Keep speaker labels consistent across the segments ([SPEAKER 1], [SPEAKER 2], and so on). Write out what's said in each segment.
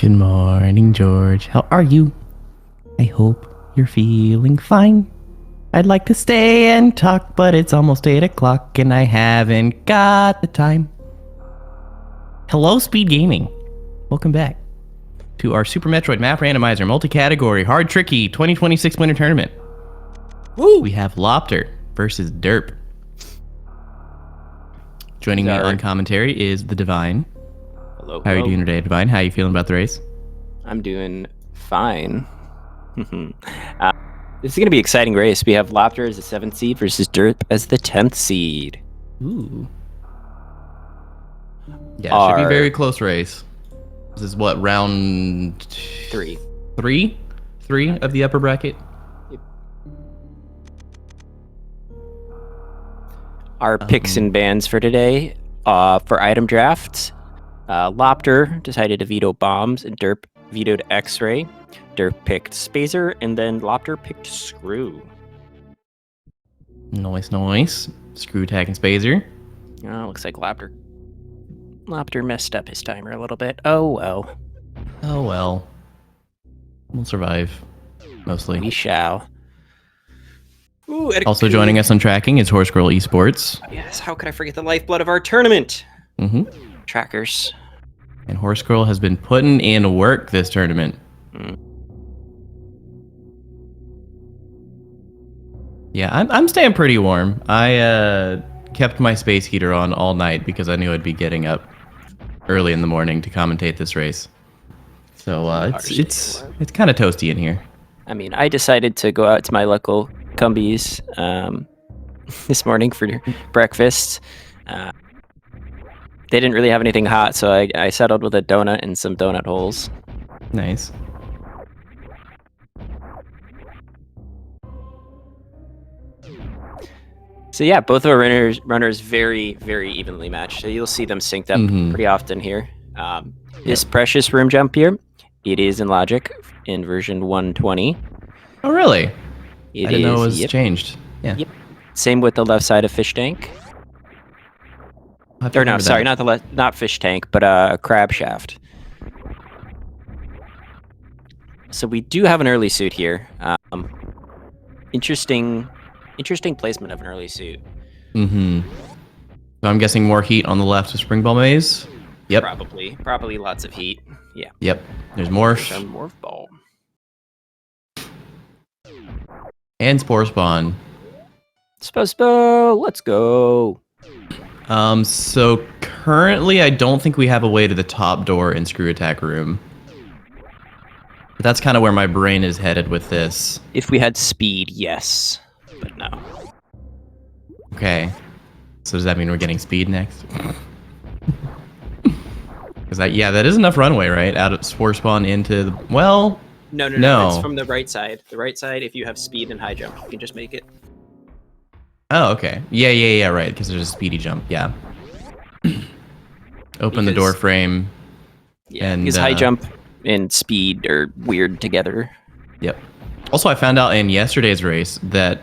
[SPEAKER 1] Good morning, George. How are you? I hope you're feeling fine. I'd like to stay and talk, but it's almost 8 o'clock and I haven't got the time. Hello, SpeedGaming. Welcome back to our Super Metroid Map Randomizer Multi-Category Hard Tricky 2026 Winter Tournament.
[SPEAKER 2] Woo!
[SPEAKER 1] We have loptr versus derp. Joining me on commentary is the Divine.
[SPEAKER 2] Hello.
[SPEAKER 1] How are you doing today, Divine? How are you feeling about the race?
[SPEAKER 2] I'm doing fine. This is going to be an exciting race. We have loptr as the 7th seed versus derp as the 10th seed.
[SPEAKER 1] Ooh. Yeah, it should be a very close race. This is what, round...
[SPEAKER 2] 3.
[SPEAKER 1] 3? 3 of the upper bracket?
[SPEAKER 2] Yep. Our picks and bans for today. For item drafts, loptr decided to veto bombs, and derp vetoed X-ray. Derp picked Spazer, and then loptr picked Screw.
[SPEAKER 1] Nice, nice. Screw attack and Spazer.
[SPEAKER 2] Oh, looks like loptr messed up his timer a little bit. Oh well.
[SPEAKER 1] Oh well. We'll survive. Mostly.
[SPEAKER 2] We shall. Ooh,
[SPEAKER 1] also joining us on tracking is Horse Girl Esports.
[SPEAKER 2] Yes, how could I forget the lifeblood of our tournament?
[SPEAKER 1] Mm-hmm.
[SPEAKER 2] Trackers.
[SPEAKER 1] And Horse Girl has been putting in work this tournament. Yeah, I'm staying pretty warm. I kept my space heater on all night because I knew I'd be getting up early in the morning to commentate this race. So it's kind of toasty in here.
[SPEAKER 2] I mean, I decided to go out to my local Cumbies this morning for breakfast. They didn't really have anything hot, so I settled with a donut and some donut holes.
[SPEAKER 1] Nice.
[SPEAKER 2] So yeah, both of our runners very, very evenly matched. So you'll see them synced up pretty often here. This precious room jump here, it is in Logic in version 120.
[SPEAKER 1] Oh really?
[SPEAKER 2] I
[SPEAKER 1] didn't know it was changed. Yeah.
[SPEAKER 2] Yep. Same with the left side of Fish Tank. Or no, sorry, not Fish Tank, but Crab Shaft. So we do have an early suit here. Interesting placement of an early suit.
[SPEAKER 1] Mm-hmm. So I'm guessing more heat on the left of Spring Ball Maze. Yep.
[SPEAKER 2] Probably lots of heat. Yeah.
[SPEAKER 1] Yep. There's Morph.
[SPEAKER 2] There's Morph Ball.
[SPEAKER 1] And Spore Spawn.
[SPEAKER 2] Let's go.
[SPEAKER 1] So currently I don't think we have a way to the top door in Screw Attack Room. But that's kind of where my brain is headed with this.
[SPEAKER 2] If we had speed, yes. But no.
[SPEAKER 1] Okay. So does that mean we're getting speed next? Because that is enough runway, right? Out of Spore Spawn into the... Well...
[SPEAKER 2] No. It's from the right side. The right side, if you have speed and high jump, you can just make it.
[SPEAKER 1] Oh, okay. Yeah, right. Because there's a speedy jump. Yeah. Open the door frame.
[SPEAKER 2] Yeah, and because high jump and speed are weird together.
[SPEAKER 1] Yep. Also, I found out in yesterday's race that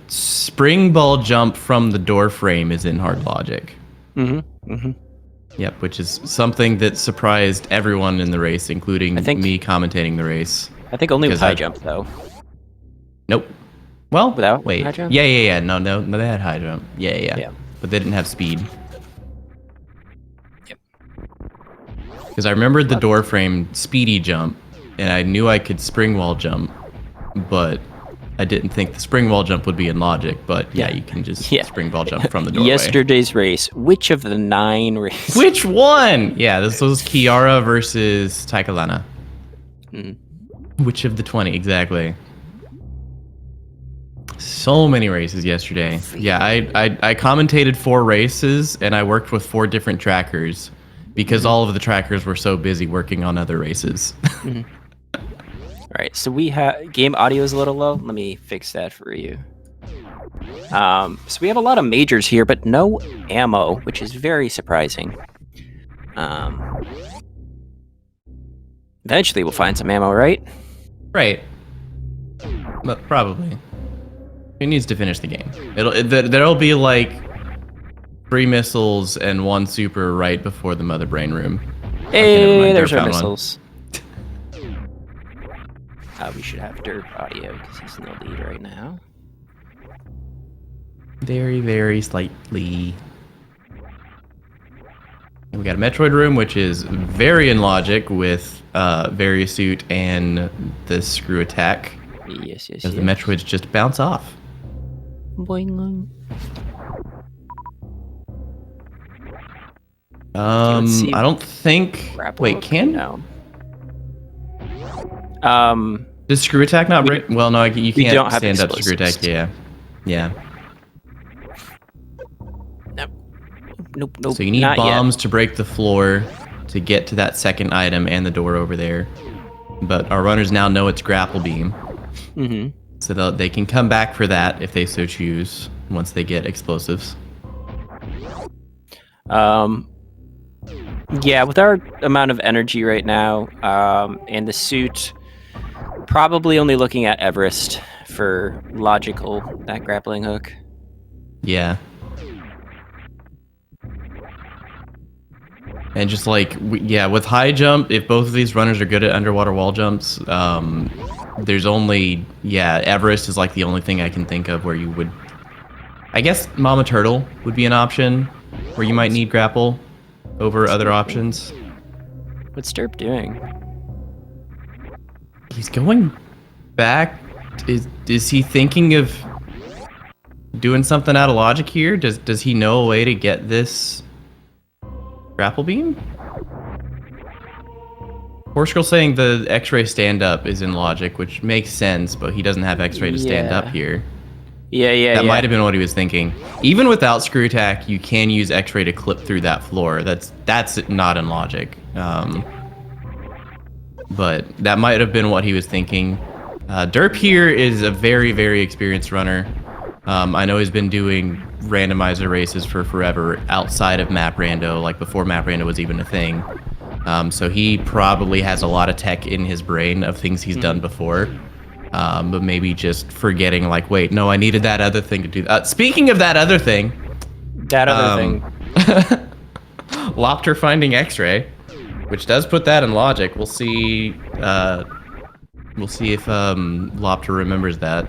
[SPEAKER 1] spring ball jump from the door frame is in hard logic. Yep, which is something that surprised everyone in the race, including me commentating the race.
[SPEAKER 2] I think only with high jump, though.
[SPEAKER 1] Nope. Well,
[SPEAKER 2] without
[SPEAKER 1] wait.
[SPEAKER 2] High jump?
[SPEAKER 1] Yeah. No, they had high jump. Yeah. But they didn't have speed.
[SPEAKER 2] Yep.
[SPEAKER 1] Because I remembered the door frame speedy jump, and I knew I could spring wall jump, but I didn't think the spring wall jump would be in logic. But yeah, you can just spring ball jump from the doorway.
[SPEAKER 2] Yesterday's race. Which of the 9 races?
[SPEAKER 1] Which one? Yeah, this was Kiara versus Taikalana. Which of the 20 exactly? So many races yesterday. Yeah, I commentated 4 races and I worked with 4 different trackers because all of the trackers were so busy working on other races.
[SPEAKER 2] All right, so we have game audio is a little low. Let me fix that for you. So we have a lot of majors here, but no ammo, which is very surprising. Eventually we'll find some ammo, right?
[SPEAKER 1] Right. But probably. He needs to finish the game. There'll be like 3 missiles and 1 super right before the Mother Brain room.
[SPEAKER 2] Hey,
[SPEAKER 1] mind,
[SPEAKER 2] there's
[SPEAKER 1] Derp
[SPEAKER 2] our
[SPEAKER 1] found one.
[SPEAKER 2] missiles. We should have Derp audio because he's in the lead right now.
[SPEAKER 1] Very, very slightly. And we got a Metroid room, which is very in logic with Variasuit and the screw attack.
[SPEAKER 2] Yes.
[SPEAKER 1] Because the Metroids just bounce off.
[SPEAKER 2] Boing.
[SPEAKER 1] I don't think. Wait, can
[SPEAKER 2] no?
[SPEAKER 1] Does screw attack not break? Well, no, you can't
[SPEAKER 2] don't have
[SPEAKER 1] stand up screw
[SPEAKER 2] explosives.
[SPEAKER 1] attack. Yeah.
[SPEAKER 2] Nope.
[SPEAKER 1] So you need
[SPEAKER 2] not
[SPEAKER 1] bombs
[SPEAKER 2] yet.
[SPEAKER 1] to break the floor to get to that second item and the door over there. But our runners now know it's grapple beam.
[SPEAKER 2] Mm-hmm.
[SPEAKER 1] So they can come back for that if they so choose once they get explosives.
[SPEAKER 2] Yeah, with our amount of energy right now, and the suit, probably only looking at Everest for that grappling hook.
[SPEAKER 1] Yeah. And just like, with high jump, if both of these runners are good at underwater wall jumps, there's only, Everest is like the only thing I can think of where you would, I guess Mama Turtle would be an option where you might need grapple over other options.
[SPEAKER 2] What's Derp doing?
[SPEAKER 1] He's going back. Is he thinking of doing something out of logic here? Does he know a way to get this grapple beam? Portugal saying the X-ray stand-up is in logic, which makes sense, but he doesn't have X-ray to stand up here.
[SPEAKER 2] Yeah.
[SPEAKER 1] That might have been what he was thinking. Even without screw attack, you can use X-ray to clip through that floor. That's not in logic. But that might have been what he was thinking. Derp here is a very, very experienced runner. I know he's been doing randomizer races for forever outside of Map Rando, like before Map Rando was even a thing. So he probably has a lot of tech in his brain of things he's done before. But maybe just forgetting, like, wait, no, I needed that other thing to do. Speaking of that other thing. loptr finding X-ray, which does put that in logic. We'll see. We'll see if loptr remembers that.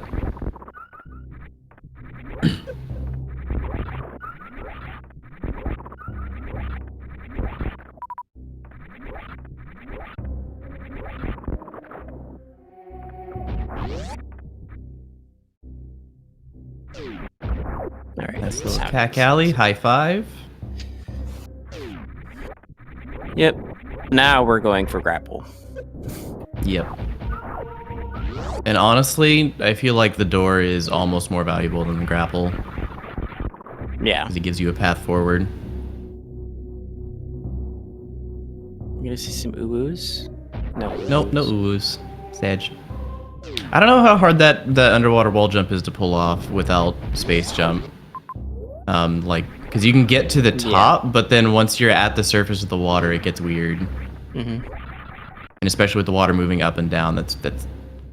[SPEAKER 2] Alright.
[SPEAKER 1] Nice little Cack Alley, high five.
[SPEAKER 2] Yep. Now we're going for grapple.
[SPEAKER 1] Yep. And honestly, I feel like the door is almost more valuable than the grapple.
[SPEAKER 2] Yeah.
[SPEAKER 1] Because it gives you a path forward.
[SPEAKER 2] You gonna see some uwus? No.
[SPEAKER 1] Nope, no uwus. Sedge. I don't know how hard the underwater wall jump is to pull off without space jump. Because you can get to the top, but then once you're at the surface of the water, it gets weird.
[SPEAKER 2] Mm-hmm.
[SPEAKER 1] And especially with the water moving up and down, that's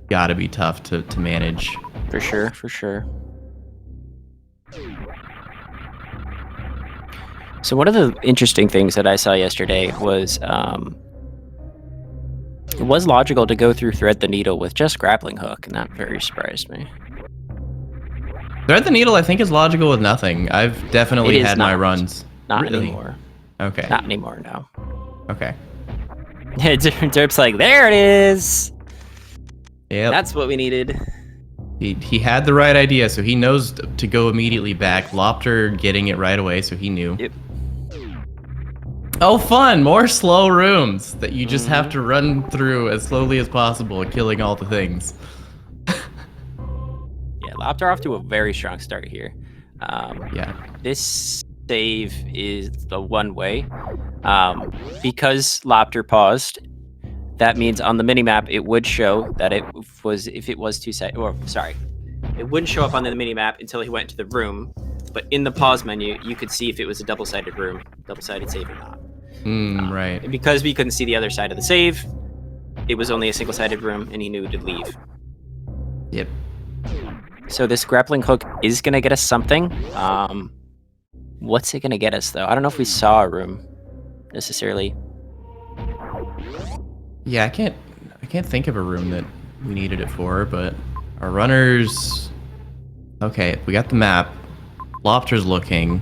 [SPEAKER 1] gotta be tough to manage.
[SPEAKER 2] For sure. So one of the interesting things that I saw yesterday was it was logical to go through Thread the Needle with just grappling hook, and that very surprised me.
[SPEAKER 1] Thread the Needle, I think, is logical with nothing. I've definitely had my runs.
[SPEAKER 2] Not
[SPEAKER 1] Really?
[SPEAKER 2] anymore.
[SPEAKER 1] Okay.
[SPEAKER 2] Not anymore, no.
[SPEAKER 1] Okay.
[SPEAKER 2] Derp's like, there it is!
[SPEAKER 1] Yep.
[SPEAKER 2] That's what we needed.
[SPEAKER 1] He had the right idea, so he knows to go immediately back. loptr getting it right away, so he knew.
[SPEAKER 2] Yep.
[SPEAKER 1] Oh, fun! More slow rooms that you just have to run through as slowly as possible, killing all the things.
[SPEAKER 2] Yeah, loptr off to a very strong start here.
[SPEAKER 1] Yeah.
[SPEAKER 2] This save is the one way. Because loptr paused, that means on the minimap it would show that it was, if it was it wouldn't show up on the minimap until he went into the room, but in the pause menu you could see if it was a double-sided save or not.
[SPEAKER 1] Right.
[SPEAKER 2] And because we couldn't see the other side of the save, it was only a single-sided room and he knew to leave.
[SPEAKER 1] Yep.
[SPEAKER 2] So this grappling hook is gonna get us something. What's it gonna get us though? I don't know if we saw a room necessarily.
[SPEAKER 1] Yeah, I can't think of a room that we needed it for, but our runners. Okay, we got the map. Lopter's looking.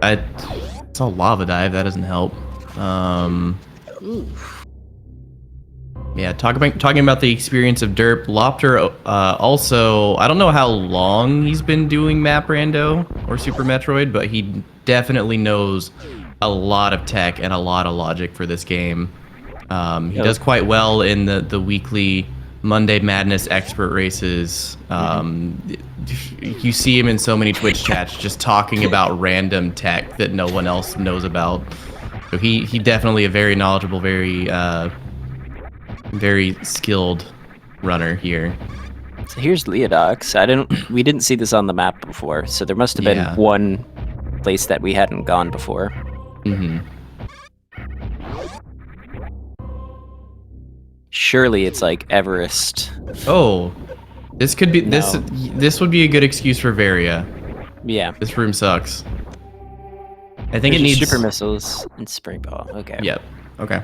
[SPEAKER 1] It's all lava dive. That doesn't help. Yeah, talking about the experience of derp. Lopter also, I don't know how long he's been doing map rando or Super Metroid, but he definitely knows a lot of tech and a lot of logic for this game. He does quite well in the weekly Monday Madness expert races. You see him in so many Twitch chats just talking about random tech that no one else knows about. So he definitely a very knowledgeable, very skilled runner here.
[SPEAKER 2] So here's Leodox. We didn't see this on the map before, so there must have been one place that we hadn't gone before. Surely it's like Everest.
[SPEAKER 1] Oh, this could be this would be a good excuse for Varia.
[SPEAKER 2] Yeah.
[SPEAKER 1] This room sucks. I think it needs
[SPEAKER 2] super missiles and spring ball. Okay.
[SPEAKER 1] Yep. Okay.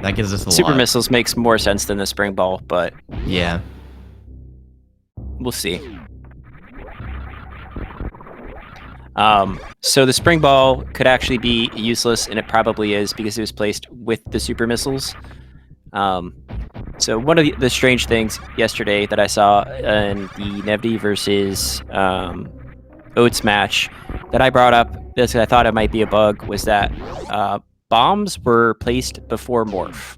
[SPEAKER 1] That gives us a
[SPEAKER 2] super
[SPEAKER 1] lot.
[SPEAKER 2] missiles makes more sense than the spring ball, but
[SPEAKER 1] yeah,
[SPEAKER 2] we'll see. So the spring ball could actually be useless, and it probably is because it was placed with the super missiles. So one of the strange things yesterday that I saw in the Nevdi versus Oats match that I brought up, because I thought it might be a bug, was that bombs were placed before morph.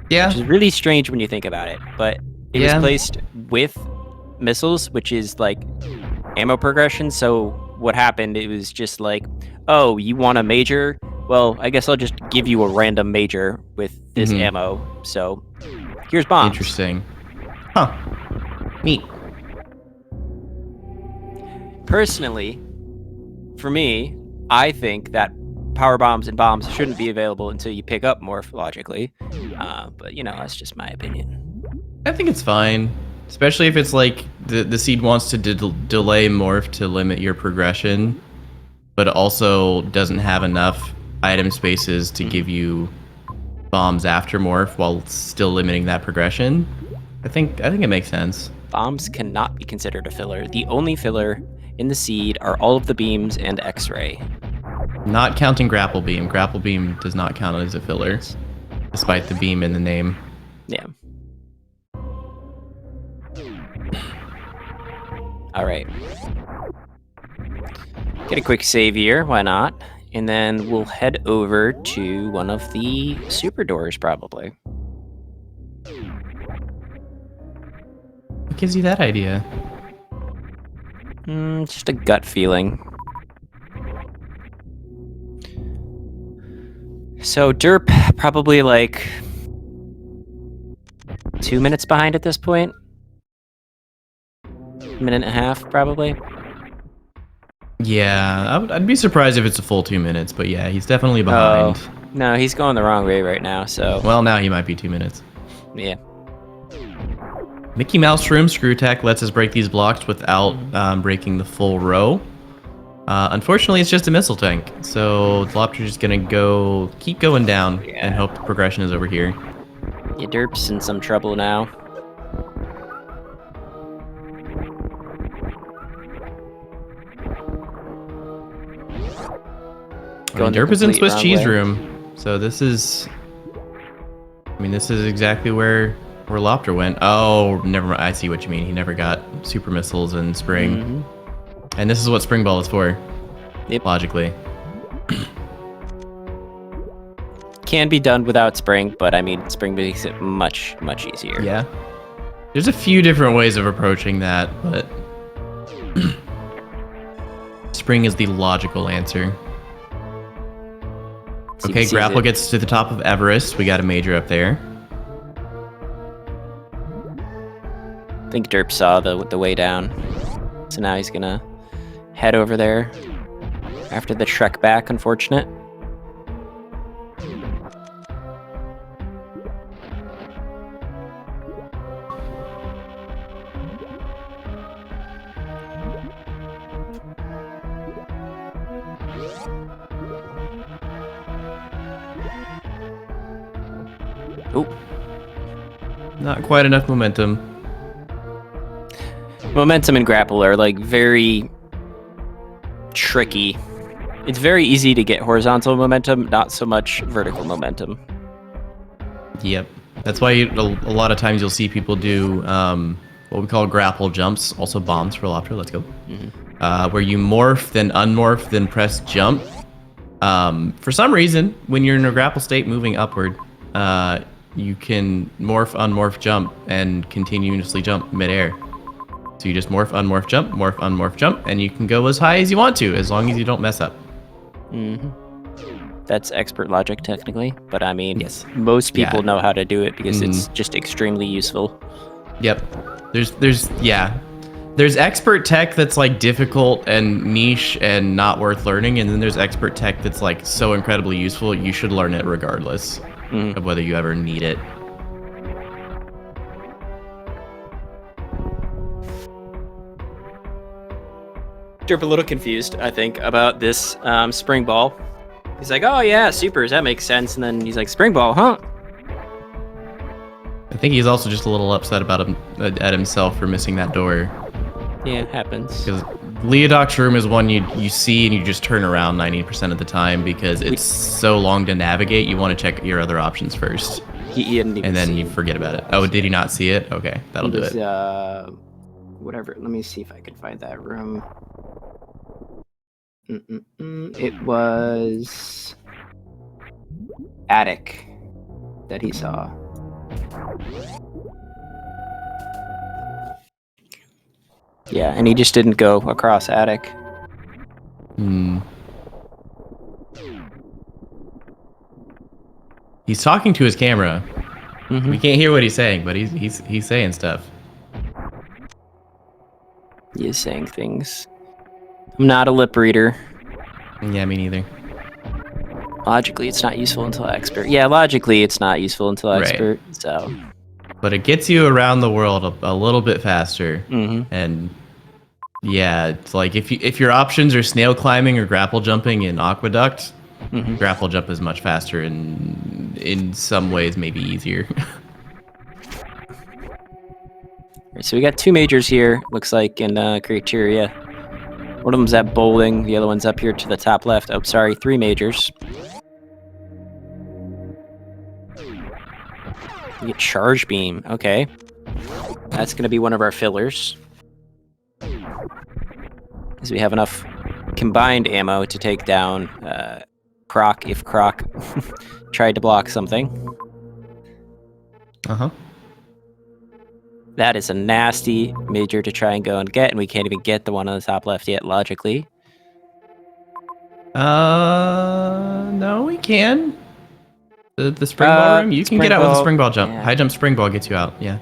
[SPEAKER 1] Yeah.
[SPEAKER 2] Which is really strange when you think about it, but it was placed with missiles, which is like ammo progression. So what happened, it was just like, oh, you want a major? Well, I guess I'll just give you a random major with this ammo. So here's bombs.
[SPEAKER 1] Interesting. Huh. Neat.
[SPEAKER 2] Personally, for me, I think that power bombs and bombs shouldn't be available until you pick up morph logically. But you know, that's just my opinion.
[SPEAKER 1] I think it's fine, especially if it's like the seed wants to delay morph to limit your progression, but also doesn't have enough item spaces to give you bombs after morph while still limiting that progression. I think it makes sense.
[SPEAKER 2] Bombs cannot be considered a filler. The only filler in the seed are all of the beams and X-ray.
[SPEAKER 1] Not counting grapple beam. Grapple beam does not count as a filler, despite the beam in the name.
[SPEAKER 2] Yeah. All right. Get a quick save here, why not? And then we'll head over to one of the super doors, probably.
[SPEAKER 1] What gives you that idea?
[SPEAKER 2] Just a gut feeling. So derp probably like 2 minutes behind at this point. Minute and a half, probably.
[SPEAKER 1] Yeah, I'd be surprised if it's a full 2 minutes, but yeah, he's definitely behind.
[SPEAKER 2] Oh, no, he's going the wrong way right now, so...
[SPEAKER 1] Well, now he might be 2 minutes.
[SPEAKER 2] Yeah.
[SPEAKER 1] Mickey Mouse Room Screw Tech lets us break these blocks without breaking the full row. Unfortunately, it's just a missile tank, so Lopter's just gonna keep going down and hope the progression is over here.
[SPEAKER 2] Yeah, derp's in some trouble now.
[SPEAKER 1] Derp is in Swiss cheese room, so this is... I mean, this is exactly where Lopter went. Oh, never mind. I see what you mean. He never got super missiles and spring. And this is what spring ball is for.
[SPEAKER 2] Yep.
[SPEAKER 1] Logically.
[SPEAKER 2] Can be done without spring, but I mean, spring makes it much, much easier.
[SPEAKER 1] Yeah. There's a few different ways of approaching that, but... spring is the logical answer. Okay, grapple gets to the top of Everest. We got a major up there.
[SPEAKER 2] I think derp saw the way down, so now he's gonna head over there after the trek back. Unfortunate. Oh,
[SPEAKER 1] Not quite enough momentum.
[SPEAKER 2] momentum and grapple are like very tricky. It's very easy to get horizontal momentum, not so much vertical momentum.
[SPEAKER 1] Yep. That's why a lot of times you'll see people do what we call grapple jumps, also bombs for loptr. Let's go. Where you morph, then unmorph, then press jump. For some reason, when you're in a grapple state moving upward, you can morph, unmorph, jump, and continuously jump midair. So you just morph, unmorph, jump, and you can go as high as you want to, as long as you don't mess up.
[SPEAKER 2] That's expert logic, technically, but I mean,
[SPEAKER 1] Yes.
[SPEAKER 2] most people know how to do it because it's just extremely useful.
[SPEAKER 1] Yep. There's expert tech that's like difficult and niche and not worth learning, and then there's expert tech that's like so incredibly useful you should learn it regardless of whether you ever need it.
[SPEAKER 2] Derp a little confused, I think, about this spring ball. He's like, oh yeah, supers, that makes sense, and then he's like, spring ball, huh?
[SPEAKER 1] I think he's also just a little upset about at himself for missing that door.
[SPEAKER 2] Yeah, it happens.
[SPEAKER 1] Because Leodoc's room is one you see and you just turn around 90% of the time because it's so long to navigate. You want to check your other options first.
[SPEAKER 2] He didn't even
[SPEAKER 1] and then
[SPEAKER 2] see
[SPEAKER 1] you forget about it. Oh, did he not see it? Okay, that'll do it.
[SPEAKER 2] Whatever. Let me see if I can find that room. It was attic that he saw. Yeah, and he just didn't go across attic.
[SPEAKER 1] He's talking to his camera. We can't hear what he's saying, but he's saying stuff.
[SPEAKER 2] He is saying things. I'm not a lip reader.
[SPEAKER 1] Yeah, me neither.
[SPEAKER 2] Logically, it's not useful until expert. Yeah, logically, it's not useful until expert. Right. So,
[SPEAKER 1] but it gets you around the world a little bit faster. And yeah, it's like if your options are snail climbing or grapple jumping in Aqueduct, grapple jump is much faster and in some ways maybe easier.
[SPEAKER 2] Right, so we got two majors here. Looks like in criteria. One of them's at bowling. The other one's up here to the top left. Oh, sorry, three majors. We get charge beam. Okay, that's gonna be one of our fillers. Because we have enough combined ammo to take down Croc if Croc tried to block something. That is a nasty major to try and go and get, and we can't even get the one on the top left yet, logically.
[SPEAKER 1] No, we can. The spring ball room? You can get out with a spring ball jump. Yeah. High jump spring ball gets you out, yeah.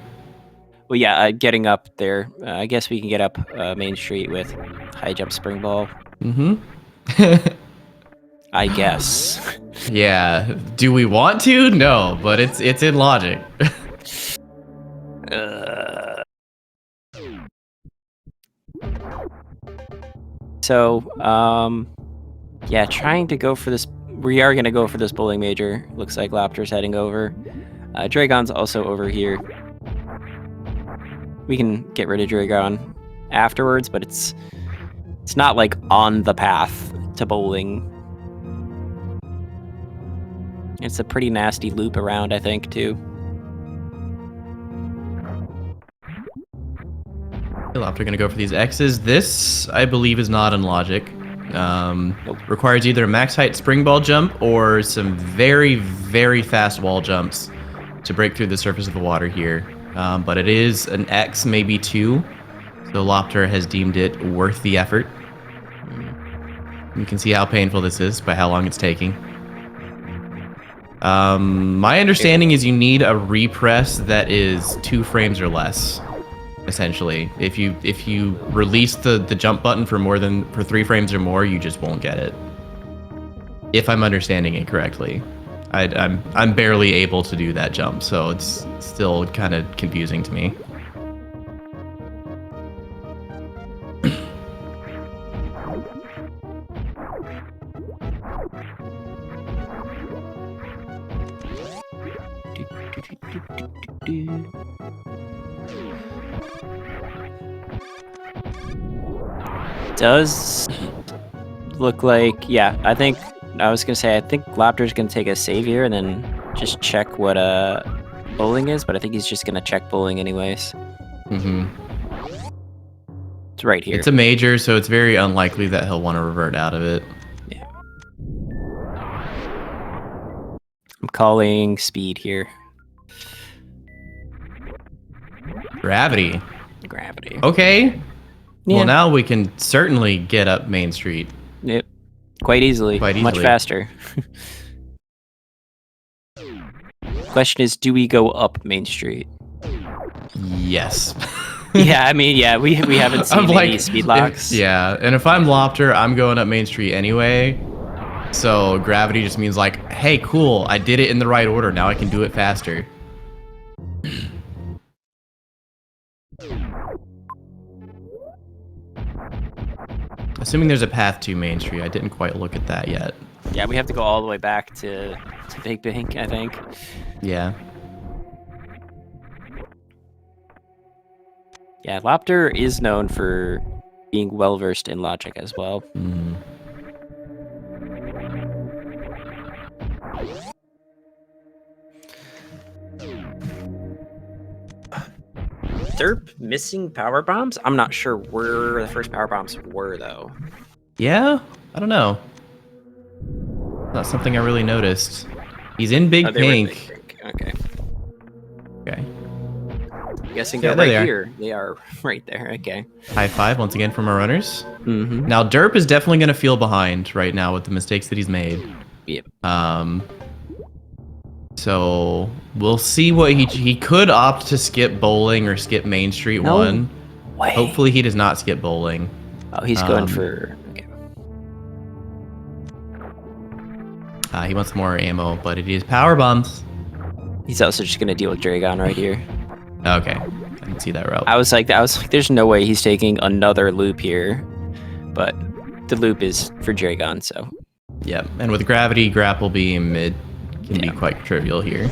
[SPEAKER 2] Well, yeah, getting up there. I guess we can get up Main Street with high jump spring ball. I guess.
[SPEAKER 1] Yeah. Do we want to? No, but it's in logic.
[SPEAKER 2] Yeah, trying to go for this. We are going to go for this bowling major. Looks like loptr's heading over. Draygon's also over here. We can get rid of Draygon afterwards, but it's not like on the path to bowling. It's a pretty nasty loop around, I think, too.
[SPEAKER 1] loptr gonna go for these X's. This, I believe, is not in logic. Requires either a max height spring ball jump or some very, very fast wall jumps to break through the surface of the water here. But it is an X, maybe two. So loptr has deemed it worth the effort. You can see how painful this is by how long it's taking. My understanding is you need a repress that is 2 frames or less. Essentially, if you release the jump button for 3 frames or more, you just won't get it. If I'm understanding it correctly, I'm barely able to do that jump, so it's still kind of confusing to me.
[SPEAKER 2] Does look like, yeah, I think I was gonna say I think loptr's gonna take a save here and then just check what bowling is, but I think he's just gonna check bowling anyways.
[SPEAKER 1] Mm-hmm.
[SPEAKER 2] It's right here.
[SPEAKER 1] It's a major, so it's very unlikely that he'll want to revert out of it.
[SPEAKER 2] Yeah. I'm calling speed here.
[SPEAKER 1] Gravity.
[SPEAKER 2] Gravity.
[SPEAKER 1] Okay.
[SPEAKER 2] Yeah.
[SPEAKER 1] Well, now we can certainly get up Main Street.
[SPEAKER 2] Yep. Quite easily. Much faster. Question is, do we go up Main Street?
[SPEAKER 1] Yes.
[SPEAKER 2] Yeah, I mean, yeah, we haven't seen any speed locks.
[SPEAKER 1] Yeah, and if I'm loptr, I'm going up Main Street anyway. So gravity just means like, hey, cool, I did it in the right order. Now I can do it faster. Assuming there's a path to Main Street. I didn't quite look at that yet.
[SPEAKER 2] Yeah, we have to go all the way back to Big Bank, I think.
[SPEAKER 1] Yeah.
[SPEAKER 2] Yeah, loptr is known for being well-versed in logic as well.
[SPEAKER 1] Mm.
[SPEAKER 2] Derp missing power bombs? I'm not sure where the first power bombs were, though.
[SPEAKER 1] Yeah? I don't know. Not something I really noticed. He's in Big Pink.
[SPEAKER 2] Okay.
[SPEAKER 1] Okay.
[SPEAKER 2] I'm guessing they're right here. They are right there. Okay.
[SPEAKER 1] High five once again from our runners.
[SPEAKER 2] Mm-hmm.
[SPEAKER 1] Now, Derp is definitely going to feel behind right now with the mistakes that he's made.
[SPEAKER 2] Yep.
[SPEAKER 1] So we'll see what he could opt to skip bowling or skip Main Street 1.
[SPEAKER 2] Way.
[SPEAKER 1] Hopefully he does not skip bowling.
[SPEAKER 2] Oh, he's going for... Okay.
[SPEAKER 1] He wants more ammo, but it is power bombs.
[SPEAKER 2] He's also just going to deal with Draygon right here.
[SPEAKER 1] Okay. I can see that route.
[SPEAKER 2] I was like, there's no way he's taking another loop here. But the loop is for Draygon, so...
[SPEAKER 1] Yep. And with gravity, grapple beam, it can be quite trivial here.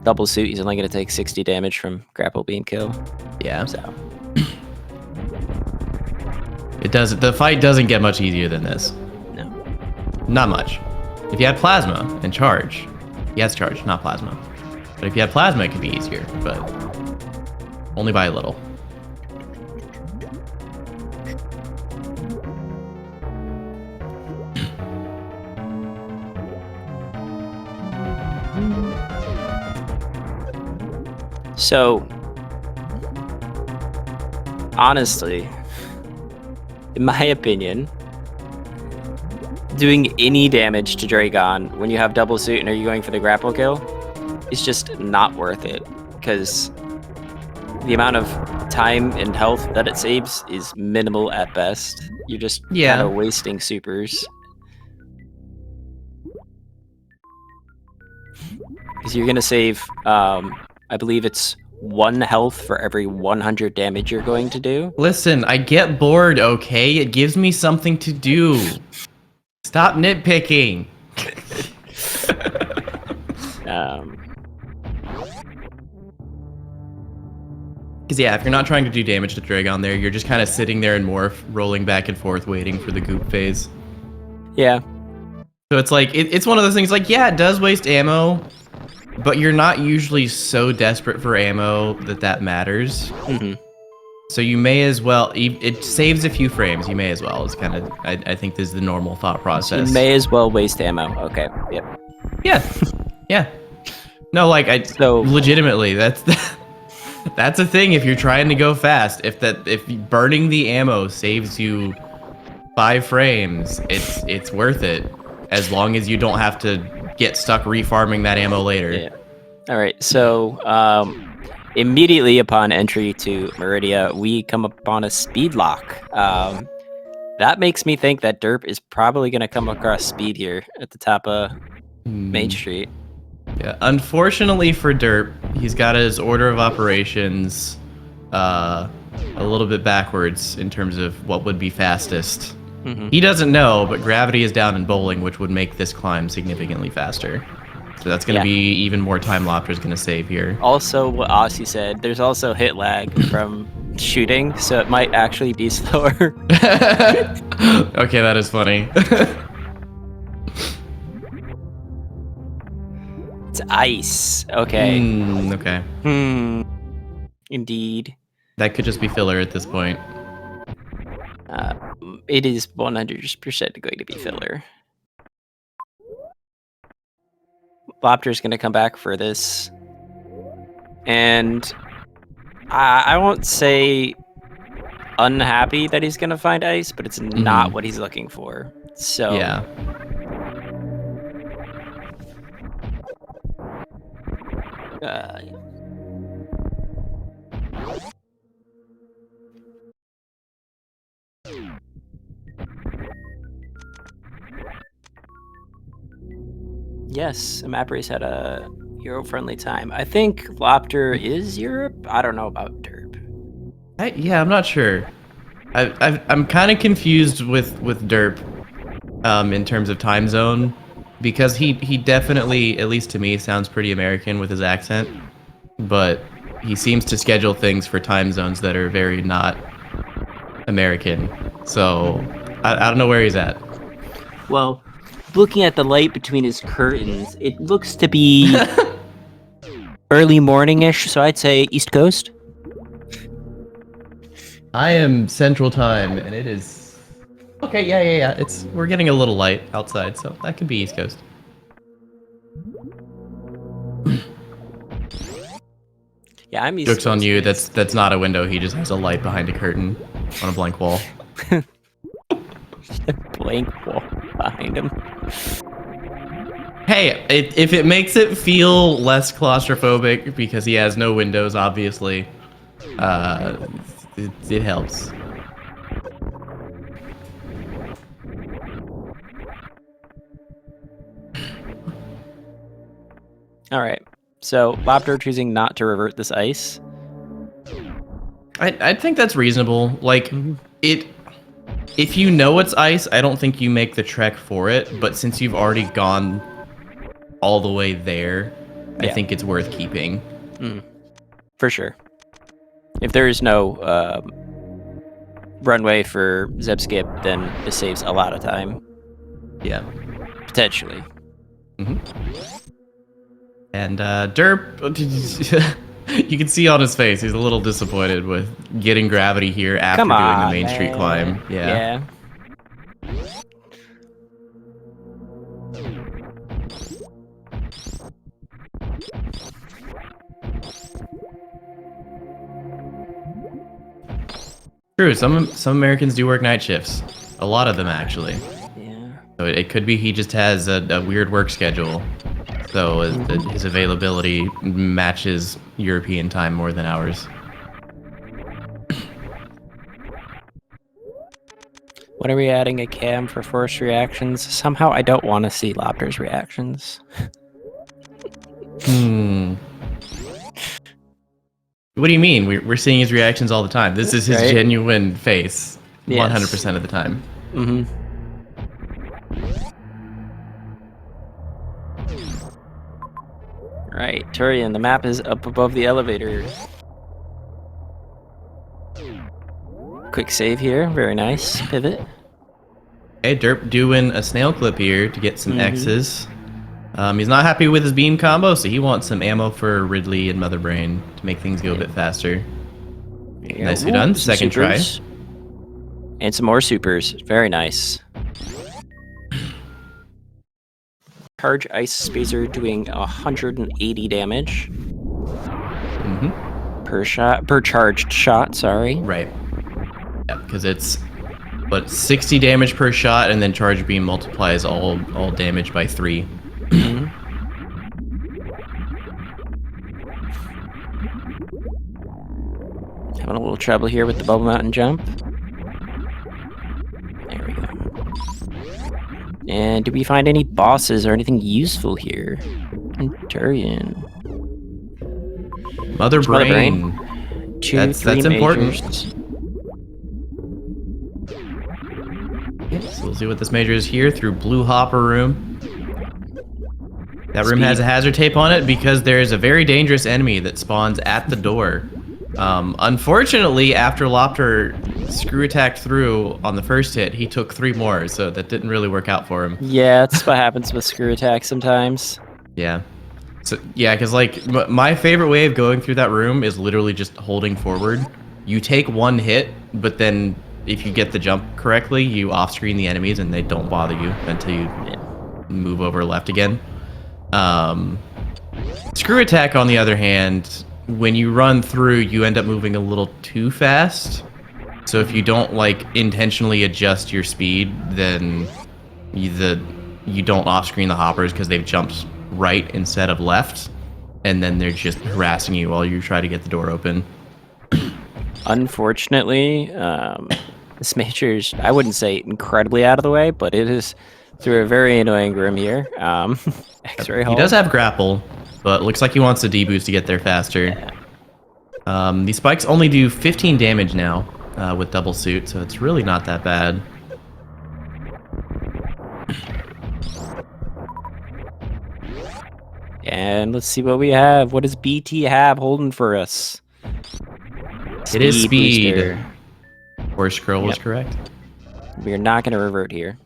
[SPEAKER 2] Double suit, he's only going to take 60 damage from grapple beam kill.
[SPEAKER 1] Yeah.
[SPEAKER 2] So
[SPEAKER 1] the fight doesn't get much easier than this.
[SPEAKER 2] No.
[SPEAKER 1] Not much. If you had plasma and charge, he has charge, not plasma. But if you had plasma, it could be easier, but only by a little.
[SPEAKER 2] So, honestly, in my opinion, doing any damage to Draygon when you have double suit and are you going for the grapple kill is just not worth it, because the amount of time and health that it saves is minimal at best. You're just kind of wasting supers. Because you're going to save... I believe it's 1 health for every 100 damage you're going to do.
[SPEAKER 1] Listen, I get bored, okay? It gives me something to do. Stop nitpicking. Because yeah, if you're not trying to do damage to Draygon there, you're just kind of sitting there and morph, rolling back and forth, waiting for the goop phase.
[SPEAKER 2] Yeah.
[SPEAKER 1] So it's like, it's one of those things like, yeah, it does waste ammo, but you're not usually so desperate for ammo that matters.
[SPEAKER 2] Mm-hmm.
[SPEAKER 1] So you may as well, it saves a few frames, you may as well. It's kind of, I think this is the normal thought process.
[SPEAKER 2] You may as well waste ammo. Okay, yep.
[SPEAKER 1] Yeah, yeah. No, like, legitimately, that's a thing if you're trying to go fast. If burning the ammo saves you 5 frames, it's worth it. As long as you don't have to get stuck refarming that ammo later.
[SPEAKER 2] Yeah. All right, so immediately upon entry to Meridia, we come upon a speed lock. That makes me think that Derp is probably going to come across speed here at the top of Main Street.
[SPEAKER 1] Yeah, unfortunately for Derp, he's got his order of operations a little bit backwards in terms of what would be fastest. Mm-hmm. He doesn't know, but gravity is down in bowling, which would make this climb significantly faster. So that's going to be even more time Lopter's going to save here.
[SPEAKER 2] Also, what Aussie said, there's also hit lag from shooting, so it might actually be slower.
[SPEAKER 1] Okay, that is funny.
[SPEAKER 2] It's ice. Okay.
[SPEAKER 1] Okay.
[SPEAKER 2] Indeed.
[SPEAKER 1] That could just be filler at this point.
[SPEAKER 2] It is 100% going to be filler. Lopter's going to come back for this. And I won't say unhappy that he's going to find ice, but it's not what he's looking for. So
[SPEAKER 1] yeah.
[SPEAKER 2] Yes, map race had a Euro-friendly time. I think Lopter is Europe. I don't know about derp.
[SPEAKER 1] Yeah, I'm not sure. I'm kind of confused with derp in terms of time zone, because he definitely, at least to me, sounds pretty American with his accent, but he seems to schedule things for time zones that are very not American. So I don't know where he's at.
[SPEAKER 2] Well, looking at the light between his curtains, it looks to be early morning-ish, so I'd say East Coast.
[SPEAKER 1] I am Central Time, and it is... Okay, yeah. We're getting a little light outside, so that could be East Coast.
[SPEAKER 2] Yeah, I'm East
[SPEAKER 1] Joke's
[SPEAKER 2] Coast.
[SPEAKER 1] on you, that's not a window, he just has a light behind a curtain on a blank wall.
[SPEAKER 2] Just a blank wall behind him.
[SPEAKER 1] Hey, if it makes it feel less claustrophobic because he has no windows, obviously, it helps.
[SPEAKER 2] All right, so Lopter choosing not to revert this ice.
[SPEAKER 1] I think that's reasonable. Like, if you know it's ice, I don't think you make the trek for it, but since you've already gone all the way there, I think it's worth keeping.
[SPEAKER 2] For sure. If there is no runway for Zeb Skip, then this saves a lot of time.
[SPEAKER 1] Yeah.
[SPEAKER 2] Potentially.
[SPEAKER 1] And derp, you can see on his face, he's a little disappointed with getting gravity here after doing the Main Street climb. Yeah. True, some Americans do work night shifts. A lot of them, actually.
[SPEAKER 2] Yeah.
[SPEAKER 1] So it could be he just has a weird work schedule. So his availability matches European time more than ours.
[SPEAKER 2] When are we adding a cam for forced reactions? Somehow I don't want to see Lopter's reactions.
[SPEAKER 1] What do you mean? We're seeing his reactions all the time. This is his genuine face, 100% of the time.
[SPEAKER 2] Right, Turian, the map is up above the elevator. Quick save here, very nice. Pivot.
[SPEAKER 1] Hey, derp doing a snail clip here to get some X's. He's not happy with his beam combo, so he wants some ammo for Ridley and Mother Brain to make things go a bit faster. Nicely done. Second try.
[SPEAKER 2] And some more supers. Very nice. Charge Ice Spacer doing 180 damage. Per shot. Per charged shot, sorry.
[SPEAKER 1] Right. Yeah, because it's 60 damage per shot, and then charge beam multiplies all damage by 3.
[SPEAKER 2] Having a little trouble here with the Bubble Mountain jump. There we go. And do we find any bosses or anything useful here? Turian.
[SPEAKER 1] Mother Brain. That's important. So we'll see what this major is here through Blue Hopper Room. That room has a hazard tape on it because there is a very dangerous enemy that spawns at the door. Unfortunately, after loptr screw attacked through on the first hit, he took 3 more, so that didn't really work out for him.
[SPEAKER 2] Yeah, that's what happens with screw attacks sometimes.
[SPEAKER 1] Yeah. So yeah, because like my favorite way of going through that room is literally just holding forward. You take 1 hit, but then if you get the jump correctly, you off-screen the enemies and they don't bother you until you move over left again. Screw attack, on the other hand, when you run through, you end up moving a little too fast. So if you don't like intentionally adjust your speed, then you don't off-screen the hoppers because they've jumped right instead of left, and then they're just harassing you while you try to get the door open.
[SPEAKER 2] Unfortunately, this major's, I wouldn't say incredibly out of the way, but it is through a very annoying room here. X-ray hall.
[SPEAKER 1] He does have grapple, but looks like he wants the D-boost to get there faster.
[SPEAKER 2] Yeah.
[SPEAKER 1] These spikes only do 15 damage now with double suit, so it's really not that bad.
[SPEAKER 2] And let's see what we have. What does BT have holding for us?
[SPEAKER 1] It is speed.
[SPEAKER 2] Booster.
[SPEAKER 1] Or scroll was correct.
[SPEAKER 2] We are not going to revert here,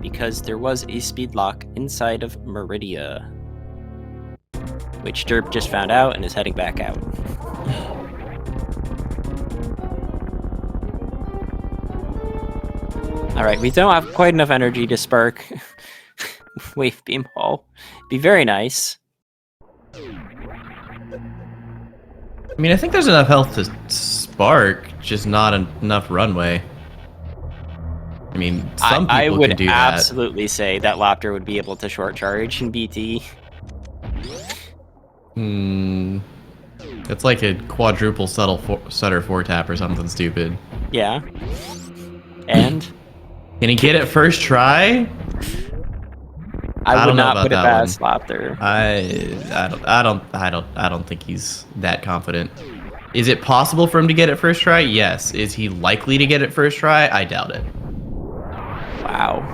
[SPEAKER 2] because there was a speed lock inside of Meridia, which Derp just found out and is heading back out. Alright, we don't have quite enough energy to spark Wave Beam Hall. Be very nice.
[SPEAKER 1] I mean, I think there's enough health to spark, just not enough runway. I mean, some people can do that.
[SPEAKER 2] I would absolutely say that loptr would be able to short charge in BT.
[SPEAKER 1] It's like a quadruple stutter 4-tap or something stupid.
[SPEAKER 2] Yeah. And?
[SPEAKER 1] Can he get it first try?
[SPEAKER 2] I would not put it past loptr.
[SPEAKER 1] I don't think he's that confident. Is it possible for him to get it first try? Yes. Is he likely to get it first try? I doubt it.
[SPEAKER 2] Wow.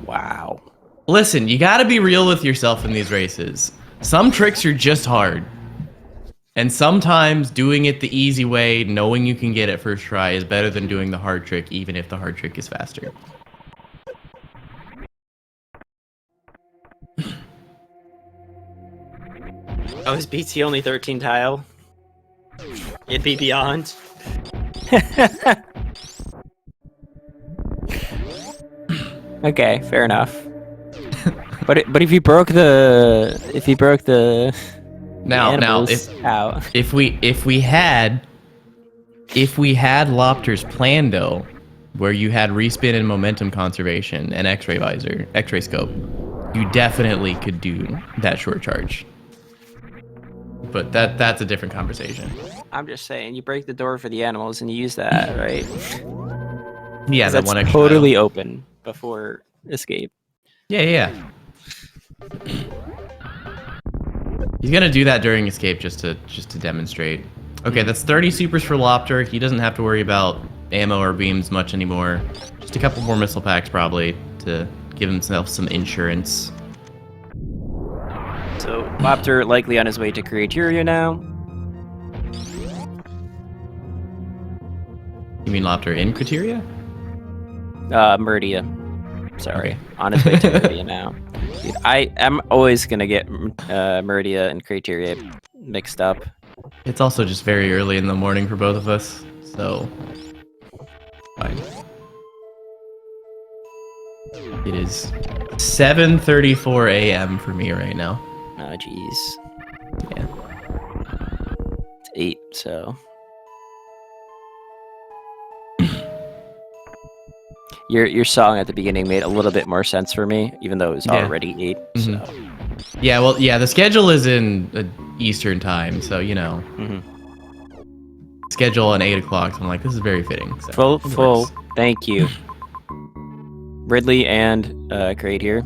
[SPEAKER 2] Wow.
[SPEAKER 1] Listen, you gotta be real with yourself in these races. Some tricks are just hard. And sometimes doing it the easy way, knowing you can get it first try, is better than doing the hard trick, even if the hard trick is faster.
[SPEAKER 2] Oh, is BT only 13 tile? It'd be beyond. Okay, fair enough. But if you broke the
[SPEAKER 1] now if we had loptr's plan though, where you had respin and momentum conservation and X-ray visor, X-ray scope, you definitely could do that short charge. But that's a different conversation.
[SPEAKER 2] I'm just saying, you break the door for the animals and you use that, right?
[SPEAKER 1] Yeah, that one extra
[SPEAKER 2] totally open before escape.
[SPEAKER 1] Yeah. He's gonna do that during escape just to demonstrate. Okay, that's 30 supers for loptr. He doesn't have to worry about ammo or beams much anymore. Just a couple more missile packs probably to give himself some insurance.
[SPEAKER 2] So loptr likely on his way to Creatoria now.
[SPEAKER 1] You mean loptr in Creatoria?
[SPEAKER 2] Meridia. Sorry, okay. On his way to Meridia now. Dude, I am always gonna get Meridia and Creatoria mixed up.
[SPEAKER 1] It's also just very early in the morning for both of us, so fine. It is 7:34 a.m. for me right now.
[SPEAKER 2] Oh, jeez.
[SPEAKER 1] Yeah.
[SPEAKER 2] It's 8, so. Your song at the beginning made a little bit more sense for me, even though it was already 8. So.
[SPEAKER 1] Yeah, well, yeah, the schedule is in Eastern time, so you know. Schedule at 8 o'clock, so I'm like, this is very fitting. So
[SPEAKER 2] full. Thank you, Ridley and Create here.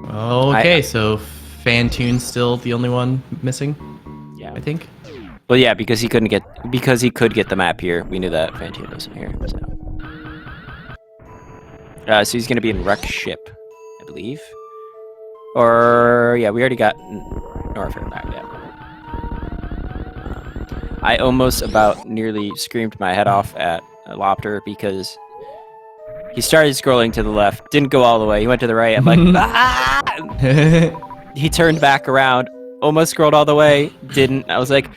[SPEAKER 1] Okay, so Fantoon's still the only one missing.
[SPEAKER 2] Yeah,
[SPEAKER 1] I think.
[SPEAKER 2] Well, yeah, because he could get the map here. We knew that Fantoon wasn't here. So he's gonna be in Wreck Ship believe. Or yeah, we already got Norfair back. Yeah. I almost about nearly screamed my head off at loptr because he started scrolling to the left, didn't go all the way. He went to the right. I'm like, ah! He turned back around, almost scrolled all the way, didn't. I was like,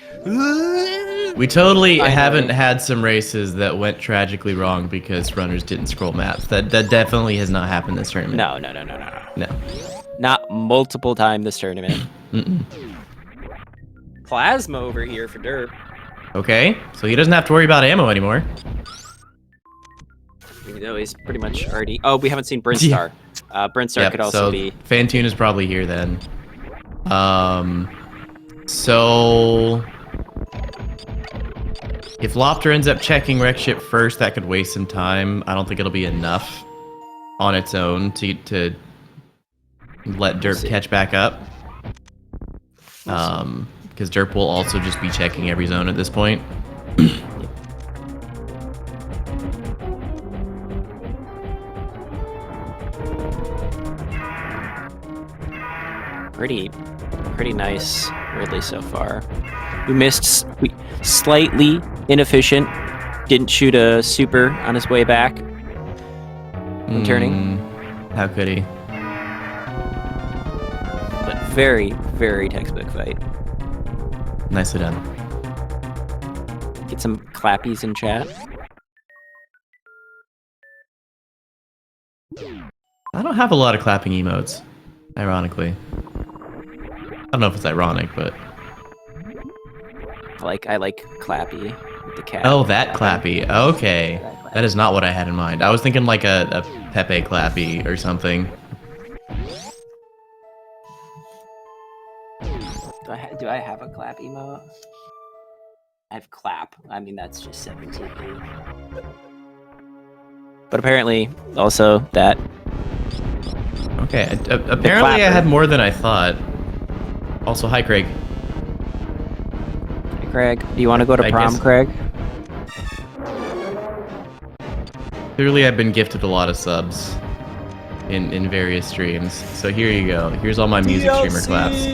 [SPEAKER 1] we totally
[SPEAKER 2] Finally.
[SPEAKER 1] haven't had some races that went tragically wrong because runners didn't scroll maps. That definitely has not happened this tournament.
[SPEAKER 2] No. Not multiple times this tournament. Plasma over here for derp.
[SPEAKER 1] Okay, so he doesn't have to worry about ammo anymore.
[SPEAKER 2] Even though he's pretty much already... Oh, we haven't seen Brinstar. Brinstar could also be...
[SPEAKER 1] Fantoon is probably here then. So... If loptr ends up checking wreck ship first, that could waste some time. I don't think it'll be enough on its own to let derp catch back up. Because derp will also just be checking every zone at this point.
[SPEAKER 2] Pretty nice Ridley so far. We missed slightly inefficient. Didn't shoot a super on his way back. Turning.
[SPEAKER 1] How could he?
[SPEAKER 2] But very, very textbook fight.
[SPEAKER 1] Nicely done.
[SPEAKER 2] Get some clappies in chat.
[SPEAKER 1] I don't have a lot of clapping emotes, ironically. I don't know if it's ironic, but...
[SPEAKER 2] I like clappy with the cat.
[SPEAKER 1] Oh, that clappy. Okay. That is not what I had in mind. I was thinking like a Pepe clappy or something.
[SPEAKER 2] Do I have a clap emote? I have clap. I mean, that's just 17. But apparently, also that.
[SPEAKER 1] Okay. Apparently, I had more than I thought. Also, hi, Craig.
[SPEAKER 2] Hey, Craig. Do you want to go to prom, Craig?
[SPEAKER 1] Clearly, I've been gifted a lot of subs in various streams. So here you go. Here's all my music streamer claps.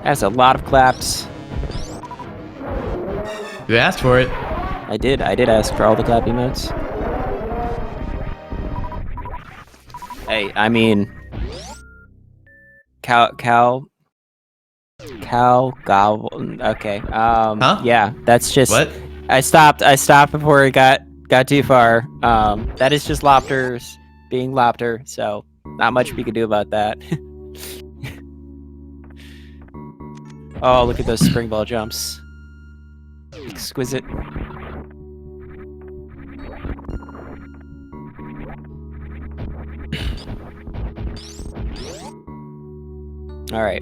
[SPEAKER 2] That's a lot of claps.
[SPEAKER 1] You asked for it.
[SPEAKER 2] I did ask for all the clap emotes. Hey, I mean... Cow gobble. Okay.
[SPEAKER 1] Huh?
[SPEAKER 2] Yeah, that's just...
[SPEAKER 1] What?
[SPEAKER 2] I stopped before it got too far. That is just loptrs being loptr, so not much we can do about that. Oh, look at those spring ball jumps. Exquisite. All right.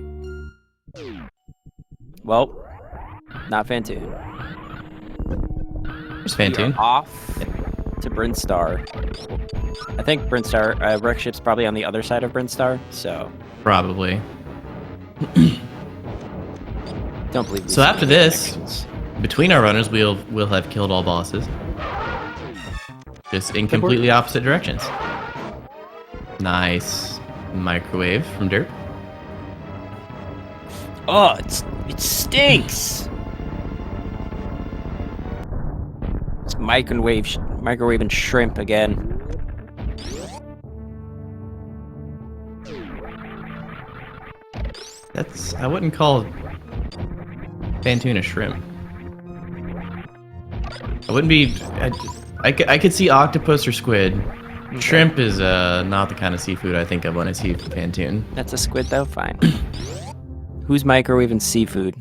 [SPEAKER 2] Well, not Fantoon.
[SPEAKER 1] Where's Fantoon?
[SPEAKER 2] Off to Brinstar. I think Brinstar, wreck ship's probably on the other side of Brinstar, so.
[SPEAKER 1] Probably.
[SPEAKER 2] Don't believe.
[SPEAKER 1] So after this, between our runners, we'll have killed all bosses. Just in completely opposite directions. Nice microwave from derp.
[SPEAKER 2] Oh, it stinks. It's microwave and shrimp again.
[SPEAKER 1] I wouldn't call Fantoon a shrimp. I wouldn't be... I could see octopus or squid. Okay. Shrimp is not the kind of seafood I think of when I see Fantoon.
[SPEAKER 2] That's a squid though? Fine. Who's microwaving seafood?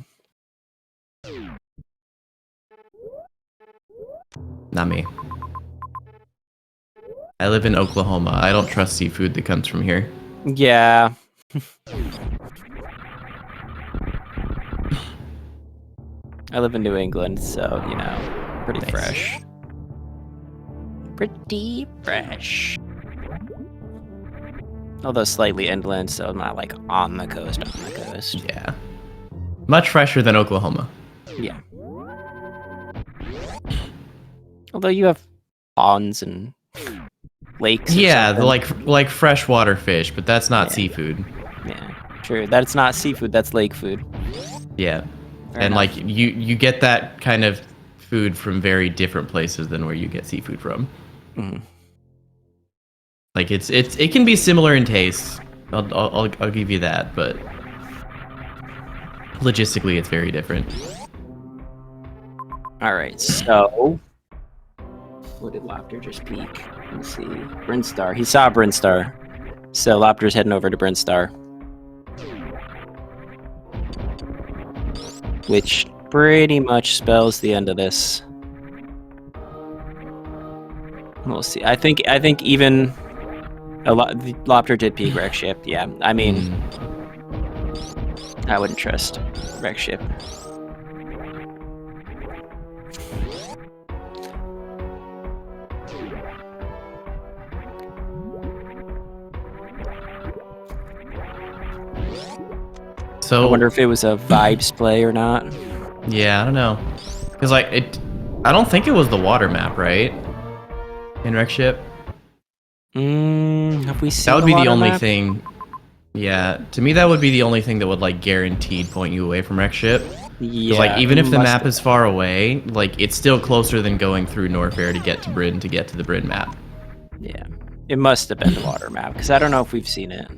[SPEAKER 1] Not me. I live in Oklahoma. I don't trust seafood that comes from here.
[SPEAKER 2] Yeah. I live in New England, so, you know, pretty
[SPEAKER 1] nice.
[SPEAKER 2] Fresh. Pretty fresh. Although slightly inland, so not like on the coast.
[SPEAKER 1] Yeah. Much fresher than Oklahoma.
[SPEAKER 2] Yeah. Although you have ponds and lakes.
[SPEAKER 1] Yeah,
[SPEAKER 2] or
[SPEAKER 1] like freshwater fish, but that's not seafood.
[SPEAKER 2] Yeah, true. That's not seafood. That's lake food.
[SPEAKER 1] Yeah,
[SPEAKER 2] Fair
[SPEAKER 1] and
[SPEAKER 2] enough.
[SPEAKER 1] like you get that kind of food from very different places than where you get seafood from.
[SPEAKER 2] Mhm.
[SPEAKER 1] Like it can be similar in taste. I'll give you that, but logistically it's very different.
[SPEAKER 2] All right, so what did loptr just peek? Let's see. Brinstar. He saw Brinstar, so loptr's heading over to Brinstar, which pretty much spells the end of this. We'll see. I think even loptr did peek wreck ship. Yeah, I mean, I wouldn't trust wreck ship.
[SPEAKER 1] So
[SPEAKER 2] I wonder if it was a vibes play or not.
[SPEAKER 1] Yeah, I don't know, because like I don't think it was the water map, right? In wreck ship.
[SPEAKER 2] Have we seen
[SPEAKER 1] That would be the
[SPEAKER 2] water
[SPEAKER 1] only
[SPEAKER 2] map?
[SPEAKER 1] thing. Yeah, to me that would be the only thing that would like guaranteed point you away from wreck ship.
[SPEAKER 2] Yeah.
[SPEAKER 1] Like even
[SPEAKER 2] it
[SPEAKER 1] if the
[SPEAKER 2] must
[SPEAKER 1] map
[SPEAKER 2] have-
[SPEAKER 1] is far away, like it's still closer than going through Norfair to get to Bryn to get to the Bryn map.
[SPEAKER 2] Yeah, it must have been the water map because I don't know if we've seen it.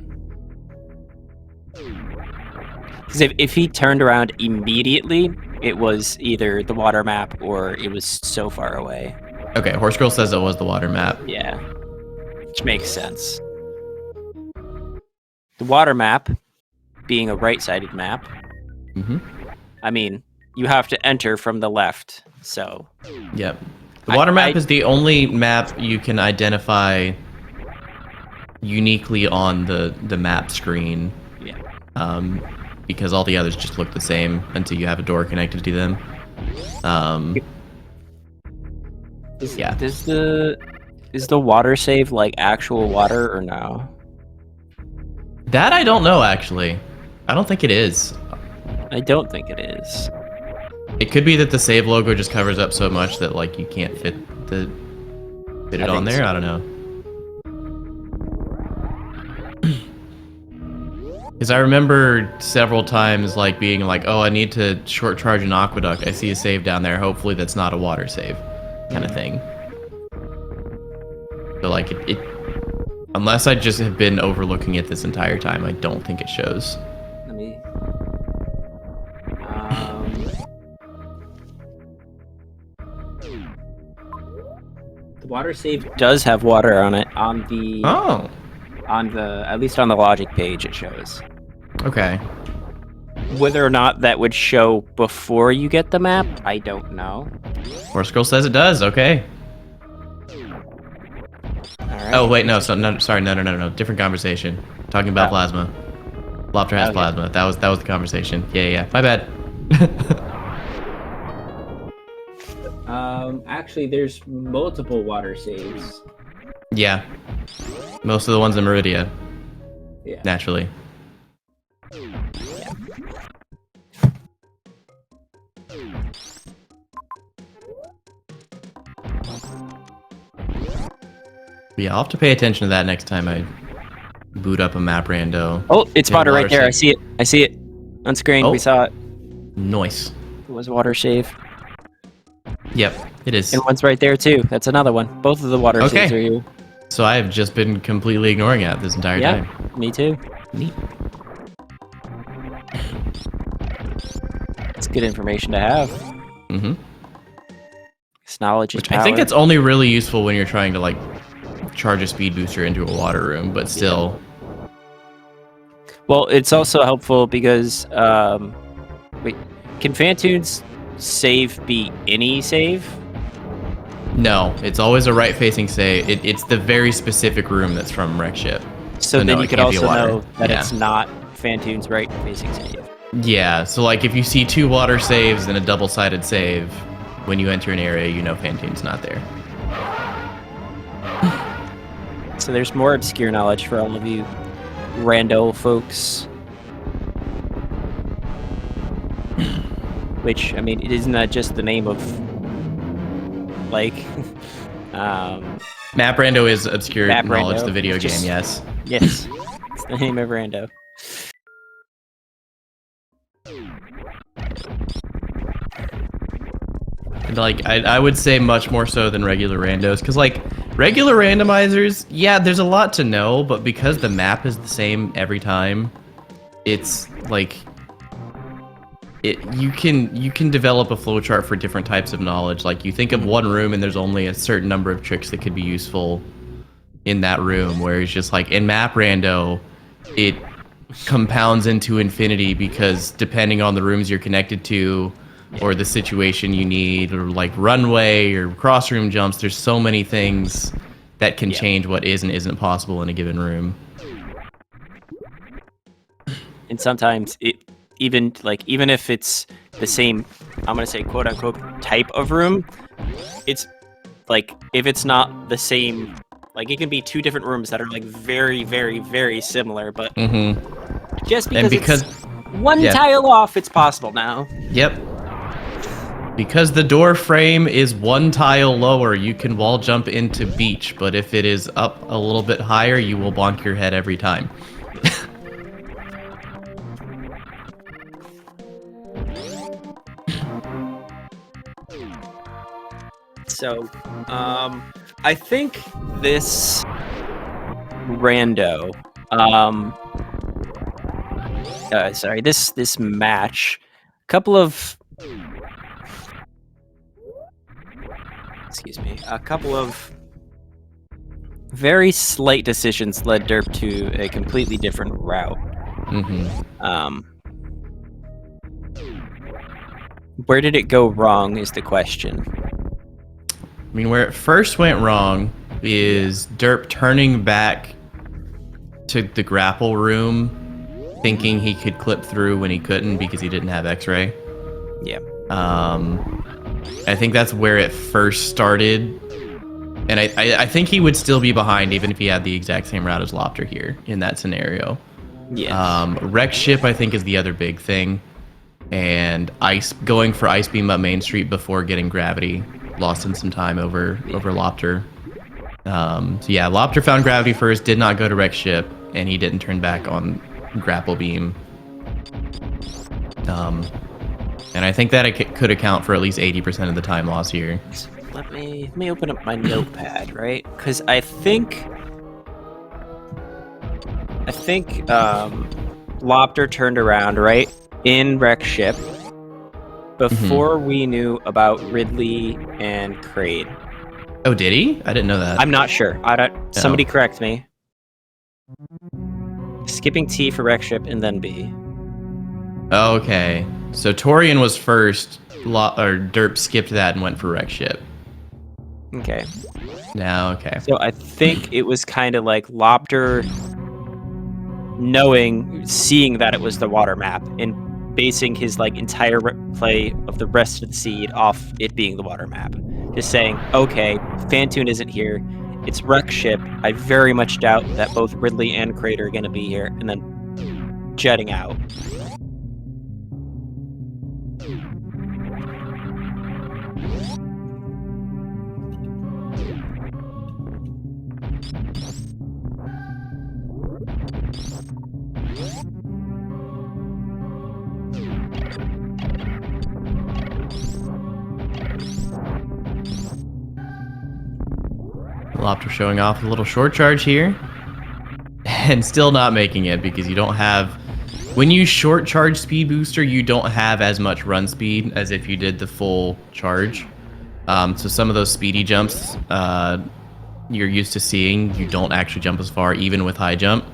[SPEAKER 2] Because if he turned around immediately, it was either the water map or it was so far away.
[SPEAKER 1] Okay, Horse Girl says it was the water map.
[SPEAKER 2] Yeah, which makes sense. The water map being a right-sided map.
[SPEAKER 1] Mm-hmm.
[SPEAKER 2] I mean, you have to enter from the left, so...
[SPEAKER 1] Yep. The water map is the only map you can identify uniquely on the map screen.
[SPEAKER 2] Yeah.
[SPEAKER 1] Because all the others just look the same until you have a door connected to them. Yeah.
[SPEAKER 2] Is the water save like actual water or no?
[SPEAKER 1] That I don't know, actually. I don't think it is.
[SPEAKER 2] I don't think it is.
[SPEAKER 1] It could be that the save logo just covers up so much that like you can't fit it on there.
[SPEAKER 2] So.
[SPEAKER 1] I don't know. Because I remember several times like being like, oh, I need to short charge an aqueduct. I see a save down there. Hopefully that's not a water save kind of thing. So like it unless I just have been overlooking it this entire time, I don't think it shows.
[SPEAKER 2] Let me... The water save does have water on it on the at least on the logic page it shows.
[SPEAKER 1] Okay.
[SPEAKER 2] Whether or not that would show before you get the map, I don't know.
[SPEAKER 1] Horse Girl says it does. Okay.
[SPEAKER 2] All right.
[SPEAKER 1] Oh wait, no. So no, sorry, no. Different conversation. Talking about plasma. loptr has plasma. That was the conversation. Yeah. My bad.
[SPEAKER 2] Actually, there's multiple water saves.
[SPEAKER 1] Yeah. Most of the ones in Meridia.
[SPEAKER 2] Yeah.
[SPEAKER 1] Naturally. Yeah, I'll have to pay attention to that next time I boot up a map rando.
[SPEAKER 2] Oh, it's
[SPEAKER 1] Yeah,
[SPEAKER 2] water right
[SPEAKER 1] water
[SPEAKER 2] there.
[SPEAKER 1] save.
[SPEAKER 2] I see it. On screen,
[SPEAKER 1] Oh.
[SPEAKER 2] we saw it.
[SPEAKER 1] Nice.
[SPEAKER 2] It was water save.
[SPEAKER 1] Yep, it is.
[SPEAKER 2] And one's right there too. That's another one. Both of the water saves are here.
[SPEAKER 1] So I have just been completely ignoring it this entire time.
[SPEAKER 2] Me too.
[SPEAKER 1] Neat.
[SPEAKER 2] It's good information to have.
[SPEAKER 1] Mm-hmm.
[SPEAKER 2] It's knowledge is
[SPEAKER 1] Which
[SPEAKER 2] power.
[SPEAKER 1] I think it's only really useful when you're trying to like charge a speed booster into a water room, but still.
[SPEAKER 2] Well, it's also helpful because wait, can Fantoon's save be any save?
[SPEAKER 1] No, it's always a right-facing save. It's the very specific room that's from wreck ship.
[SPEAKER 2] So
[SPEAKER 1] no,
[SPEAKER 2] then you
[SPEAKER 1] it
[SPEAKER 2] could
[SPEAKER 1] can't be
[SPEAKER 2] also
[SPEAKER 1] water.
[SPEAKER 2] know that
[SPEAKER 1] Yeah.
[SPEAKER 2] it's not Fantoon's right facing save.
[SPEAKER 1] Yeah, so like if you see two water saves and a double-sided save, when you enter an area, you know Fantoon's not there.
[SPEAKER 2] So there's more obscure knowledge for all of you Rando folks. Which, I mean, isn't that just the name of, like,
[SPEAKER 1] Map Rando is obscure
[SPEAKER 2] Map
[SPEAKER 1] knowledge,
[SPEAKER 2] Rando.
[SPEAKER 1] the video
[SPEAKER 2] It's just-
[SPEAKER 1] game, yes.
[SPEAKER 2] Yes, it's the name of Rando.
[SPEAKER 1] And, like, I would say much more so than regular randos, because, like, regular randomizers, yeah, there's a lot to know, but because the map is the same every time, it's, like, you can develop a flowchart for different types of knowledge. Like, you think of one room and there's only a certain number of tricks that could be useful in that room, whereas just, like, in map rando, it compounds into infinity because depending on the rooms you're connected to, or the situation you need, or like runway or cross room jumps, there's so many things that can change what is and isn't possible in a given room.
[SPEAKER 2] And sometimes even if it's the same, I'm gonna say quote unquote type of room, it's like if it's not the same, like it can be two different rooms that are like very, very, very similar, but just because it's one tile off, it's possible now.
[SPEAKER 1] Yep. Because the door frame is one tile lower, you can wall jump into beach, but if it is up a little bit higher, you will bonk your head every time.
[SPEAKER 2] So, I think this rando, sorry, this match, a couple of very slight decisions led Derp to a completely different route. Where did it go wrong is the question.
[SPEAKER 1] I mean, where it first went wrong is Derp turning back to the grapple room, thinking he could clip through when he couldn't because he didn't have X-ray.
[SPEAKER 2] Yeah.
[SPEAKER 1] I think that's where it first started, and I think he would still be behind even if he had the exact same route as loptr here in that scenario.
[SPEAKER 2] Yeah.
[SPEAKER 1] Wreck ship, I think, is the other big thing, and going for ice beam up Main Street before getting gravity lost him some time over loptr. So yeah, loptr found gravity first, did not go to wreck ship, and he didn't turn back on grapple beam. And I think that it could account for at least 80% of the time loss here.
[SPEAKER 2] Let me open up my notepad, right? Because I think loptr turned around right in wreck ship before we knew about Ridley and Kraid.
[SPEAKER 1] Oh, did he? I didn't know that.
[SPEAKER 2] I'm not sure. Somebody correct me. Skipping T for wreck ship and then B.
[SPEAKER 1] Okay. So Torian was first, Derp skipped that and went for wreck ship.
[SPEAKER 2] Okay.
[SPEAKER 1] Now, okay.
[SPEAKER 2] So I think it was kind of like loptr seeing that it was the water map and basing his like entire play of the rest of the seed off it being the water map. Just saying, okay, Fantoon isn't here. It's wreck ship. I very much doubt that both Ridley and Kraid are going to be here, and then jetting out.
[SPEAKER 1] loptr showing off a little short charge here. And still not making it because you don't have... When you short charge speed booster, you don't have as much run speed as if you did the full charge. So some of those speedy jumps you're used to seeing, you don't actually jump as far, even with high jump.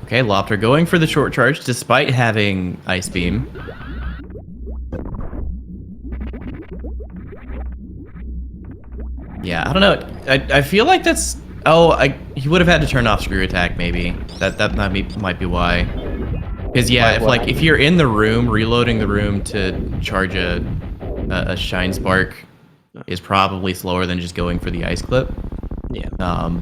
[SPEAKER 1] Okay, loptr going for the short charge despite having ice beam. Yeah, I don't know. I feel like that's... Oh, he would have had to turn off screw attack, maybe. That might be why. Because yeah,
[SPEAKER 2] Why-
[SPEAKER 1] if you're in the room, reloading the room to charge a shine spark is probably slower than just going for the ice clip.
[SPEAKER 2] Yeah.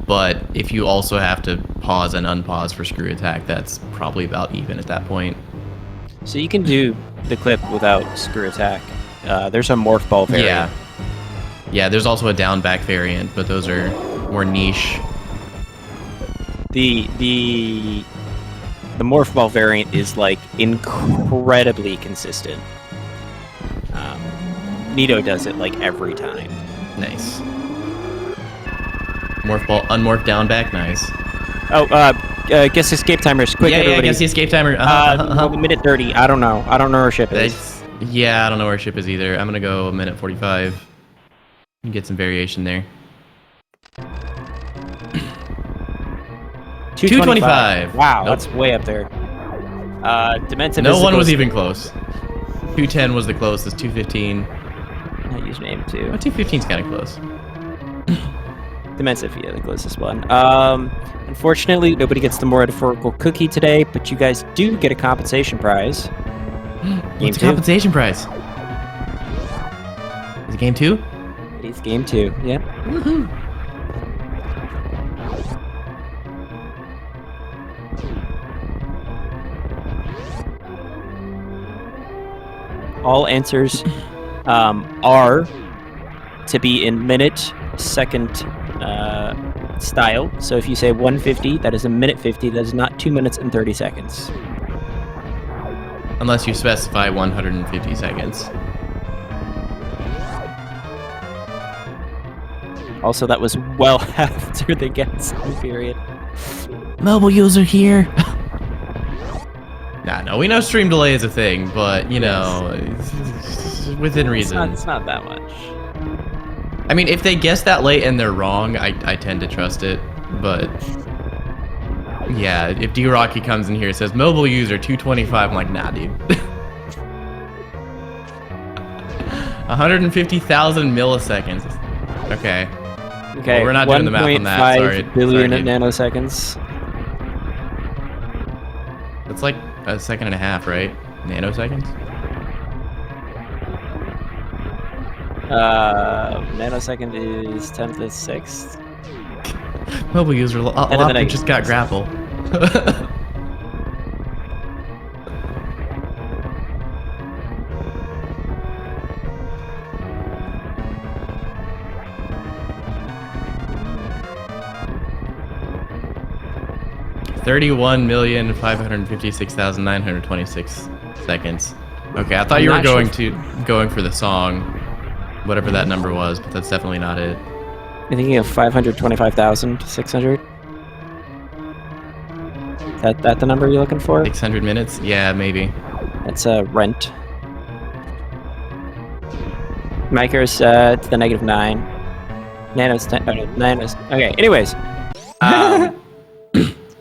[SPEAKER 1] But if you also have to pause and unpause for screw attack, that's probably about even at that point.
[SPEAKER 2] So you can do the clip without screw attack. There's a morph ball variant.
[SPEAKER 1] Yeah. Yeah, there's also a down back variant, but those are more niche.
[SPEAKER 2] The morph ball variant is like incredibly consistent. Nito does it like every time.
[SPEAKER 1] Nice. Morph ball, unmorph down back, nice.
[SPEAKER 2] Oh, guess escape timers. Quick,
[SPEAKER 1] Yeah,
[SPEAKER 2] everybody.
[SPEAKER 1] guess the escape timer.
[SPEAKER 2] Minute 30. I don't know. I don't know where ship is.
[SPEAKER 1] Yeah, I don't know where ship is either. I'm gonna go a minute 45. And get some variation there. 225.
[SPEAKER 2] Wow,
[SPEAKER 1] Nope.
[SPEAKER 2] that's way up there. Demented.
[SPEAKER 1] No one was even close. 210 was the closest. 215.
[SPEAKER 2] I use name too.
[SPEAKER 1] Oh, 215 is kind of close.
[SPEAKER 2] Demented, yeah, the closest one. Unfortunately, nobody gets the metaphorical cookie today, but you guys do get a compensation prize.
[SPEAKER 1] What's the compensation prize? Is it game 2?
[SPEAKER 2] It is game 2. Yep.
[SPEAKER 1] Woohoo!
[SPEAKER 2] All answers are to be in minute, second style. So if you say 150, that is a minute 50. That is not 2 minutes and 30 seconds.
[SPEAKER 1] Unless you specify 150 seconds.
[SPEAKER 2] Also, that was well after the guessing period.
[SPEAKER 1] Mobile user here. No, we know stream delay is a thing, but you know, it's within reason.
[SPEAKER 2] It's not that much.
[SPEAKER 1] I mean, if they guess that late and they're wrong, I tend to trust it. But yeah, if D-Rocky comes in here and says mobile user 225, I'm like, nah, dude. 150,000 milliseconds. Okay.
[SPEAKER 2] Okay.
[SPEAKER 1] Well, we're not doing the math on that. Sorry.
[SPEAKER 2] 1.5 billion
[SPEAKER 1] Sorry, dude.
[SPEAKER 2] nanoseconds.
[SPEAKER 1] That's like a second and a half, right? Nanoseconds?
[SPEAKER 2] Nanosecond is 10 to the 6th.
[SPEAKER 1] Mobile user, Loptr just got grapple. $31,556,926 seconds. Okay, I thought you were going for the song, whatever that number was, but that's definitely not it.
[SPEAKER 2] You're thinking of 525,600? That the number you're looking for?
[SPEAKER 1] 600 minutes? Yeah, maybe.
[SPEAKER 2] That's rent. Micros to the -9. Nanos 10. Nanos. Okay. Anyways,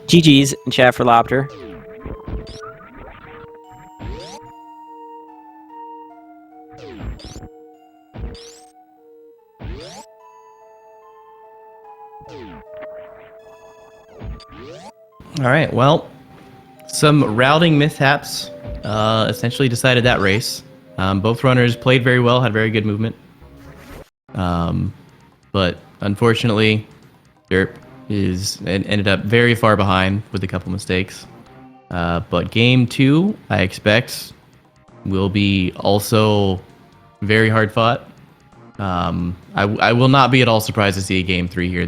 [SPEAKER 2] GG's in chat for Loptr.
[SPEAKER 1] All right, well, some routing mishaps essentially decided that race. Both runners played very well, had very good movement. But unfortunately, Derp ended up very far behind with a couple mistakes. But game 2, I expect, will be also very hard fought. I will not be at all surprised to see a game 3 here.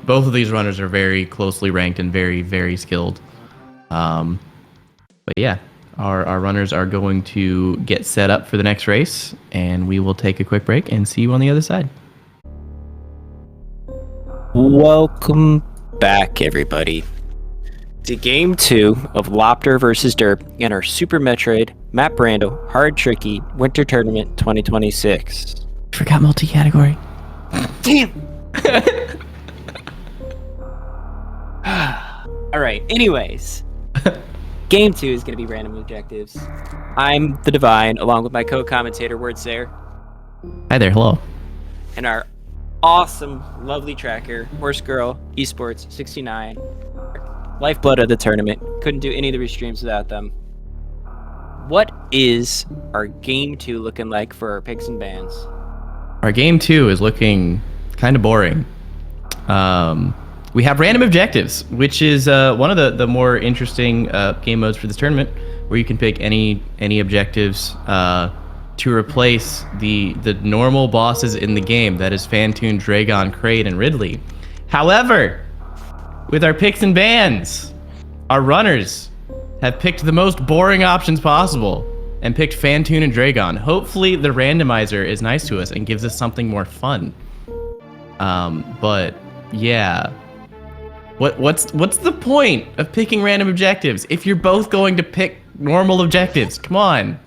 [SPEAKER 1] Both of these runners are very closely ranked and very, very skilled. But yeah, our runners are going to get set up for the next race, and we will take a quick break and see you on the other side.
[SPEAKER 2] Welcome back, everybody, to game 2 of Loptr versus Derp in our Super Metroid Map Rando Hard Tricky Winter Tournament 2026.
[SPEAKER 1] Forgot multi-category.
[SPEAKER 2] Damn! Alright, anyways. Game 2 is going to be random objectives. I'm the Divine, along with my co-commentator, Words There.
[SPEAKER 1] Hi there, hello.
[SPEAKER 2] And our awesome, lovely tracker, Horse Girl, Esports 69. Lifeblood of the tournament. Couldn't do any of the restreams without them. What is our game 2 looking like for our picks and bans?
[SPEAKER 1] Our game 2 is looking kind of boring. We have random objectives, which is one of the more interesting game modes for this tournament, where you can pick any objectives to replace the normal bosses in the game. That is Phantoon, Draygon, Kraid, and Ridley. However, with our picks and bans, our runners have picked the most boring options possible and picked Phantoon and Draygon. Hopefully, the randomizer is nice to us and gives us something more fun. But yeah, what's the point of picking random objectives if you're both going to pick normal objectives? Come on.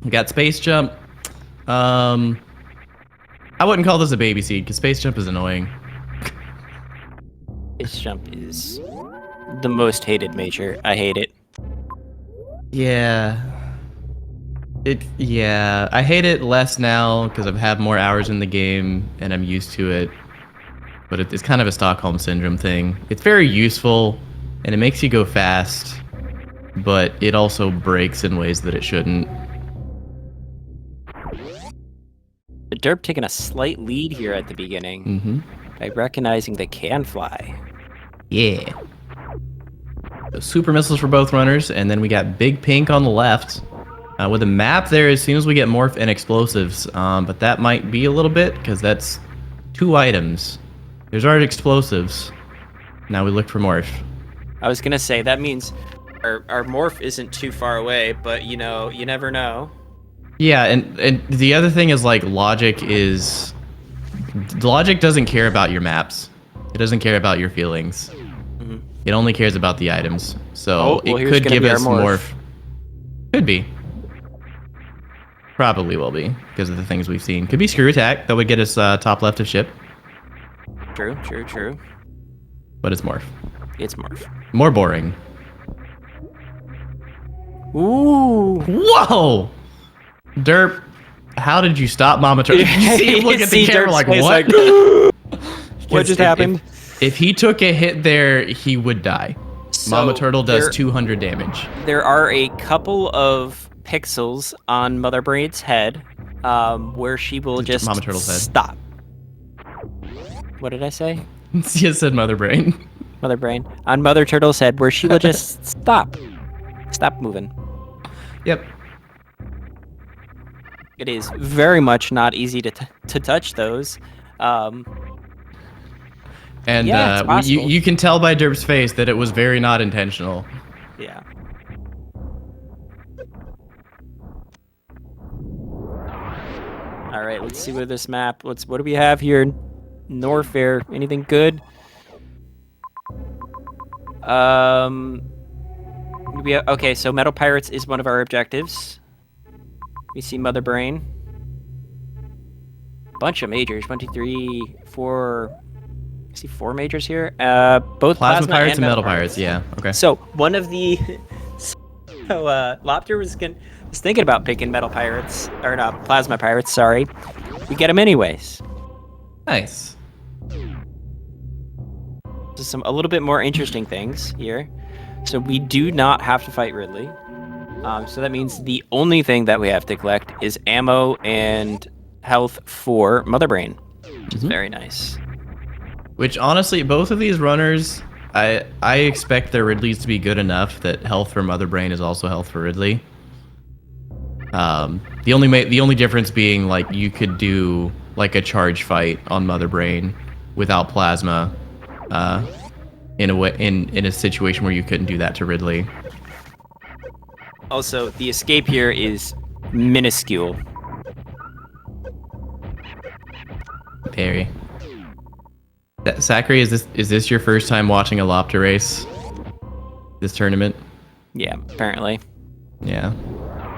[SPEAKER 1] We got Space Jump. I wouldn't call this a baby seed because Space Jump is annoying.
[SPEAKER 2] Space Jump is the most hated major. I hate it.
[SPEAKER 1] Yeah. Yeah, I hate it less now because I've had more hours in the game and I'm used to it. But it's kind of a Stockholm Syndrome thing. It's very useful and it makes you go fast, but it also breaks in ways that it shouldn't.
[SPEAKER 2] The derp taking a slight lead here at the beginning by recognizing they can fly.
[SPEAKER 1] Yeah. So super missiles for both runners, and then we got Big Pink on the left. With a map there as soon as we get Morph and Explosives, but that might be a little bit, because that's 2 items. There's already Explosives. Now we look for Morph.
[SPEAKER 2] I was gonna say, that means our Morph isn't too far away, but you know, you never know.
[SPEAKER 1] Yeah, and the other thing is, like, Logic doesn't care about your maps. It doesn't care about your feelings. It only cares about the items. So it could give us Morph. Could be. Probably will be, because of the things we've seen. Could be Screw Attack. That would get us top left of ship.
[SPEAKER 2] True.
[SPEAKER 1] But it's Morph.
[SPEAKER 2] It's Morph.
[SPEAKER 1] More boring.
[SPEAKER 2] Ooh.
[SPEAKER 1] Whoa! Derp, how did you stop Mama Turtle? You see him look at the camera like, what?
[SPEAKER 2] What just happened?
[SPEAKER 1] If he took a hit there, he would die.
[SPEAKER 2] So
[SPEAKER 1] Mama Turtle does 200 damage.
[SPEAKER 2] There are a couple of pixels on Mother Brain's head where she will just
[SPEAKER 1] Mama Turtle's head.
[SPEAKER 2] Stop. What did I say?
[SPEAKER 1] She said Mother Brain.
[SPEAKER 2] Mother Brain. On Mother Turtle's head where she will just stop. Stop moving.
[SPEAKER 1] Yep.
[SPEAKER 2] It is very much not easy to touch those.
[SPEAKER 1] And
[SPEAKER 2] yeah,
[SPEAKER 1] you can tell by Derp's face that it was very not intentional.
[SPEAKER 2] Yeah. All right, let's see what this map. What do we have here? Norfair. Anything good? Okay, so Metal Pirates is one of our objectives. We see Mother Brain. Bunch of majors. 1, 2, 3, 4. I see 4 majors here. Both
[SPEAKER 1] Plasma Pirates and Metal Pirates. Yeah. Okay.
[SPEAKER 2] So one of the loptr was thinking about picking Metal Pirates or not Plasma Pirates. Sorry, we get them anyways.
[SPEAKER 1] Nice.
[SPEAKER 2] So a little bit more interesting things here. So we do not have to fight Ridley. So that means the only thing that we have to collect is ammo and health for Mother Brain, which is very nice.
[SPEAKER 1] Which honestly, both of these runners, I expect their Ridleys to be good enough that health for Mother Brain is also health for Ridley. The only difference being, like, you could do like a charge fight on Mother Brain without plasma, in a situation where you couldn't do that to Ridley.
[SPEAKER 2] Also, the escape here is minuscule.
[SPEAKER 1] Very. Zachary, is this your first time watching a loptr race? This tournament?
[SPEAKER 2] Yeah, apparently.
[SPEAKER 1] Yeah.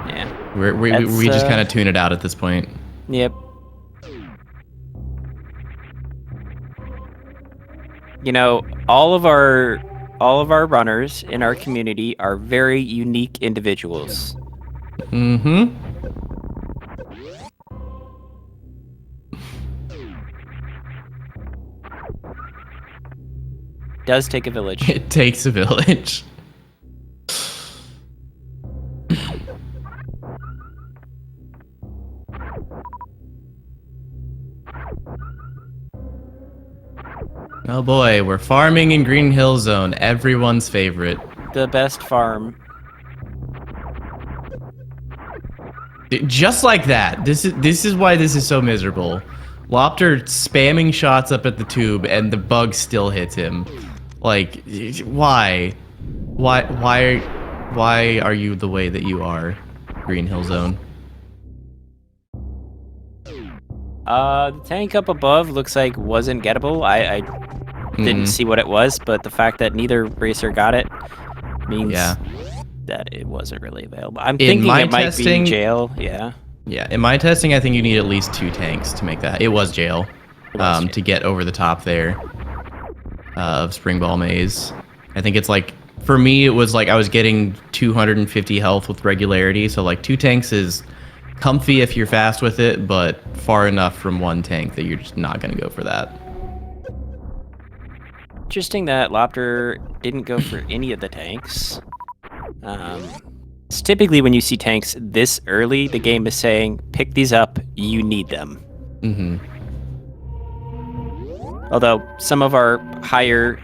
[SPEAKER 2] Yeah.
[SPEAKER 1] We just kind of tune it out at this point.
[SPEAKER 2] Yep. You know, all of our runners in our community are very unique individuals.
[SPEAKER 1] Mm-hmm.
[SPEAKER 2] Does take a village.
[SPEAKER 1] It takes a village. Oh boy, we're farming in Green Hill Zone, everyone's favorite.
[SPEAKER 2] The best farm.
[SPEAKER 1] Just like that. This is why this is so miserable. loptr spamming shots up at the tube and the bug still hits him. Like, why? Why are you the way that you are, Green Hill Zone?
[SPEAKER 2] The tank up above looks like wasn't gettable. I didn't see what it was, but the fact that neither racer got it means that it wasn't really available. I'm thinking it might be jail. Yeah.
[SPEAKER 1] Yeah, in my testing, I think you need at least 2 tanks to make that. It was jail, to get over the top there of Spring Ball Maze. I think it's like, for me, it was like I was getting 250 health with regularity, so like 2 tanks is comfy if you're fast with it, but far enough from 1 tank that you're just not going to go for that.
[SPEAKER 2] Interesting that loptr didn't go for any of the tanks. It's typically when you see tanks this early, the game is saying, pick these up, you need them.
[SPEAKER 1] Mm-hmm.
[SPEAKER 2] Although some of our higher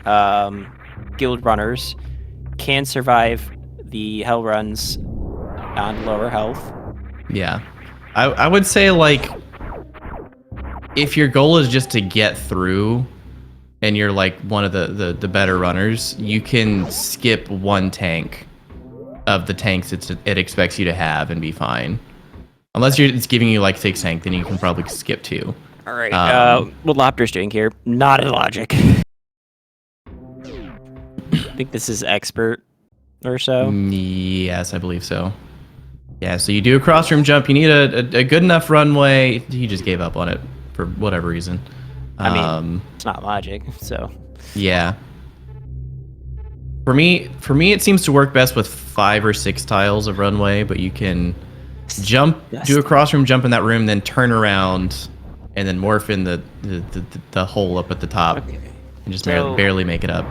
[SPEAKER 2] guild runners can survive the hell runs on lower health.
[SPEAKER 1] Yeah. I would say, like, if your goal is just to get through and you're like one of the better runners, you can skip 1 tank of the tanks it expects you to have and be fine. Unless it's giving you like 6 tank, then you can probably skip 2.
[SPEAKER 2] All right. What loptr's doing here? Not illogic. I think this is expert or so.
[SPEAKER 1] Yes, I believe so. Yeah, so you do a crossroom jump. You need a good enough runway. He just gave up on it for whatever reason.
[SPEAKER 2] I mean, it's not logic, so.
[SPEAKER 1] Yeah. For me, it seems to work best with 5 or 6 tiles of runway, but you can jump, do a crossroom jump in that room, then turn around, and then morph in the hole up at the top, and just barely make it up.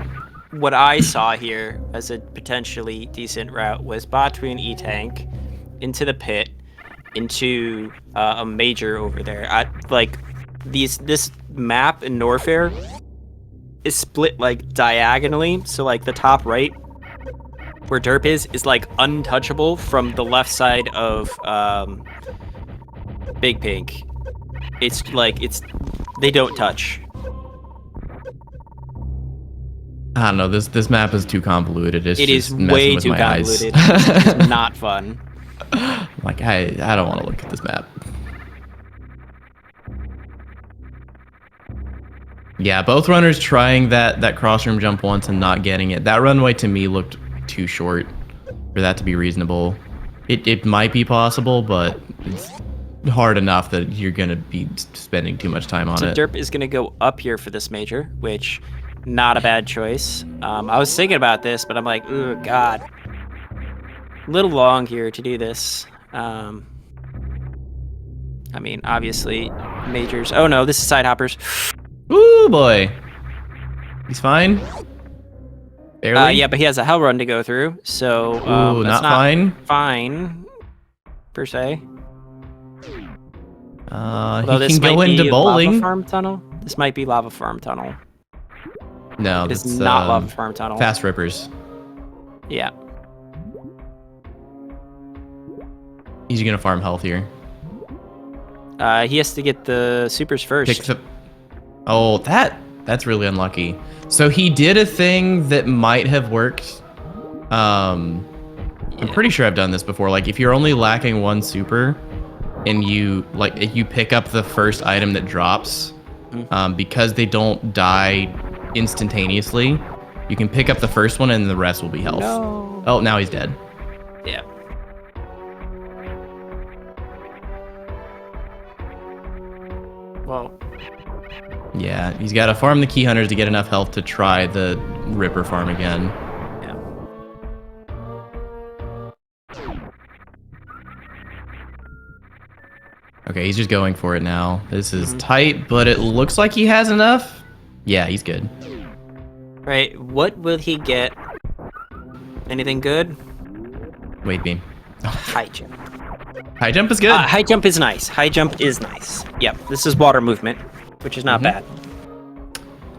[SPEAKER 2] What I saw here as a potentially decent route was between E-Tank into the pit, into a major over there. This map in Norfair is split like diagonally, so like the top right where derp is like untouchable from the left side of Big Pink. It's like they don't touch.
[SPEAKER 1] I don't know, this map is too convoluted.
[SPEAKER 2] It is way too convoluted. It's not fun.
[SPEAKER 1] Like, I don't want to look at this map. Yeah, both runners trying that crossroom jump once and not getting it. That runway to me looked too short for that to be reasonable. It might be possible, but it's hard enough that you're going to be spending too much time on it.
[SPEAKER 2] So derp is going to go up here for this major, which, not a bad choice. I was thinking about this, but I'm like, oh god. A little long here to do this. I mean, obviously, majors. Oh no, this is side hoppers.
[SPEAKER 1] Ooh boy, he's fine. Barely.
[SPEAKER 2] Yeah, but he has a hell run to go through, so
[SPEAKER 1] ooh,
[SPEAKER 2] that's
[SPEAKER 1] not fine.
[SPEAKER 2] Fine, per se.
[SPEAKER 1] He can go into bowling.
[SPEAKER 2] Lava farm tunnel. This might be lava farm tunnel.
[SPEAKER 1] No,
[SPEAKER 2] it's not lava farm tunnel.
[SPEAKER 1] Fast rippers.
[SPEAKER 2] Yeah.
[SPEAKER 1] He's gonna farm health here.
[SPEAKER 2] He has to get the supers first.
[SPEAKER 1] Oh, that's really unlucky. So he did a thing that might have worked. I'm pretty sure I've done this before. Like, if you're only lacking 1 super, and if you pick up the first item that drops, because they don't die instantaneously, you can pick up the first one and the rest will be health.
[SPEAKER 2] No.
[SPEAKER 1] Oh, now he's dead.
[SPEAKER 2] Yeah. Well.
[SPEAKER 1] Yeah, he's got to farm the key hunters to get enough health to try the ripper farm again.
[SPEAKER 2] Yeah.
[SPEAKER 1] Okay, he's just going for it now. This is tight, but it looks like he has enough. Yeah, he's good.
[SPEAKER 2] Right, what will he get? Anything good?
[SPEAKER 1] Wait beam.
[SPEAKER 2] High jump.
[SPEAKER 1] High jump is good.
[SPEAKER 2] High jump is nice. High jump is nice. Yep, this is water movement, which is not bad.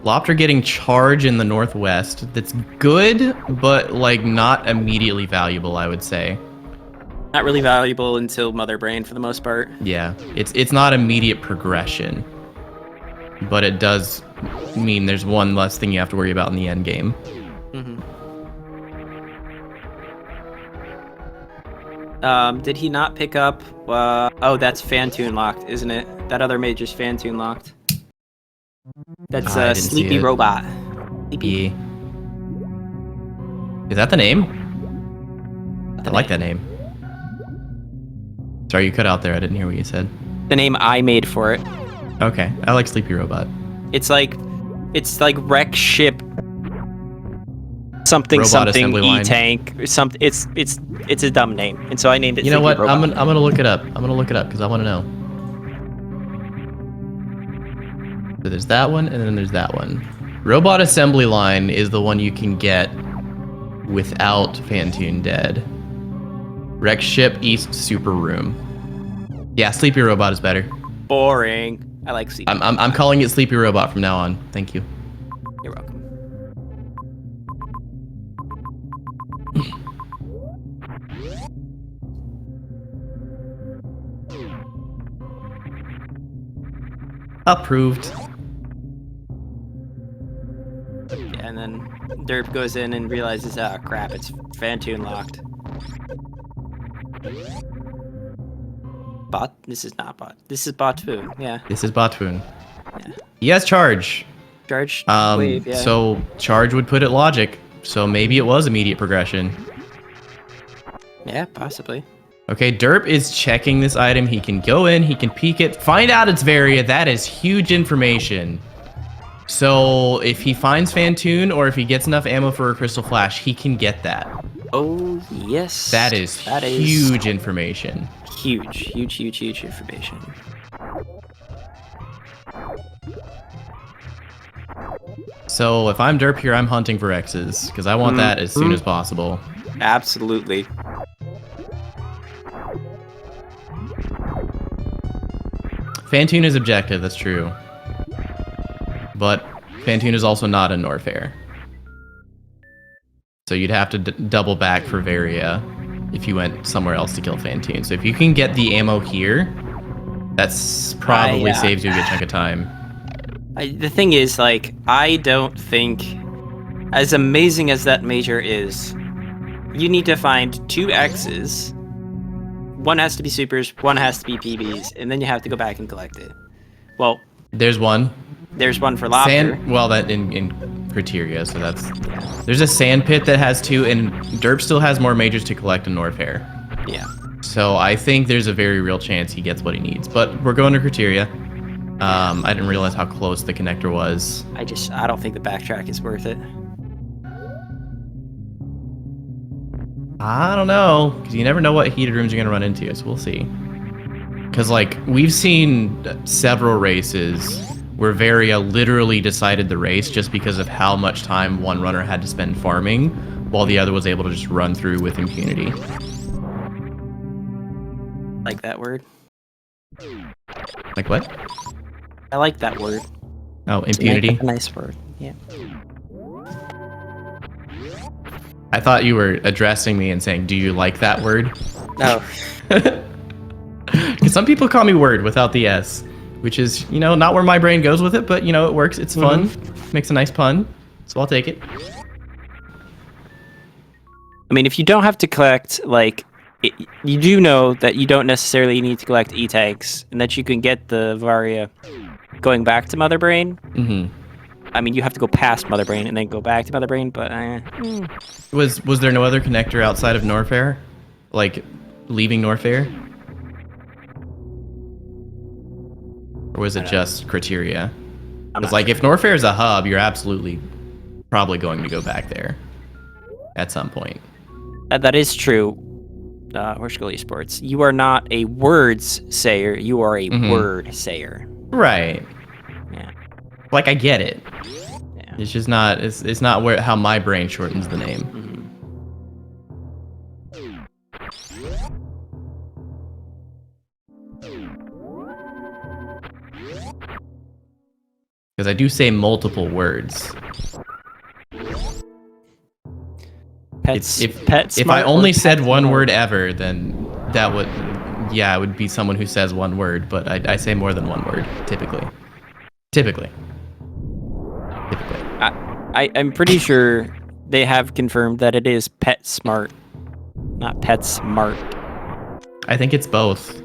[SPEAKER 1] loptr getting charge in the northwest. That's good, but like not immediately valuable, I would say.
[SPEAKER 2] Not really valuable until Mother Brain for the most part.
[SPEAKER 1] Yeah, it's not immediate progression, but it does mean there's one less thing you have to worry about in the end game.
[SPEAKER 2] Did he not pick up? Oh, that's Fantoon locked, isn't it? That other major's Fantoon locked. That's
[SPEAKER 1] I didn't see
[SPEAKER 2] Sleepy
[SPEAKER 1] it.
[SPEAKER 2] Robot. Sleepy.
[SPEAKER 1] Yeah. Is that the name? I like that name. Sorry, you cut out there. I didn't hear what you said.
[SPEAKER 2] The name I made for it.
[SPEAKER 1] Okay, I like Sleepy Robot.
[SPEAKER 2] It's like wreck ship. Something
[SPEAKER 1] Robot
[SPEAKER 2] something
[SPEAKER 1] assembly line.
[SPEAKER 2] E-tank. Something. It's a dumb name, and so I named it.
[SPEAKER 1] You know
[SPEAKER 2] Sleepy
[SPEAKER 1] what?
[SPEAKER 2] Robot.
[SPEAKER 1] I'm gonna look it up. I'm gonna look it up because I want to know. So there's that one, and then there's that one. Robot assembly line is the one you can get without Fantoon dead. Wreck ship East Super Room. Yeah, Sleepy Robot is better.
[SPEAKER 2] Boring. I like Sleepy.
[SPEAKER 1] I'm calling it Sleepy Robot from now on. Thank you.
[SPEAKER 2] You're welcome.
[SPEAKER 1] Approved.
[SPEAKER 2] Yeah, and then Derp goes in and realizes, ah, crap, it's Fantoon locked. Bot? This is not bot. This is Botfoon, yeah.
[SPEAKER 1] This is Botfoon.
[SPEAKER 2] Yeah.
[SPEAKER 1] He has charge.
[SPEAKER 2] Charge wave, yeah.
[SPEAKER 1] So charge would put it logic. So maybe it was immediate progression.
[SPEAKER 2] Yeah, possibly.
[SPEAKER 1] Okay, Derp is checking this item. He can go in, he can peek it, find out it's Varia. That is huge information. So if he finds Fantoon or if he gets enough ammo for a Crystal Flash, he can get that.
[SPEAKER 2] Oh, yes.
[SPEAKER 1] That is huge information.
[SPEAKER 2] Huge information.
[SPEAKER 1] So if I'm Derp here, I'm hunting for X's because I want that as soon as possible.
[SPEAKER 2] Absolutely.
[SPEAKER 1] Fantoon is objective, that's true. But Fantoon is also not in Norfair. So you'd have to double back for Varia if you went somewhere else to kill Fantoon. So if you can get the ammo here, that's probably saves you a good chunk of time.
[SPEAKER 2] The thing is, like, I don't think, as amazing as that major is, you need to find 2 X's. One has to be supers, one has to be PBs, and then you have to go back and collect it. Well,
[SPEAKER 1] there's one.
[SPEAKER 2] There's one for loptr.
[SPEAKER 1] Well, that in criteria, so that's... Yeah. There's a sand pit that has 2, and Derp still has more majors to collect in Norfair.
[SPEAKER 2] Yeah.
[SPEAKER 1] So I think there's a very real chance he gets what he needs. But we're going to criteria. I didn't realize how close the connector was.
[SPEAKER 2] I don't think the backtrack is worth it.
[SPEAKER 1] I don't know, because you never know what heated rooms you're going to run into, so we'll see. Because, like, we've seen several races where Varia literally decided the race just because of how much time one runner had to spend farming, while the other was able to just run through with impunity.
[SPEAKER 2] Like that word?
[SPEAKER 1] Like what?
[SPEAKER 2] I like that word.
[SPEAKER 1] Oh, impunity?
[SPEAKER 2] A nice word, yeah.
[SPEAKER 1] I thought you were addressing me and saying, do you like that word?
[SPEAKER 2] No.
[SPEAKER 1] Because some people call me word without the S, which is, you know, not where my brain goes with it, but, you know, it works. It's fun. Makes a nice pun. So I'll take it.
[SPEAKER 2] I mean, if you don't have to collect, like, you do know that you don't necessarily need to collect E-tanks, and that you can get the Varia going back to Mother Brain. I mean, you have to go past Mother Brain and then go back to Mother Brain, but
[SPEAKER 1] Was there no other connector outside of Norfair? Like, leaving Norfair? Or was it just criteria? Because, like, if Norfair is a hub, you're absolutely probably going to go back there at some point.
[SPEAKER 2] That is true. Horschel Esports. You are not a words sayer, you are a word sayer.
[SPEAKER 1] Right.
[SPEAKER 2] Yeah.
[SPEAKER 1] Like, I get it.
[SPEAKER 2] Yeah. Yeah.
[SPEAKER 1] It's just not. It's not where how my brain shortens the name. Because I do say multiple words. If I only said one word ever, then that would, yeah, it would be someone who says one word. But I say more than one word typically. Typically.
[SPEAKER 2] I'm pretty sure they have confirmed that it is Pet Smart, not Pet Smart.
[SPEAKER 1] I think it's both.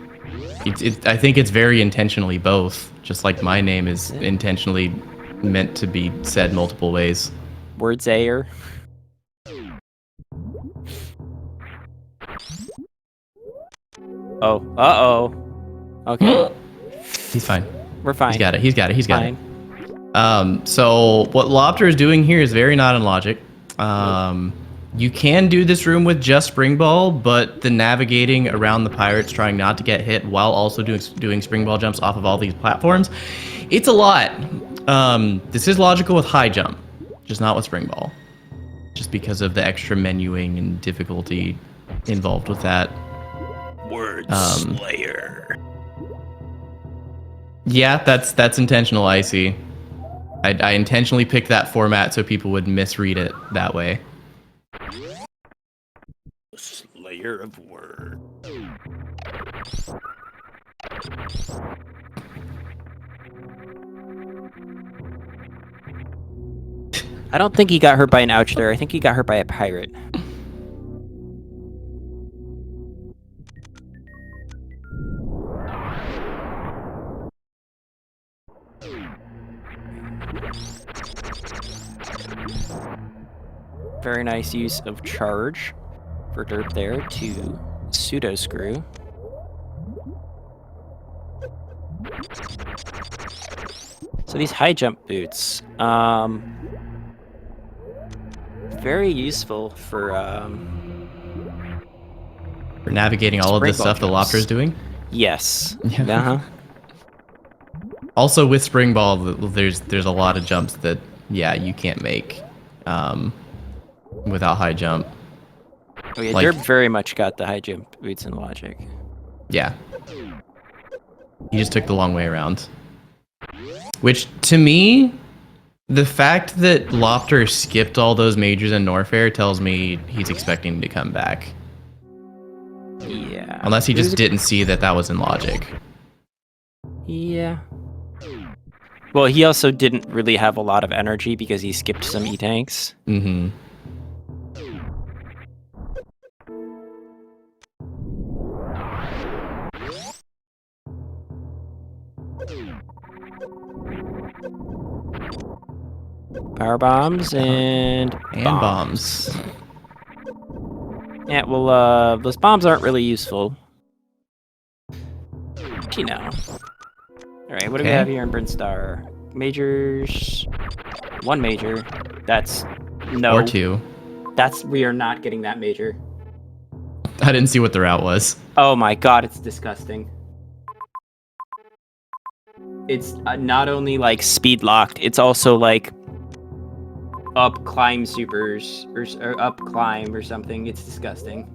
[SPEAKER 1] I think it's very intentionally both. Just like my name is intentionally meant to be said multiple ways.
[SPEAKER 2] Words air. Oh, okay.
[SPEAKER 1] He's fine.
[SPEAKER 2] We're fine.
[SPEAKER 1] He's got it. He's got it. He's got
[SPEAKER 2] Fine.
[SPEAKER 1] it. So what loptr is doing here is very not in logic. You can do this room with just spring ball, but the navigating around the pirates, trying not to get hit while also doing spring ball jumps off of all these platforms, it's a lot. This is logical with high jump, just not with spring ball, just because of the extra menuing and difficulty involved with that.
[SPEAKER 2] Word Slayer.
[SPEAKER 1] Yeah, that's intentional, Icy. I intentionally picked that format so people would misread it that way.
[SPEAKER 2] Slayer of word. I don't think he got hurt by an ouch there. I think he got hurt by a pirate. Very nice use of charge for derp there to pseudo screw. So these high jump boots, very useful for
[SPEAKER 1] navigating all of this stuff the loptr is doing.
[SPEAKER 2] Yes.
[SPEAKER 1] Yeah. Also with spring ball, there's a lot of jumps that you can't make without high jump.
[SPEAKER 2] Oh yeah, derp very much got the high jump boots in logic.
[SPEAKER 1] Yeah. He just took the long way around. Which, to me, the fact that loptr skipped all those majors in Norfair tells me he's expecting to come back.
[SPEAKER 2] Yeah.
[SPEAKER 1] Unless he just didn't see that was in logic.
[SPEAKER 2] Yeah. Well, he also didn't really have a lot of energy because he skipped some E-tanks.
[SPEAKER 1] Mm-hmm.
[SPEAKER 2] Power bombs and
[SPEAKER 1] bombs.
[SPEAKER 2] Yeah, well, those bombs aren't really useful. But you know. Alright, what do we have here in Brinstar? Majors. One major. That's no.
[SPEAKER 1] Or two.
[SPEAKER 2] We are not getting that major.
[SPEAKER 1] I didn't see what the route was.
[SPEAKER 2] Oh my god, it's disgusting. It's not only like speed locked, it's also like up climb supers or up climb or something. It's disgusting.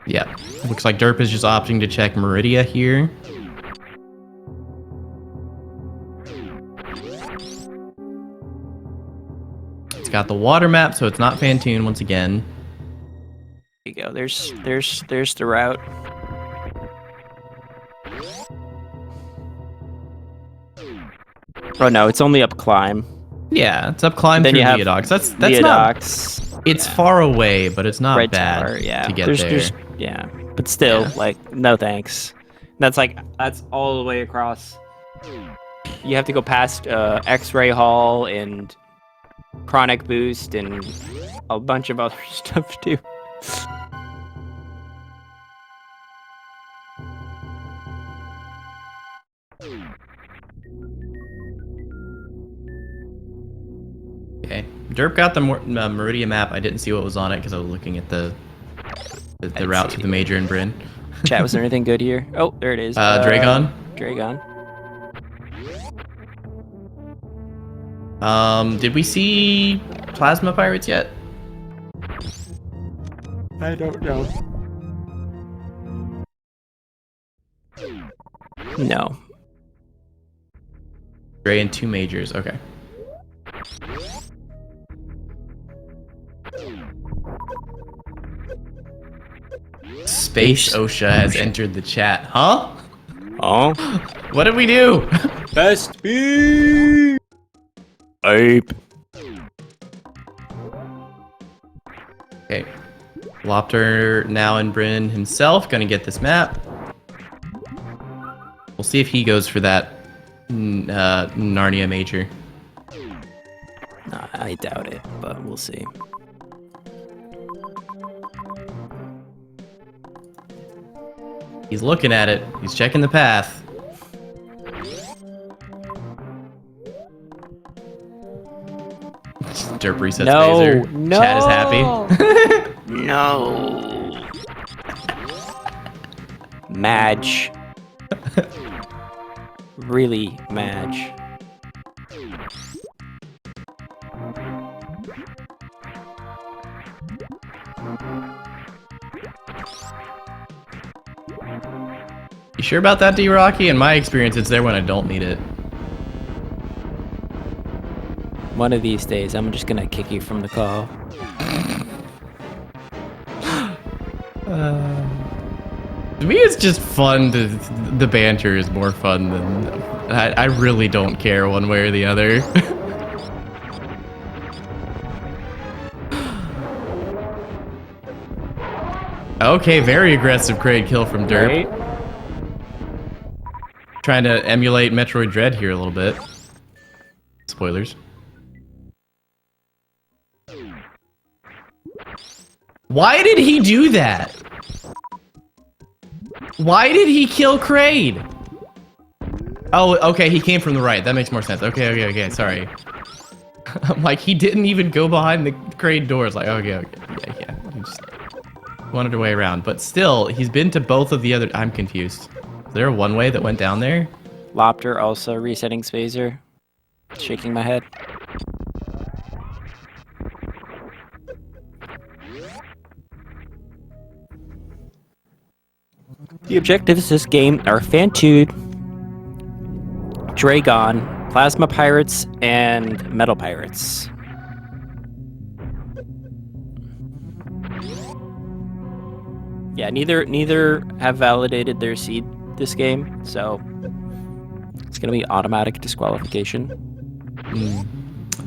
[SPEAKER 1] Yeah, looks like derp is just opting to check Meridia here. It's got the water map, so it's not Fantoon once again.
[SPEAKER 2] There you go. There's the route. Oh no, it's only up climb.
[SPEAKER 1] Yeah, it's up climb through Leodox. That's
[SPEAKER 2] Leodox.
[SPEAKER 1] Not. It's far away, but it's not
[SPEAKER 2] Red
[SPEAKER 1] bad
[SPEAKER 2] Tower,
[SPEAKER 1] to get there.
[SPEAKER 2] Yeah, but still, like, no thanks. That's all the way across. You have to go past X-Ray Hall and Chronic Boost and a bunch of other stuff too.
[SPEAKER 1] Okay, derp got the Meridia map. I didn't see what was on it because I was looking at the route to the major in Bryn.
[SPEAKER 2] Chat, was there anything good here? Oh, there it is.
[SPEAKER 1] Draygon.
[SPEAKER 2] Draygon.
[SPEAKER 1] Did we see plasma pirates yet?
[SPEAKER 2] I don't know. No.
[SPEAKER 1] Dray and 2 majors. Okay. Space OSHA has entered the chat. Huh?
[SPEAKER 2] Oh.
[SPEAKER 1] What did we do?
[SPEAKER 2] Best beat. Ape.
[SPEAKER 1] Okay. Loptr now and Bryn himself gonna get this map. We'll see if he goes for that Narnia major.
[SPEAKER 2] Nah, I doubt it, but we'll see.
[SPEAKER 1] He's looking at it. He's checking the path. Derp resets phaser.
[SPEAKER 2] No.
[SPEAKER 1] Chat is happy.
[SPEAKER 2] No. Madge. Really Madge.
[SPEAKER 1] You sure about that, D-Rocky? In my experience, it's there when I don't need it.
[SPEAKER 2] One of these days, I'm just gonna kick you from the call.
[SPEAKER 1] To me, it's just fun. The banter is more fun than... I really don't care one way or the other. Okay, very aggressive Kraid kill from Derp.
[SPEAKER 2] Right?
[SPEAKER 1] Trying to emulate Metroid Dread here a little bit. Spoilers. Why did he do that? Why did he kill Kraid? Oh, okay, he came from the right. That makes more sense. Okay, sorry. I'm like, he didn't even go behind the Kraid doors. Like, okay, yeah. He just wandered way around. But still, he's been to both of the other... I'm confused. Is there a one-way that went down there?
[SPEAKER 2] Loptr also resetting Spazer. Shaking my head. The objectives of this game are Fantude, Draygon, Plasma Pirates, and Metal Pirates. Yeah, neither have validated their seed this game, so it's gonna be automatic disqualification.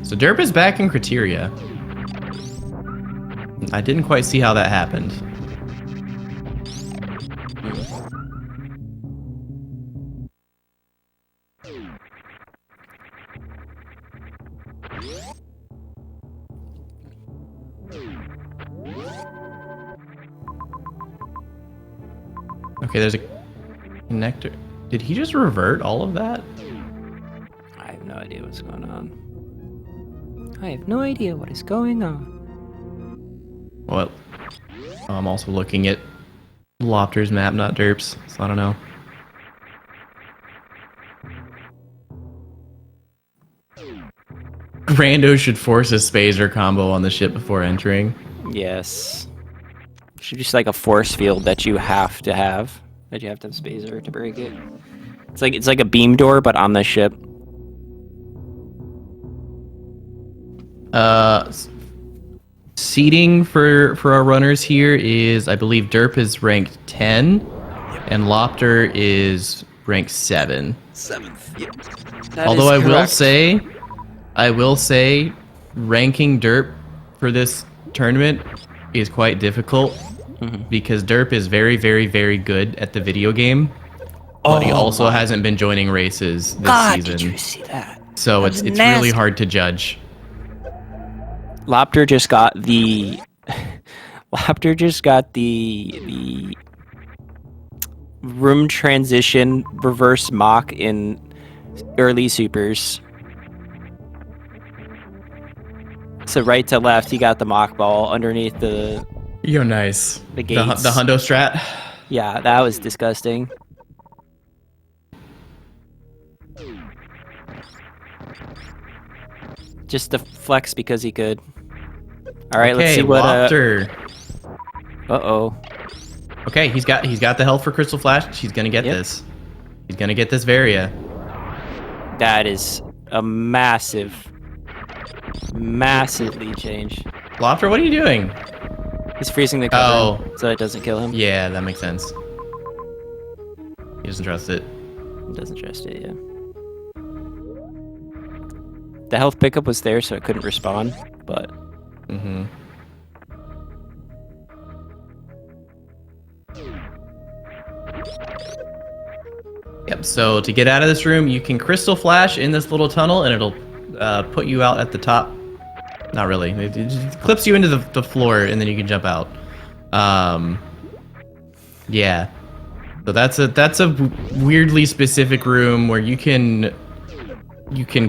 [SPEAKER 1] So Derp is back in Criteria. I didn't quite see how that happened. Okay, there's a connector. Did he just revert all of that?
[SPEAKER 2] I have no idea what's going on. I have no idea what is going on.
[SPEAKER 1] Well, I'm also looking at Loptr's map, not Derp's, so I don't know. Rando should force a Spazer combo on the ship before entering.
[SPEAKER 2] Yes. Should just like a force field that you have to have. That you have to have Spazer to break it. It's like a beam door, but on the ship.
[SPEAKER 1] Seating for our runners here is, I believe Derp is ranked 10, and Loptr is ranked 7.
[SPEAKER 2] 7th. Yep.
[SPEAKER 1] Although I will say, ranking Derp for this tournament is quite difficult because Derp is very, very, very good at the video game, but he also hasn't been joining races this season.
[SPEAKER 2] Did you see that?
[SPEAKER 1] So
[SPEAKER 2] That was
[SPEAKER 1] it's
[SPEAKER 2] nasty.
[SPEAKER 1] really hard to judge.
[SPEAKER 2] Loptr just got the Loptr just got the room transition reverse mock in early supers. So right to left, he got the mock ball underneath the
[SPEAKER 1] Yo, nice.
[SPEAKER 2] The gates.
[SPEAKER 1] The hundo strat.
[SPEAKER 2] Yeah, that was disgusting. just to flex because he could. All right, let's
[SPEAKER 1] Okay,
[SPEAKER 2] see what.
[SPEAKER 1] loptr.
[SPEAKER 2] Uh-oh.
[SPEAKER 1] Okay, he's got the health for Crystal Flash. He's gonna get this. He's gonna get this Varia.
[SPEAKER 2] That is a massive lead change.
[SPEAKER 1] loptr, what are you doing?
[SPEAKER 2] He's freezing the cover so it doesn't kill him.
[SPEAKER 1] Yeah, that makes sense. He doesn't trust it.
[SPEAKER 2] He doesn't trust it, yeah. The health pickup was there, so it couldn't respawn, but...
[SPEAKER 1] Mm-hmm. Yep, so to get out of this room, you can Crystal Flash in this little tunnel, and it'll put you out at the top. Not really. It just clips you into the floor, and then you can jump out. Yeah. So that's a weirdly specific room where you can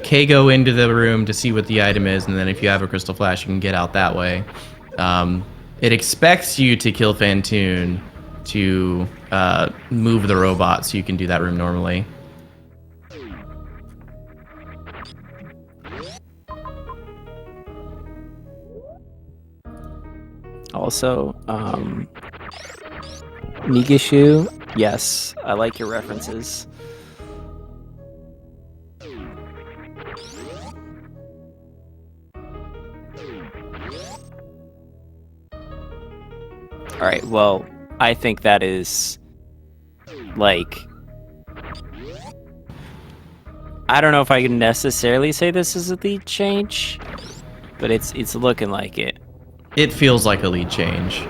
[SPEAKER 1] K-go into the room to see what the item is, and then if you have a Crystal Flash, you can get out that way. It expects you to kill Fantoon to move the robot, so you can do that room normally.
[SPEAKER 2] Also, Nigishu, yes, I like your references. All right, well, I think that is, like... I don't know if I can necessarily say this is a lead change, but it's looking like it.
[SPEAKER 1] It feels like a lead change.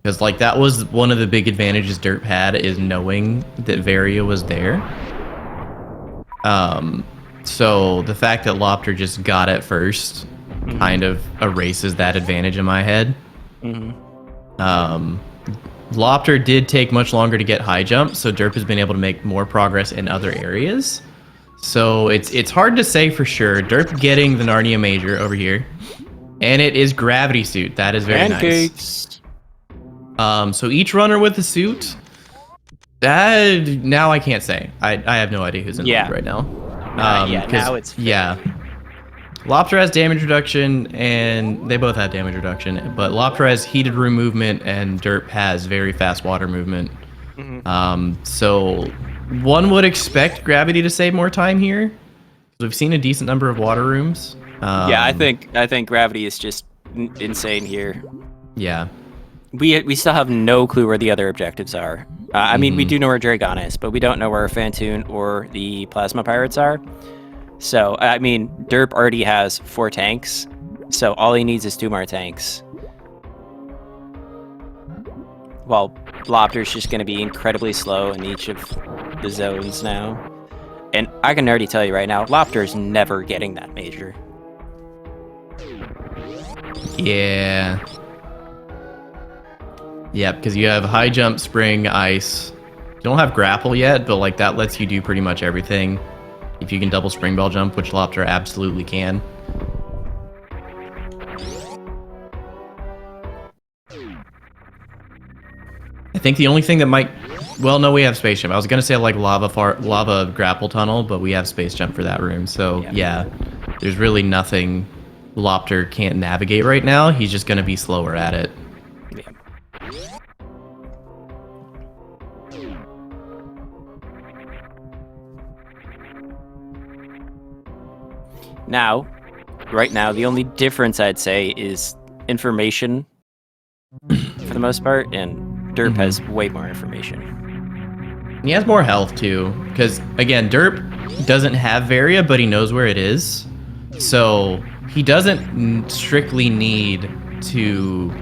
[SPEAKER 1] Because, like, that was one of the big advantages Derp had, is knowing that Varia was there. So the fact that loptr just got it first kind of erases that advantage in my head. loptr did take much longer to get high jump, so Derp has been able to make more progress in other areas. So it's hard to say for sure. Derp getting the Narnia Major over here. And it is Gravity Suit. That is very nice. So each runner with the suit. That now I can't say. I have no idea who's in the lead right now.
[SPEAKER 2] Now it's fair.
[SPEAKER 1] loptr has damage reduction, and they both have damage reduction. But loptr has heated room movement, and Derp has very fast water movement. So one would expect Gravity to save more time here. We've seen a decent number of water rooms.
[SPEAKER 2] Yeah, I think Gravity is just insane here.
[SPEAKER 1] Yeah.
[SPEAKER 2] We still have no clue where the other objectives are. I mean, we do know where Draygon is, but we don't know where Fantoon or the Plasma Pirates are. So, I mean, Derp already has 4 tanks, so all he needs is 2 more tanks. Well, loptr's just going to be incredibly slow in each of the zones now. And I can already tell you right now, loptr's never getting that major.
[SPEAKER 1] Yeah. Yep, because you have high jump, spring, ice. You don't have grapple yet, but like that lets you do pretty much everything. If you can double spring ball jump, which loptr absolutely can. I think the only thing that might... Well, no, we have space jump. I was going to say like lava grapple tunnel, but we have space jump for that room. So yeah, there's really nothing loptr can't navigate right now. He's just going to be slower at it.
[SPEAKER 2] Now, right now, the only difference I'd say is information for the most part, and Derp has way more information.
[SPEAKER 1] He has more health too, because again, Derp doesn't have Varia, but he knows where it is. So he doesn't strictly need to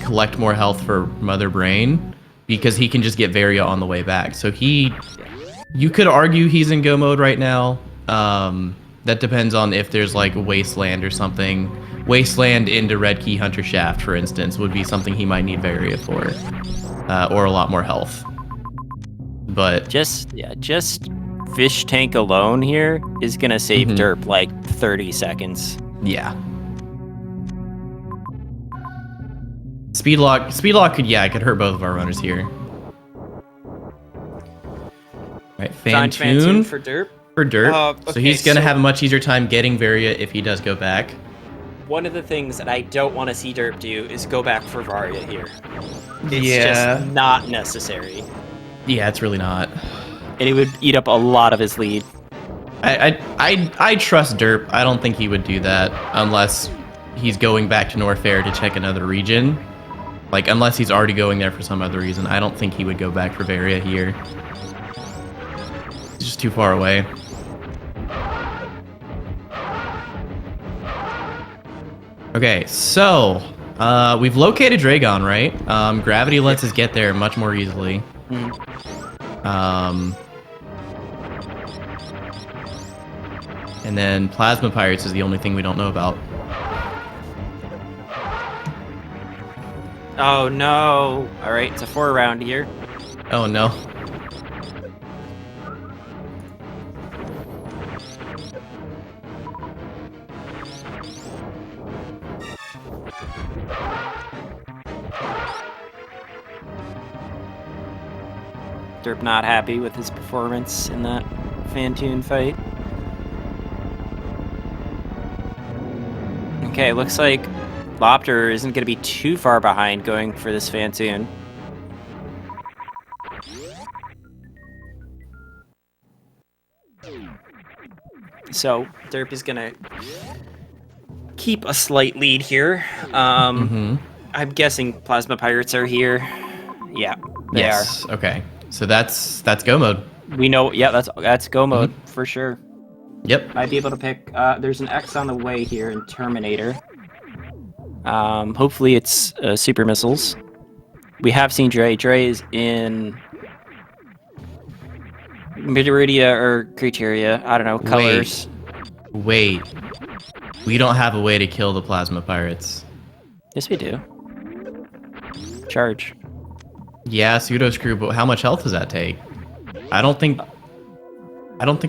[SPEAKER 1] collect more health for Mother Brain, because he can just get Varia on the way back. So you could argue he's in go mode right now. That depends on if there's like a Wasteland or something. Wasteland into Red Key Hunter Shaft, for instance, would be something he might need Varia for, or a lot more health. But
[SPEAKER 2] just fish tank alone here is gonna save Derp like 30 seconds.
[SPEAKER 1] Yeah. Speedlock could hurt both of our runners here. All right, Fantoon
[SPEAKER 2] for Derp.
[SPEAKER 1] For Derp. So
[SPEAKER 2] Okay,
[SPEAKER 1] he's going to have a much easier time getting Varia if he does go back.
[SPEAKER 2] One of the things that I don't want to see Derp do is go back for Varia here. It's
[SPEAKER 1] Yeah.
[SPEAKER 2] just not necessary.
[SPEAKER 1] Yeah, it's really not.
[SPEAKER 2] And it would eat up a lot of his lead.
[SPEAKER 1] I trust Derp. I don't think he would do that unless he's going back to Norfair to check another region. Like, unless he's already going there for some other reason. I don't think he would go back for Varia here. It's just too far away. Okay, so we've located Draygon, right? Gravity lets us get there much more easily. And then Plasma Pirates is the only thing we don't know about.
[SPEAKER 2] Oh no! Alright, it's a 4 round here.
[SPEAKER 1] Oh no.
[SPEAKER 2] Derp not happy with his performance in that Fantoon fight. Okay, looks like loptr isn't going to be too far behind going for this Fantoon. So, Derp is going to keep a slight lead here. I'm guessing Plasma Pirates are here. Yeah, they are.
[SPEAKER 1] Okay. So that's go mode.
[SPEAKER 2] We know, yeah, that's go mode for sure.
[SPEAKER 1] Yep.
[SPEAKER 2] Might be able to pick. There's an X on the way here in Terminator. Hopefully it's super missiles. We have seen Dre. Dre is in Midoridia or Criteria. I don't know, colors.
[SPEAKER 1] Wait. We don't have a way to kill the Plasma Pirates.
[SPEAKER 2] Yes, we do. Charge.
[SPEAKER 1] Yeah, pseudo screw, but how much health does that take? I don't think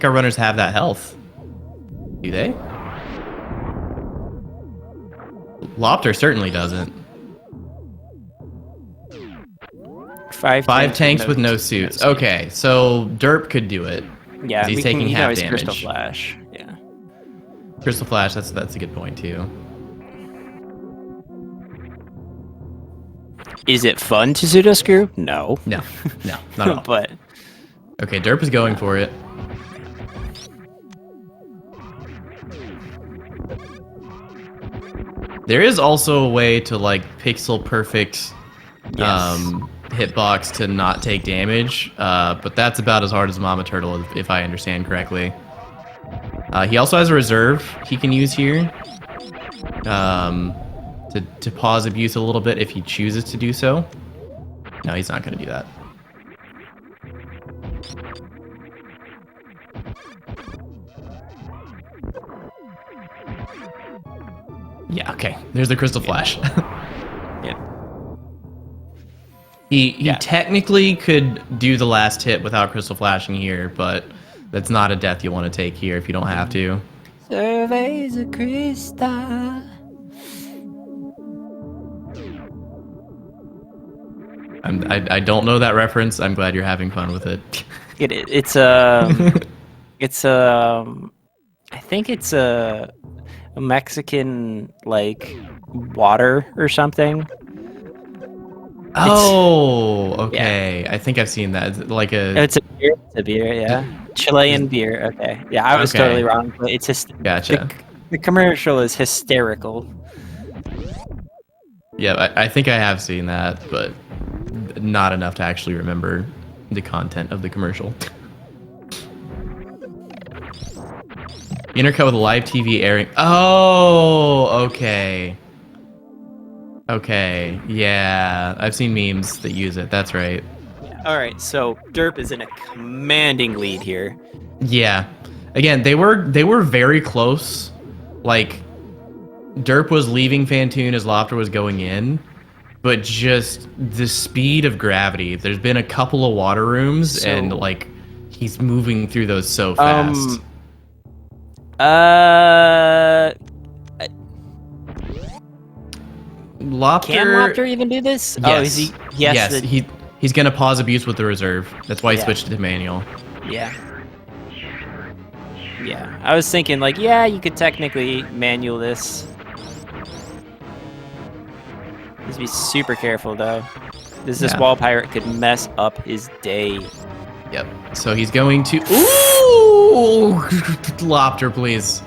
[SPEAKER 1] our runners have that health. Do they? Loptr certainly doesn't. Five tanks with no suits. Okay, so Derp could do it.
[SPEAKER 2] Yeah,
[SPEAKER 1] he's taking half damage.
[SPEAKER 2] Crystal Flash. Yeah.
[SPEAKER 1] Crystal Flash. That's a good point too.
[SPEAKER 2] Is it fun to pseudo screw? No.
[SPEAKER 1] No, not at all.
[SPEAKER 2] But
[SPEAKER 1] okay, Derp is going for it. There is also a way to like pixel perfect hitbox to not take damage, but that's about as hard as Mama Turtle, if I understand correctly. He also has a reserve he can use here to pause abuse a little bit if he chooses to do so. No, he's not going to do that. Yeah, okay. There's the Crystal Flash.
[SPEAKER 2] yeah.
[SPEAKER 1] He technically could do the last hit without Crystal Flashing here, but that's not a death you want to take here if you don't have to.
[SPEAKER 2] Surveys a crystal.
[SPEAKER 1] I don't know that reference. I'm glad you're having fun with it.
[SPEAKER 2] It's I think it's a Mexican like water or something.
[SPEAKER 1] Oh, okay. Yeah. I think I've seen that.
[SPEAKER 2] It's a beer, yeah. Chilean beer. Okay. Yeah, I was totally wrong, but it's just
[SPEAKER 1] gotcha.
[SPEAKER 2] The commercial is hysterical.
[SPEAKER 1] Yeah, I think I have seen that, but not enough to actually remember the content of the commercial. Intercut with a live TV airing. Oh, okay. Okay, yeah. I've seen memes that use it. That's right.
[SPEAKER 2] All right, so Derp is in a commanding lead here.
[SPEAKER 1] Yeah. Again, they were very close. Like, Derp was leaving Fantoon as loptr was going in, but just the speed of gravity. There's been a couple of water rooms, and like he's moving through those so fast. Loptr,
[SPEAKER 2] can loptr even do this?
[SPEAKER 1] Yes.
[SPEAKER 2] Oh, is he? Yes.
[SPEAKER 1] He's gonna pause abuse with the reserve. That's why he switched to manual.
[SPEAKER 2] Yeah. Yeah, I was thinking like, yeah, you could technically manual this. Just be super careful though. This wall pirate could mess up his day.
[SPEAKER 1] Yep. So he's going to... Ooh! Loptr, please.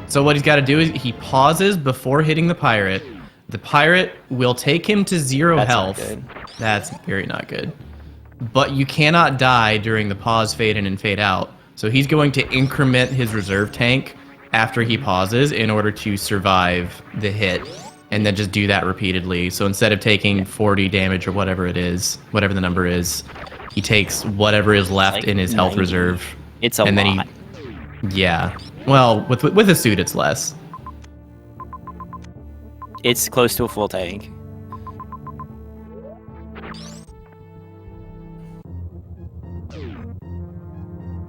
[SPEAKER 1] So what he's got to do is he pauses before hitting the pirate. The pirate will take him to 0 health.
[SPEAKER 2] Not good.
[SPEAKER 1] That's very not good. But you cannot die during the pause, fade in, and fade out. So he's going to increment his reserve tank after he pauses in order to survive the hit. And then just do that repeatedly. So instead of taking 40 damage or whatever it is, whatever the number is, he takes whatever is left
[SPEAKER 2] like
[SPEAKER 1] in his health
[SPEAKER 2] 90.
[SPEAKER 1] reserve.
[SPEAKER 2] It's a lot.
[SPEAKER 1] Then yeah. Well, with a suit, it's less.
[SPEAKER 2] It's close to a full tank.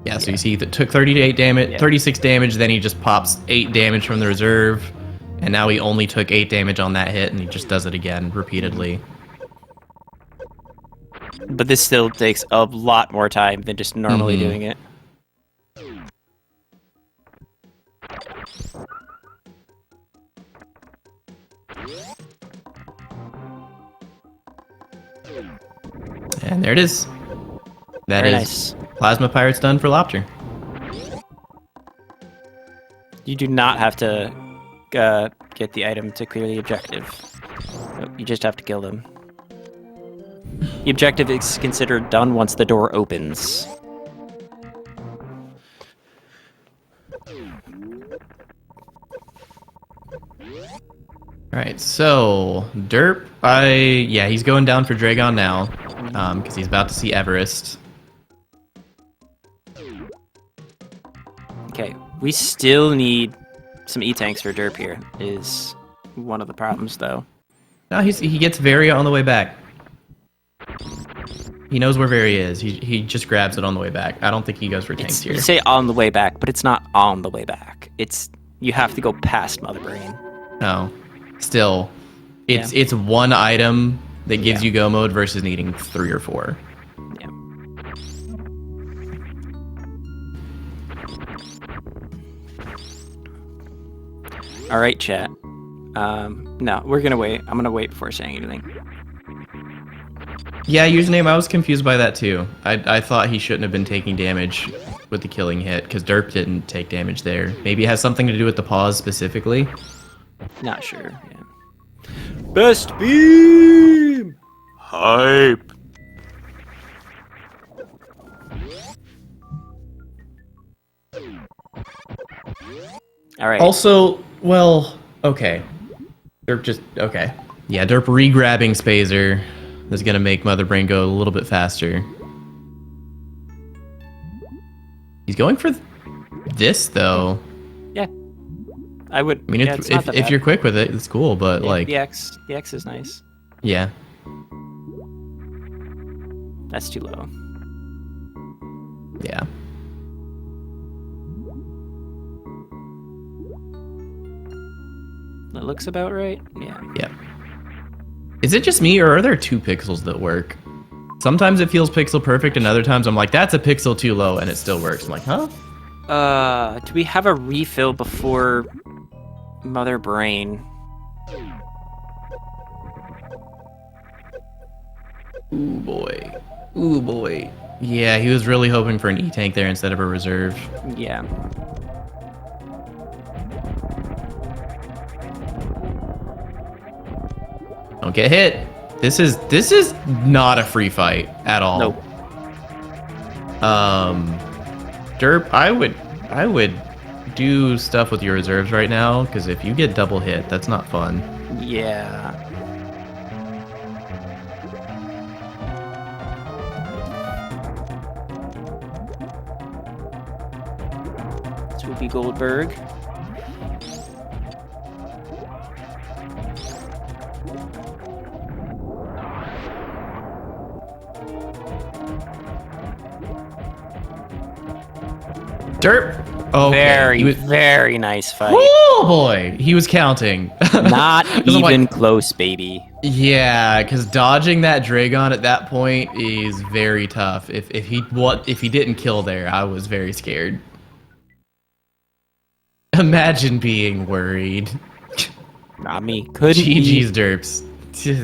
[SPEAKER 1] Yeah, so you see that took 38 damage, 36 damage, then he just pops 8 damage from the reserve, and now he only took 8 damage on that hit, and he just does it again repeatedly.
[SPEAKER 2] But this still takes a lot more time than just normally doing it.
[SPEAKER 1] And there it is. That
[SPEAKER 2] Very
[SPEAKER 1] is
[SPEAKER 2] nice.
[SPEAKER 1] Plasma Pirates done for Loptr.
[SPEAKER 2] You do not have to get the item to clear the objective. You just have to kill them. The objective is considered done once the door opens.
[SPEAKER 1] Alright, so derp, yeah, he's going down for Draygon now, because he's about to see Everest.
[SPEAKER 2] Okay, we still need some E-tanks for derp here, is one of the problems though.
[SPEAKER 1] No, he gets Varia on the way back. He knows where Varia is. He just grabs it on the way back. I don't think he goes for tanks here.
[SPEAKER 2] You say on the way back, but it's not on the way back. You have to go past Mother Brain.
[SPEAKER 1] No. Still, it's one item that gives you go mode versus needing 3 or 4.
[SPEAKER 2] Yeah. All right, chat. No, we're gonna wait. I'm gonna wait before saying anything.
[SPEAKER 1] Yeah, username, I was confused by that too. I thought he shouldn't have been taking damage with the killing hit, because derp didn't take damage there. Maybe it has something to do with the pause specifically?
[SPEAKER 2] Not sure. Yeah. Best beam! Hype! Alright.
[SPEAKER 1] Also, well, okay. Derp just, okay. Yeah, derp re-grabbing Spazer is going to make Mother Brain go a little bit faster. He's going for this, though.
[SPEAKER 2] Yeah. I would.
[SPEAKER 1] I mean,
[SPEAKER 2] yeah,
[SPEAKER 1] if you're quick with it, it's cool, but like...
[SPEAKER 2] The X is nice.
[SPEAKER 1] Yeah.
[SPEAKER 2] That's too low.
[SPEAKER 1] Yeah.
[SPEAKER 2] That looks about right. Yeah.
[SPEAKER 1] Yeah. Is it just me, or are there 2 pixels that work? Sometimes it feels pixel perfect, and other times I'm like, that's a pixel too low, and it still works. I'm like, huh?
[SPEAKER 2] Do we have a refill before Mother Brain?
[SPEAKER 1] Ooh, boy. Ooh, boy. Yeah, he was really hoping for an E-tank there instead of a reserve.
[SPEAKER 2] Yeah.
[SPEAKER 1] Don't get hit. This is not a free fight at all.
[SPEAKER 2] Nope.
[SPEAKER 1] Derp, I would do stuff with your reserves right now, because if you get double hit, that's not fun.
[SPEAKER 2] Yeah. Swoopy Goldberg.
[SPEAKER 1] Derp. Okay.
[SPEAKER 2] Very nice fight.
[SPEAKER 1] Oh boy, he was counting.
[SPEAKER 2] Not even
[SPEAKER 1] like,
[SPEAKER 2] close, baby.
[SPEAKER 1] Yeah, because dodging that Draygon at that point is very tough. If he didn't kill there, I was very scared. Imagine being worried.
[SPEAKER 2] Not me. Couldn't
[SPEAKER 1] GG's derps.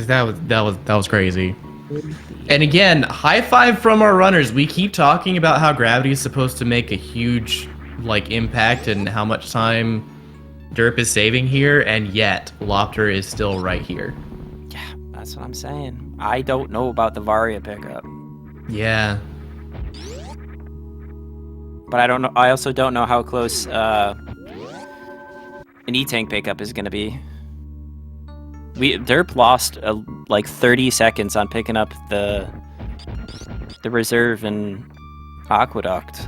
[SPEAKER 1] That was crazy. And again, high five from our runners. We keep talking about how gravity is supposed to make a huge like impact and how much time derp is saving here, and yet loptr is still right here.
[SPEAKER 2] Yeah, that's what I'm saying. I don't know about the Varia pickup.
[SPEAKER 1] Yeah.
[SPEAKER 2] But I don't know. I also don't know how close an E-Tank pickup is going to be. Derp lost like 30 seconds on picking up the reserve and Aqueduct.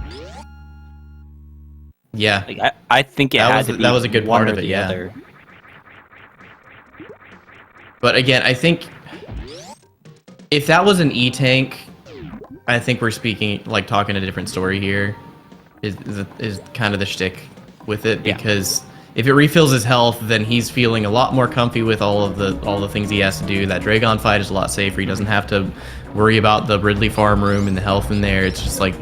[SPEAKER 1] Yeah.
[SPEAKER 2] Like, I think that
[SPEAKER 1] was a good part of it. Yeah.
[SPEAKER 2] Other.
[SPEAKER 1] But again, I think if that was an E-Tank, I think we're talking a different story here. Is kind of the shtick with it, because if it refills his health, then he's feeling a lot more comfy with all the things he has to do. That Draygon fight is a lot safer. He doesn't have to worry about the Ridley farm room and the health in there. It's just like,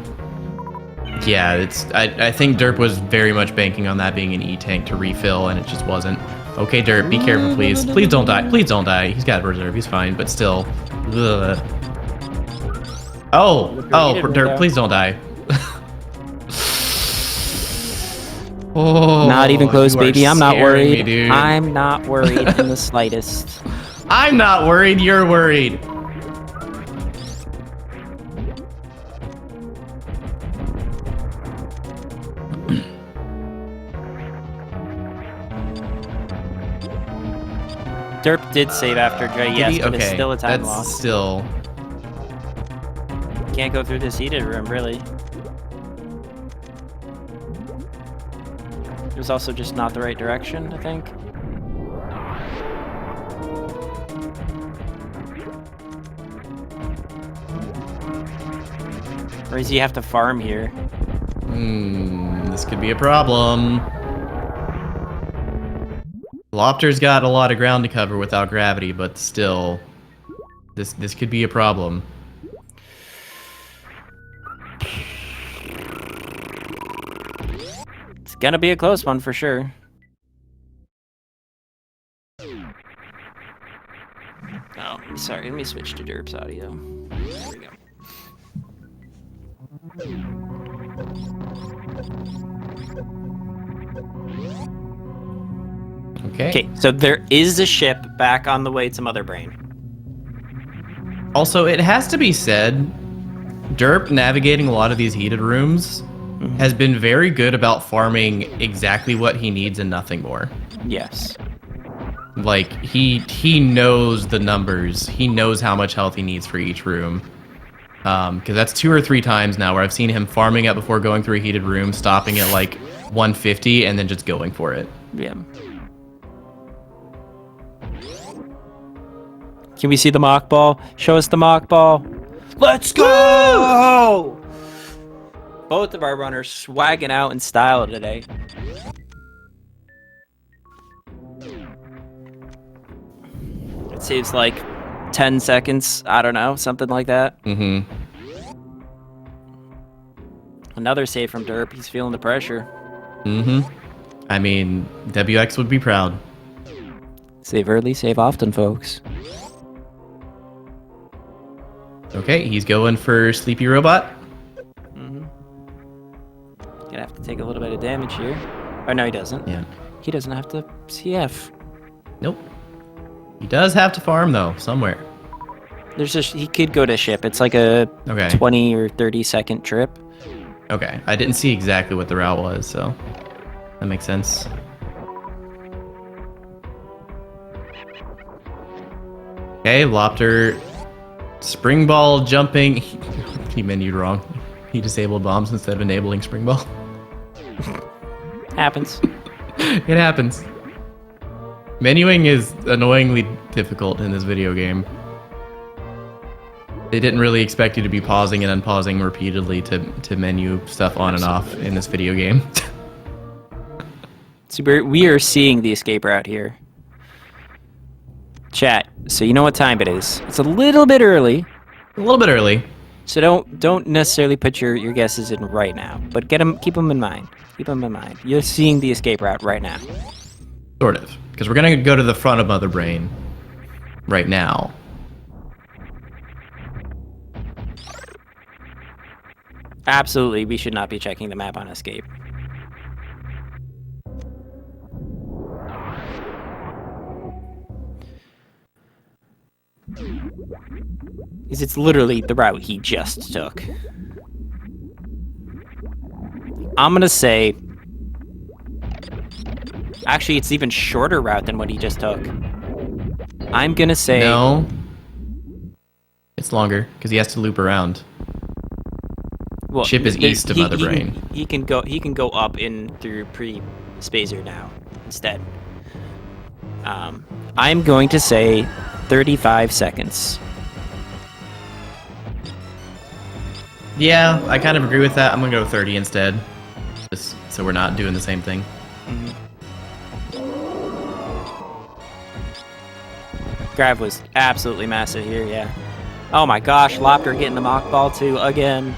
[SPEAKER 1] yeah, I think derp was very much banking on that being an E-Tank to refill, and it just wasn't. Okay, derp, be careful, please. Please don't die. Please don't die. He's got reserve. He's fine, but still. Ugh. Oh, derp, please don't die. Oh,
[SPEAKER 2] not even close, baby. I'm not worried.
[SPEAKER 1] Me,
[SPEAKER 2] I'm not worried in the slightest.
[SPEAKER 1] I'm not worried. You're worried.
[SPEAKER 2] Derp did save after Dre, yes, but
[SPEAKER 1] okay.
[SPEAKER 2] It's still a time
[SPEAKER 1] That's
[SPEAKER 2] loss.
[SPEAKER 1] Still.
[SPEAKER 2] Can't go through this heated room, really. It was also just not the right direction, I think. Or does he have to farm here?
[SPEAKER 1] This could be a problem. loptr's got a lot of ground to cover without gravity, but still, this could be a problem.
[SPEAKER 2] It's gonna be a close one for sure. Oh, sorry, let me switch to Derp's audio. There we go. Okay, so there is a ship back on the way to Mother Brain.
[SPEAKER 1] Also, it has to be said, derp navigating a lot of these heated rooms has been very good about farming exactly what he needs and nothing more.
[SPEAKER 2] Yes.
[SPEAKER 1] Like, he knows the numbers. He knows how much health he needs for each room. Because that's 2 or 3 times now where I've seen him farming up before going through a heated room, stopping at like 150, and then just going for it.
[SPEAKER 2] Yeah. Can we see the mock ball? Show us the mock ball. Let's go! Both of our runners swagging out in style today. It saves like 10 seconds. I don't know, something like that.
[SPEAKER 1] Mm-hmm.
[SPEAKER 2] Another save from Derp. He's feeling the pressure.
[SPEAKER 1] Mm-hmm. I mean, WX would be proud.
[SPEAKER 2] Save early, save often, folks.
[SPEAKER 1] Okay, he's going for Sleepy Robot.
[SPEAKER 2] Gonna have to take a little bit of damage here. Oh, no, he doesn't.
[SPEAKER 1] Yeah.
[SPEAKER 2] He doesn't have to CF.
[SPEAKER 1] Nope. He does have to farm, though, somewhere.
[SPEAKER 2] He could go to ship. It's like a 20 or 30 second trip.
[SPEAKER 1] Okay, I didn't see exactly what the route was, so that makes sense. Okay, loptr spring ball jumping. He menued wrong. He disabled bombs instead of enabling spring ball.
[SPEAKER 2] Happens.
[SPEAKER 1] It happens. Menuing is annoyingly difficult in this video game. They didn't really expect you to be pausing and unpausing repeatedly to menu stuff on and off in this video game.
[SPEAKER 2] So we are seeing the escape route here. Chat, so you know what time it is. It's a little bit early.
[SPEAKER 1] A little bit early.
[SPEAKER 2] So don't necessarily put your guesses in right now, but keep them in mind. Keep them in mind. You're seeing the escape route right now.
[SPEAKER 1] Sort of. Because we're going to go to the front of Mother Brain right now.
[SPEAKER 2] Absolutely, we should not be checking the map on escape. Because it's literally the route he just took. I'm gonna say... Actually, it's even shorter route than what he just took. I'm gonna say...
[SPEAKER 1] No. It's longer, because he has to loop around.
[SPEAKER 2] Well,
[SPEAKER 1] Chip is east of Mother Brain.
[SPEAKER 2] He can go up in through pre-Spazer now instead. I'm going to say 35 seconds.
[SPEAKER 1] Yeah, I kind of agree with that. I'm gonna go 30 instead, just so we're not doing the same thing.
[SPEAKER 2] Grav was absolutely massive here, yeah. Oh my gosh, loptr getting the mock ball too again.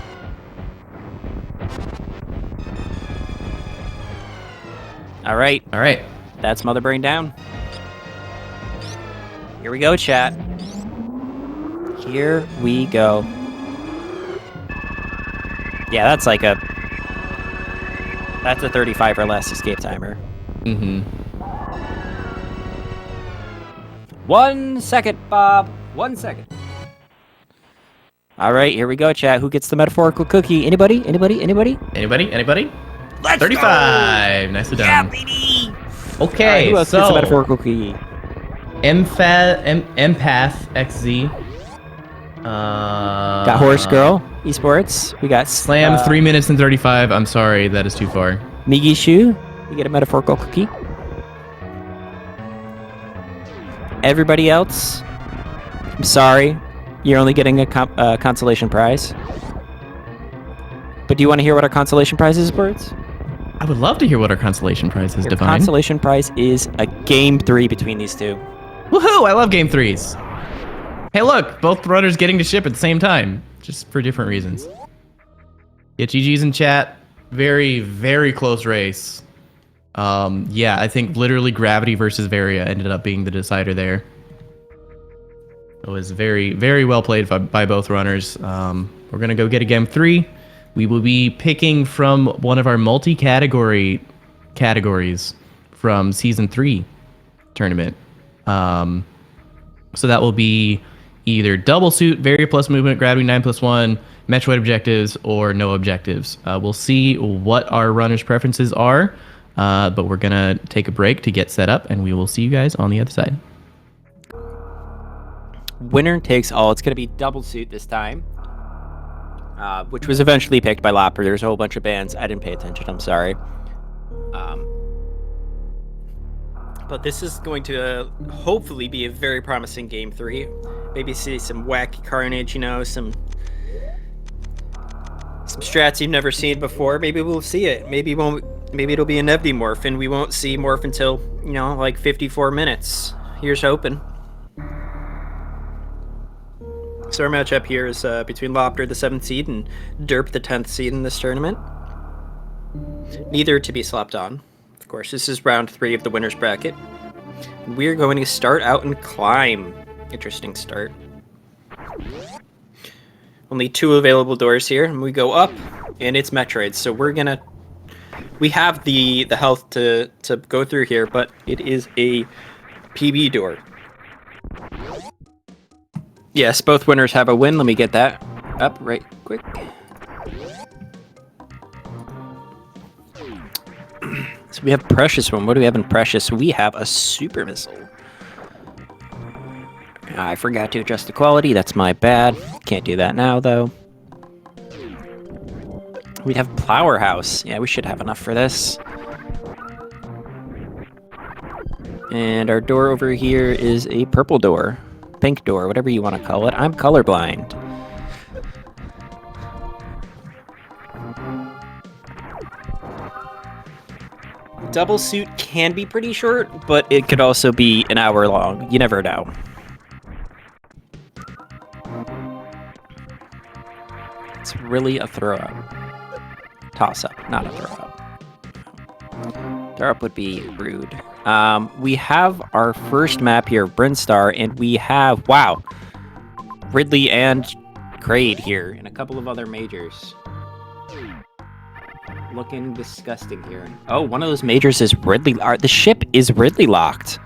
[SPEAKER 2] All right, that's Mother Brain down. Here we go, chat. Here we go. Yeah, that's a 35 or less escape timer. 1 second, Bob. 1 second. All right, here we go, chat. Who gets the metaphorical cookie? Anybody? Anybody?
[SPEAKER 1] Let's 35. Go. Nicely done.
[SPEAKER 2] Yeah, baby.
[SPEAKER 1] Okay,
[SPEAKER 2] who else
[SPEAKER 1] so
[SPEAKER 2] gets the metaphorical cookie?
[SPEAKER 1] Empath XZ.
[SPEAKER 2] Got Horse Girl Esports. We got
[SPEAKER 1] Slam 3 minutes and 35. I'm sorry, that is too far.
[SPEAKER 2] Migi Shu. You get a metaphorical cookie. Everybody else, I'm sorry, you're only getting a consolation prize. But do you want to hear what our consolation prize is, Birds?
[SPEAKER 1] I would love to hear what our consolation prize is,
[SPEAKER 2] Your
[SPEAKER 1] Divine.
[SPEAKER 2] consolation prize is a Game 3 between these two.
[SPEAKER 1] Woohoo! I love Game 3s. Hey, look, both runners getting to ship at the same time, just for different reasons. Yeah, GG's in chat. Very, very close race. Yeah, I think literally Gravity versus Varia ended up being the decider there. It was very, very well played by both runners. We're gonna go get a Game 3. We will be picking from one of our multi-category categories from Season 3 tournament. So that will be either double suit, Varia plus movement, Gravity 9+1, Metroid objectives, or no objectives. We'll see what our runners' preferences are, but we're going to take a break to get set up, and we will see you guys on the other side.
[SPEAKER 2] Winner takes all. It's going to be double suit this time, which was eventually picked by loptr. There's a whole bunch of bands. I didn't pay attention. I'm sorry. But this is going to hopefully be a very promising Game 3. Maybe see some wacky carnage, you know, some strats you've never seen before. Maybe we'll see it. Maybe it'll be an Evdy morph, and we won't see morph until, you know, like 54 minutes. Here's hoping. So our matchup here is between loptr, the 7th seed, and derp, the 10th seed in this tournament. Neither to be slapped on. Of course, this is round 3 of the winner's bracket. We're going to start out and climb. Interesting start. Only 2 available doors here, and we go up, and it's Metroid. So we have the health to go through here, but it is a PB door. Yes, both winners have a win. Let me get that up right quick. So we have Precious one. What do we have in Precious? We have a Super Missile. I forgot to adjust the quality. That's my bad. Can't do that now, though. We have Plower House. Yeah, we should have enough for this. And our door over here is a purple door. Pink door, whatever you want to call it. I'm colorblind. Double suit can be pretty short, but it could also be an hour long. You never know. It's really a throw-up. Toss-up, not a throw-up. Derp would be rude. We have our first map here, Brinstar, and we have, wow, Ridley and Kraid here, and a couple of other majors. Looking disgusting here. Oh, one of those majors is Ridley. The ship is Ridley locked.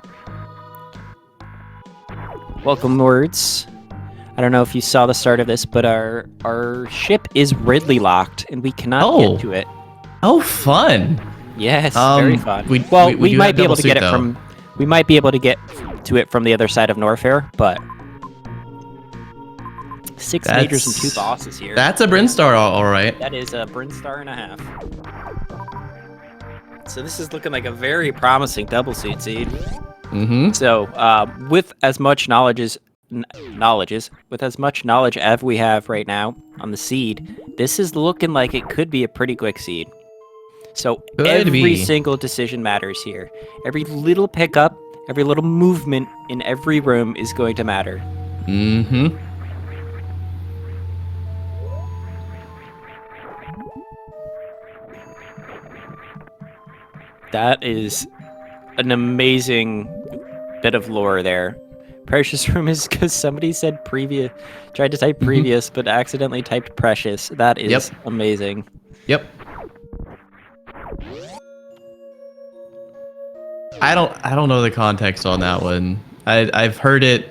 [SPEAKER 2] Welcome, words. I don't know if you saw the start of this, but our ship is Ridley locked, and we cannot get to it.
[SPEAKER 1] Oh, fun!
[SPEAKER 2] Yes, very fun. We might be able to get it from. We might be able to get to it from the other side of Norfair, but 6 majors and 2 bosses here.
[SPEAKER 1] That's a Brinstar, all right.
[SPEAKER 2] That is a Brinstar and a half. So this is looking like a very promising double seed.
[SPEAKER 1] Mm-hmm.
[SPEAKER 2] So with as much knowledge as we have right now on the seed, this is looking like it could be a pretty quick seed. So every single decision matters here. Every little pickup, every little movement in every room is going to matter.
[SPEAKER 1] Mm-hmm.
[SPEAKER 2] That is an amazing bit of lore there. Precious room is because somebody said previous, tried to type previous, but accidentally typed precious. That is amazing.
[SPEAKER 1] Yep. I don't know the context on that one. I've heard it.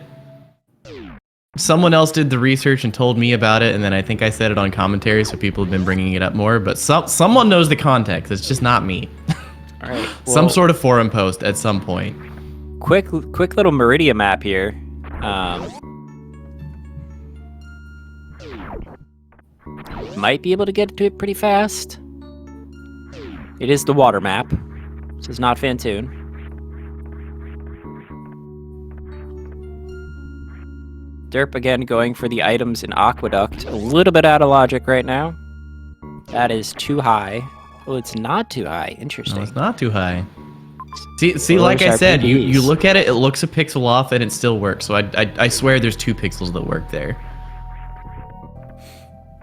[SPEAKER 1] Someone else did the research and told me about it, and then I think I said it on commentary, so people have been bringing it up more. But someone knows the context. It's just not me.
[SPEAKER 2] All right. Well,
[SPEAKER 1] some sort of forum post at some point.
[SPEAKER 2] Quick little Meridia map here. Might be able to get to it pretty fast. It is the water map. This is not Fantoon. Derp again going for the items in Aqueduct. A little bit out of logic right now. That is too high. Oh, it's not too high. Interesting.
[SPEAKER 1] No, it's not too high. See, like I said, you look at it, it looks a pixel off, and it still works. So I swear there's 2 pixels that work there.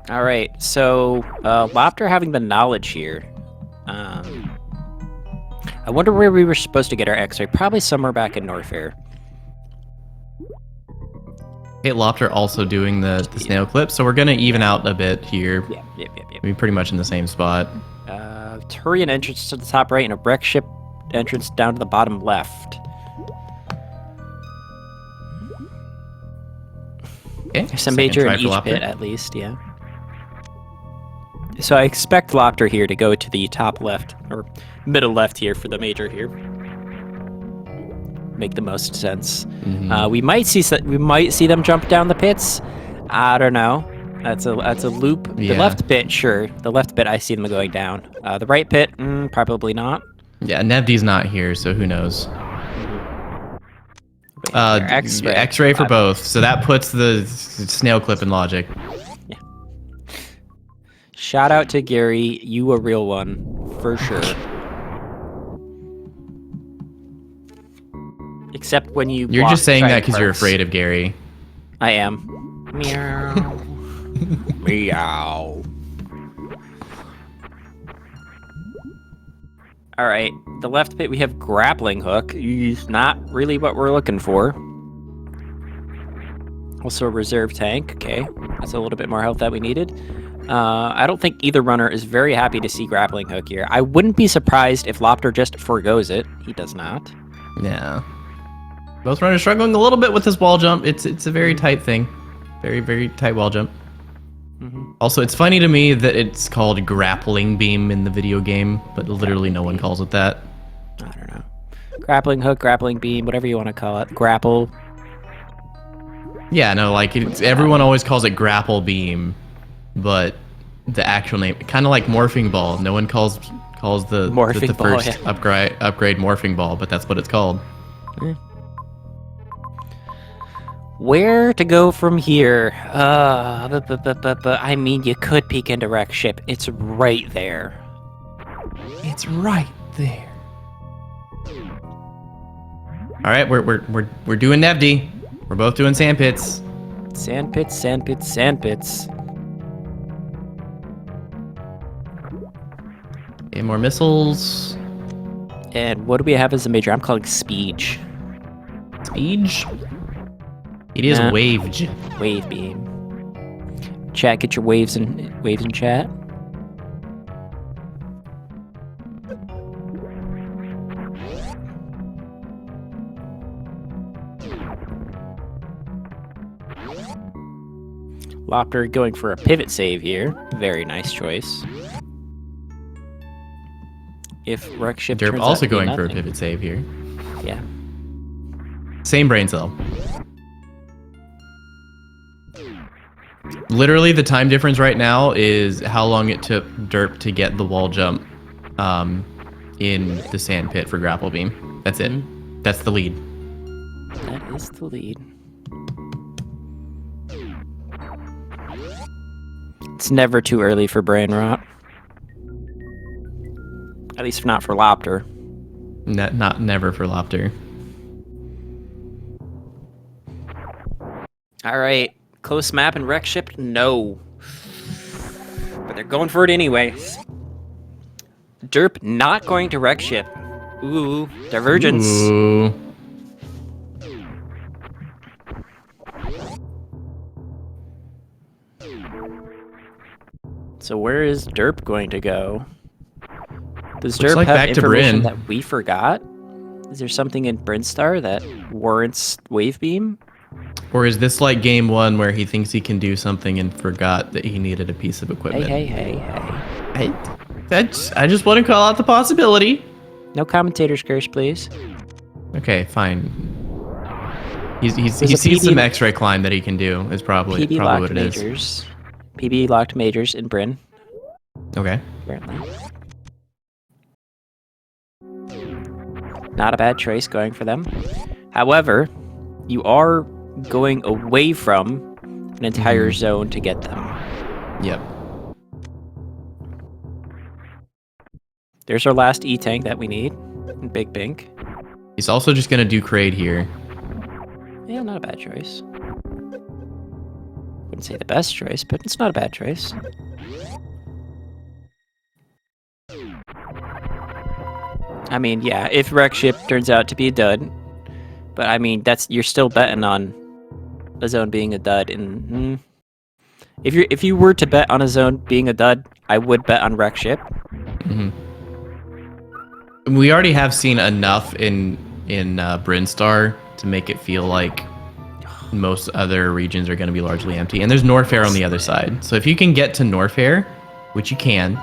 [SPEAKER 2] All right, so loptr having the knowledge here. I wonder where we were supposed to get our X-ray. Probably somewhere back in Norfair.
[SPEAKER 1] Hey, loptr also doing the snail clip, so we're gonna even out a bit here.
[SPEAKER 2] Yep.
[SPEAKER 1] We're pretty much in the same spot.
[SPEAKER 2] Turian entrance to the top right and a wreck ship entrance down to the bottom left.
[SPEAKER 1] Okay,
[SPEAKER 2] there's a major in each pit at least, yeah. So I expect loptr here to go to the top left, or middle left here for the major here. Make the most sense.
[SPEAKER 1] Mm-hmm.
[SPEAKER 2] We might see them jump down the pits. I don't know. That's a loop.
[SPEAKER 1] Yeah.
[SPEAKER 2] The left pit, sure. The left pit, I see them going down. The right pit, probably not.
[SPEAKER 1] Yeah, Nevdi's not here, so who knows? X-ray for both. So that puts the snail clip in logic.
[SPEAKER 2] Yeah. Shout out to Gary. You a real one, for sure. Except when you're
[SPEAKER 1] just saying that because you're afraid of Gary.
[SPEAKER 2] I am. Meow. Meow. All right, the left pit we have grappling hook. Not really what we're looking for. Also a reserve tank. Okay, that's a little bit more health that we needed. I don't think either runner is very happy to see grappling hook here. I wouldn't be surprised if loptr just forgoes it. He does not.
[SPEAKER 1] Yeah. Both runners struggling a little bit with this wall jump. It's a very tight thing. Very, very tight wall jump.
[SPEAKER 2] Mm-hmm.
[SPEAKER 1] Also, it's funny to me that it's called grappling beam in the video game, but literally no one calls it that.
[SPEAKER 2] I don't know. Grappling hook, grappling beam, whatever you want to call it. Grapple.
[SPEAKER 1] Yeah, no, like everyone always calls it grapple beam, but the actual name, kind of like morphing ball. No one calls the first upgrade morphing ball, but that's what it's called.
[SPEAKER 2] Yeah. Where to go from here? I mean, you could peek into wreck ship. It's right there.
[SPEAKER 1] It's right there. All right, we're doing Nevdi. We're both doing sand pits.
[SPEAKER 2] Sand pits, sand pits, sand pits.
[SPEAKER 1] Okay, more missiles.
[SPEAKER 2] And what do we have as a major? I'm calling Speech.
[SPEAKER 1] Speech? It is
[SPEAKER 2] Nah.
[SPEAKER 1] waved.
[SPEAKER 2] Wave beam. Chat, get your waves in chat. Loptr going for a pivot save here. Very nice choice. If wreck ship
[SPEAKER 1] Derp
[SPEAKER 2] turns
[SPEAKER 1] also
[SPEAKER 2] out to be
[SPEAKER 1] going for a
[SPEAKER 2] nothing.
[SPEAKER 1] pivot save here.
[SPEAKER 2] Yeah.
[SPEAKER 1] Same brain cell. Literally, the time difference right now is how long it took Derp to get the wall jump in the sand pit for grapple beam. That's it. That's the lead.
[SPEAKER 2] That is the lead. It's never too early for brain rot. At least not for Loptr.
[SPEAKER 1] Not never for loptr.
[SPEAKER 2] All right, close map and wreck ship, no. But they're going for it anyways. Derp not going to wreck ship. Ooh, divergence.
[SPEAKER 1] Ooh.
[SPEAKER 2] So where is Derp going to go? Does
[SPEAKER 1] Looks
[SPEAKER 2] Derp
[SPEAKER 1] like
[SPEAKER 2] have
[SPEAKER 1] back to
[SPEAKER 2] information
[SPEAKER 1] Bryn.
[SPEAKER 2] that we forgot? Is there something in Brinstar that warrants wave beam?
[SPEAKER 1] Or is this like game 1 where he thinks he can do something and forgot that he needed a piece of equipment?
[SPEAKER 2] Hey.
[SPEAKER 1] I just want to call out the possibility.
[SPEAKER 2] No commentator's curse, please.
[SPEAKER 1] Okay, fine. He
[SPEAKER 2] There's
[SPEAKER 1] sees
[SPEAKER 2] a
[SPEAKER 1] some
[SPEAKER 2] PD
[SPEAKER 1] X-ray climb that he can do. Is probably
[SPEAKER 2] PB
[SPEAKER 1] what
[SPEAKER 2] locked
[SPEAKER 1] it is.
[SPEAKER 2] majors. PB locked majors in Bryn,
[SPEAKER 1] Okay.
[SPEAKER 2] apparently. Not a bad choice going for them. However, you are going away from an entire zone to get them.
[SPEAKER 1] Yep.
[SPEAKER 2] There's our last E-tank that we need. Big Bink.
[SPEAKER 1] He's also just gonna do Kraid here.
[SPEAKER 2] Yeah, not a bad choice. Wouldn't say the best choice, but it's not a bad choice. I mean, yeah, if wreck ship turns out to be a dud, but I mean, you're still betting on a zone being a dud. And if you were to bet on a zone being a dud, I would bet on wreck ship.
[SPEAKER 1] We already have seen enough in Brinstar to make it feel like most other regions are going to be largely empty. And there's Norfair on the other side. So if you can get to Norfair, which you can,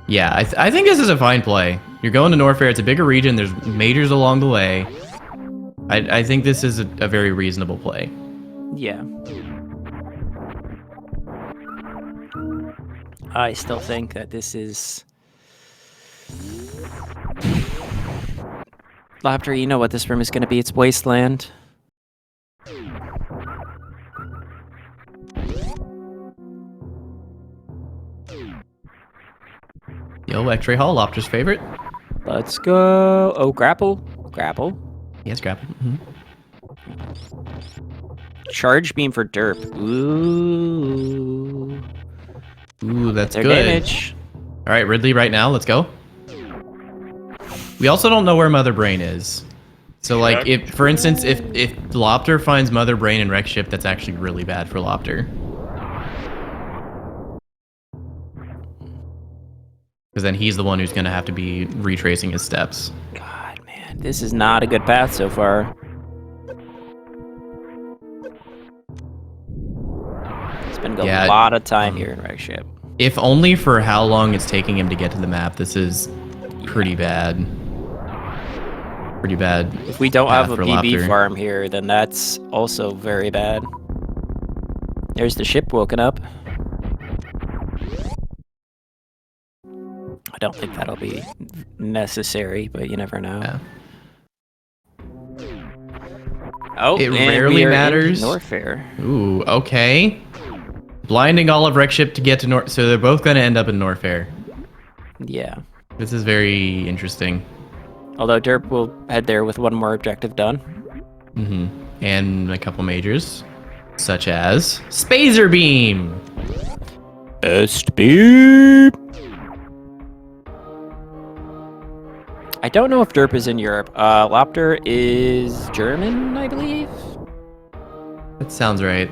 [SPEAKER 1] yeah, I think this is a fine play. You're going to Norfair. It's a bigger region. There's majors along the way. I think this is a very reasonable play.
[SPEAKER 2] Yeah. I still think that this is... Loptr, you know what this room is going to be. It's Wasteland.
[SPEAKER 1] Yo, X-Ray Hall, Lopter's favorite.
[SPEAKER 2] Let's go. Oh, grapple. Grapple.
[SPEAKER 1] Yes, grapple.
[SPEAKER 2] Charge beam for derp. Ooh.
[SPEAKER 1] Ooh, that's
[SPEAKER 2] Their
[SPEAKER 1] good.
[SPEAKER 2] damage.
[SPEAKER 1] All right, Ridley, right now, let's go. We also don't know where Mother Brain is. So, like, if, for instance, if Loptr finds Mother Brain and wreck ship, that's actually really bad for Loptr. Because then he's the one who's going to have to be retracing his steps.
[SPEAKER 2] God, man. This is not a good path so far. Spend a lot of time here in wreck ship.
[SPEAKER 1] If only for how long it's taking him to get to the map, this is pretty bad. Pretty bad.
[SPEAKER 2] If we don't have a
[SPEAKER 1] for
[SPEAKER 2] BB
[SPEAKER 1] Loptr.
[SPEAKER 2] farm here, then that's also very bad. There's the ship woken up. I don't think that'll be necessary, but you never know.
[SPEAKER 1] Yeah.
[SPEAKER 2] Oh,
[SPEAKER 1] It
[SPEAKER 2] and
[SPEAKER 1] rarely
[SPEAKER 2] we are in
[SPEAKER 1] matters.
[SPEAKER 2] Norfair.
[SPEAKER 1] Ooh, okay. Blinding all of wreck ship to get to North. So they're both going to end up in Norfair.
[SPEAKER 2] Yeah.
[SPEAKER 1] This is very interesting.
[SPEAKER 2] Although Derp will head there with one more objective done.
[SPEAKER 1] And a couple majors, such as Spazer Beam.
[SPEAKER 2] Best beam. I don't know if derp is in Europe. Loptr is German, I believe.
[SPEAKER 1] That sounds right.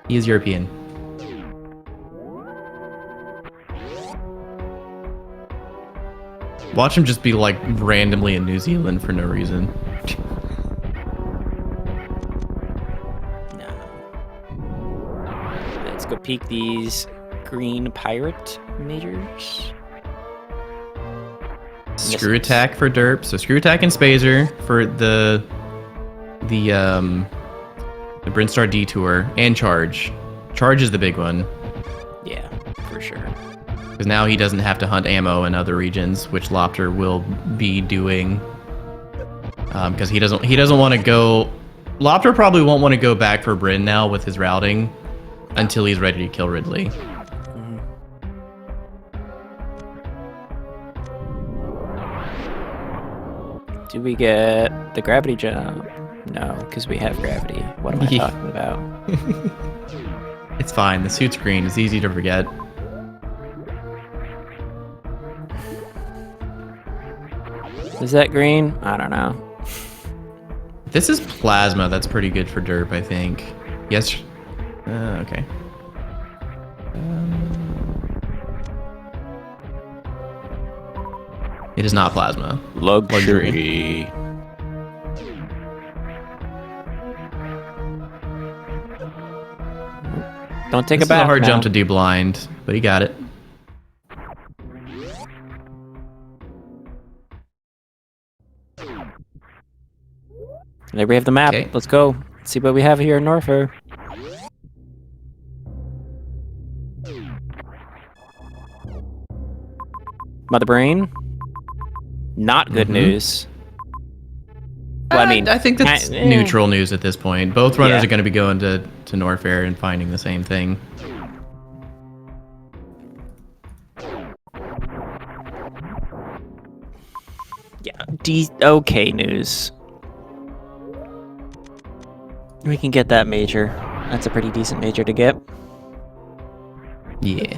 [SPEAKER 1] He is European. Watch him just be like randomly in New Zealand for no reason.
[SPEAKER 2] No. Let's go peek these green pirate majors.
[SPEAKER 1] Screw attack for derp. So screw attack and spazer for the Brinstar detour and charge. Charge is the big one.
[SPEAKER 2] Yeah, for sure.
[SPEAKER 1] Because now he doesn't have to hunt ammo in other regions, which loptr will be doing. Because he doesn't want to go. Loptr probably won't want to go back for Bryn now with his routing until he's ready to kill Ridley.
[SPEAKER 2] Do we get the gravity jump? No, because we have gravity. What am I talking about?
[SPEAKER 1] It's fine. The suit's green. It's easy to forget.
[SPEAKER 2] Is that green? I don't know.
[SPEAKER 1] This is plasma. That's pretty good for derp, I think. Yes. Okay. It is not plasma.
[SPEAKER 2] Luxury. Don't take
[SPEAKER 1] This
[SPEAKER 2] a bath
[SPEAKER 1] is a hard
[SPEAKER 2] now.
[SPEAKER 1] jump to do blind, but he got it.
[SPEAKER 2] There we have the map.
[SPEAKER 1] Okay.
[SPEAKER 2] Let's go. Let's see what we have here in Norfair. Mother Brain. Not good news. Well, I mean,
[SPEAKER 1] I think that's neutral news at this point. Both runners are going to be going to Norfair and finding the same thing.
[SPEAKER 2] Yeah, okay news. We can get that major. That's a pretty decent major to get.
[SPEAKER 1] Yeah.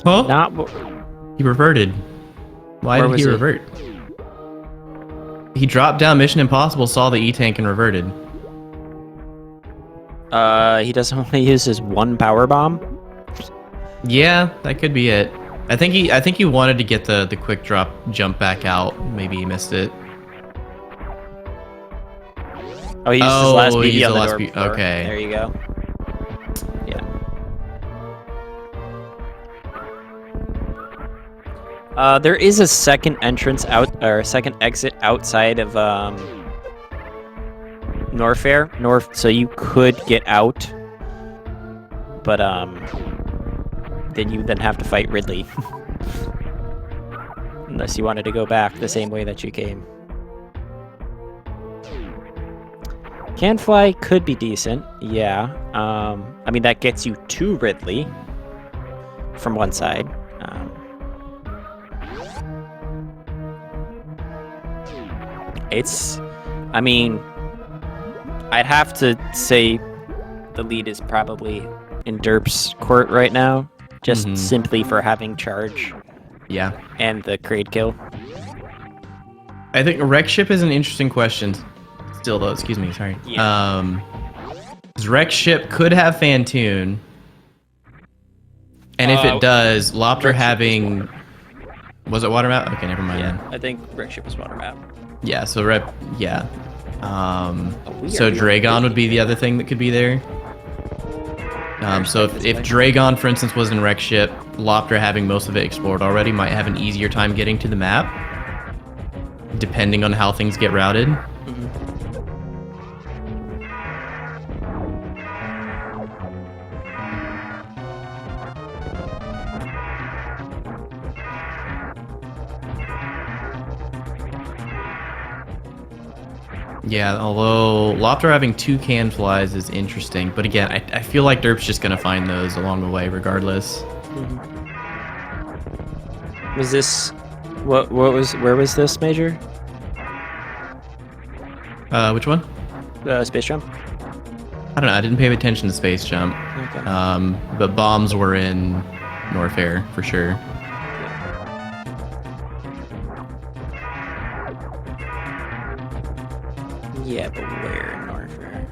[SPEAKER 1] Huh?
[SPEAKER 2] Not.
[SPEAKER 1] He reverted. Why did he revert? He dropped down Mission Impossible, saw the E-Tank, and reverted.
[SPEAKER 2] He doesn't want to use his one power bomb.
[SPEAKER 1] Yeah, that could be it. I think he wanted to get the quick drop jump back out. Maybe he missed it.
[SPEAKER 2] Oh, he used his last BB
[SPEAKER 1] he used
[SPEAKER 2] on
[SPEAKER 1] the
[SPEAKER 2] the
[SPEAKER 1] last
[SPEAKER 2] door.
[SPEAKER 1] B- okay.
[SPEAKER 2] There you go. Yeah. There is a second entrance out, or a second exit outside of Norfair. So you could get out, but then you have to fight Ridley. Unless you wanted to go back the same way that you came. Can fly could be decent, yeah. I mean, that gets you to Ridley from one side. I mean, I'd have to say the lead is probably in Derp's court right now, just simply for having charge.
[SPEAKER 1] Yeah.
[SPEAKER 2] And the crate kill.
[SPEAKER 1] I think wreck ship is an interesting question. Still though, excuse me, sorry.
[SPEAKER 2] Yeah.
[SPEAKER 1] Wreck ship could have Fantoon. And if it does, loptr having... Was it water map? Okay, never mind then.
[SPEAKER 2] I think wreck ship is water map.
[SPEAKER 1] Yeah, so yeah. So Draygon would be the other thing that could be there. So if Draygon, for instance, was in wreck ship, loptr having most of it explored already might have an easier time getting to the map, depending on how things get routed. Yeah, although loptr having 2 can flies is interesting, but again, I feel like derp's just gonna find those along the way regardless.
[SPEAKER 2] Was this where was this major?
[SPEAKER 1] Which one?
[SPEAKER 2] Space jump.
[SPEAKER 1] I don't know. I didn't pay attention to Space Jump.
[SPEAKER 2] Okay.
[SPEAKER 1] But bombs were in Norfair for sure.
[SPEAKER 2] Yeah, but where in Norfair?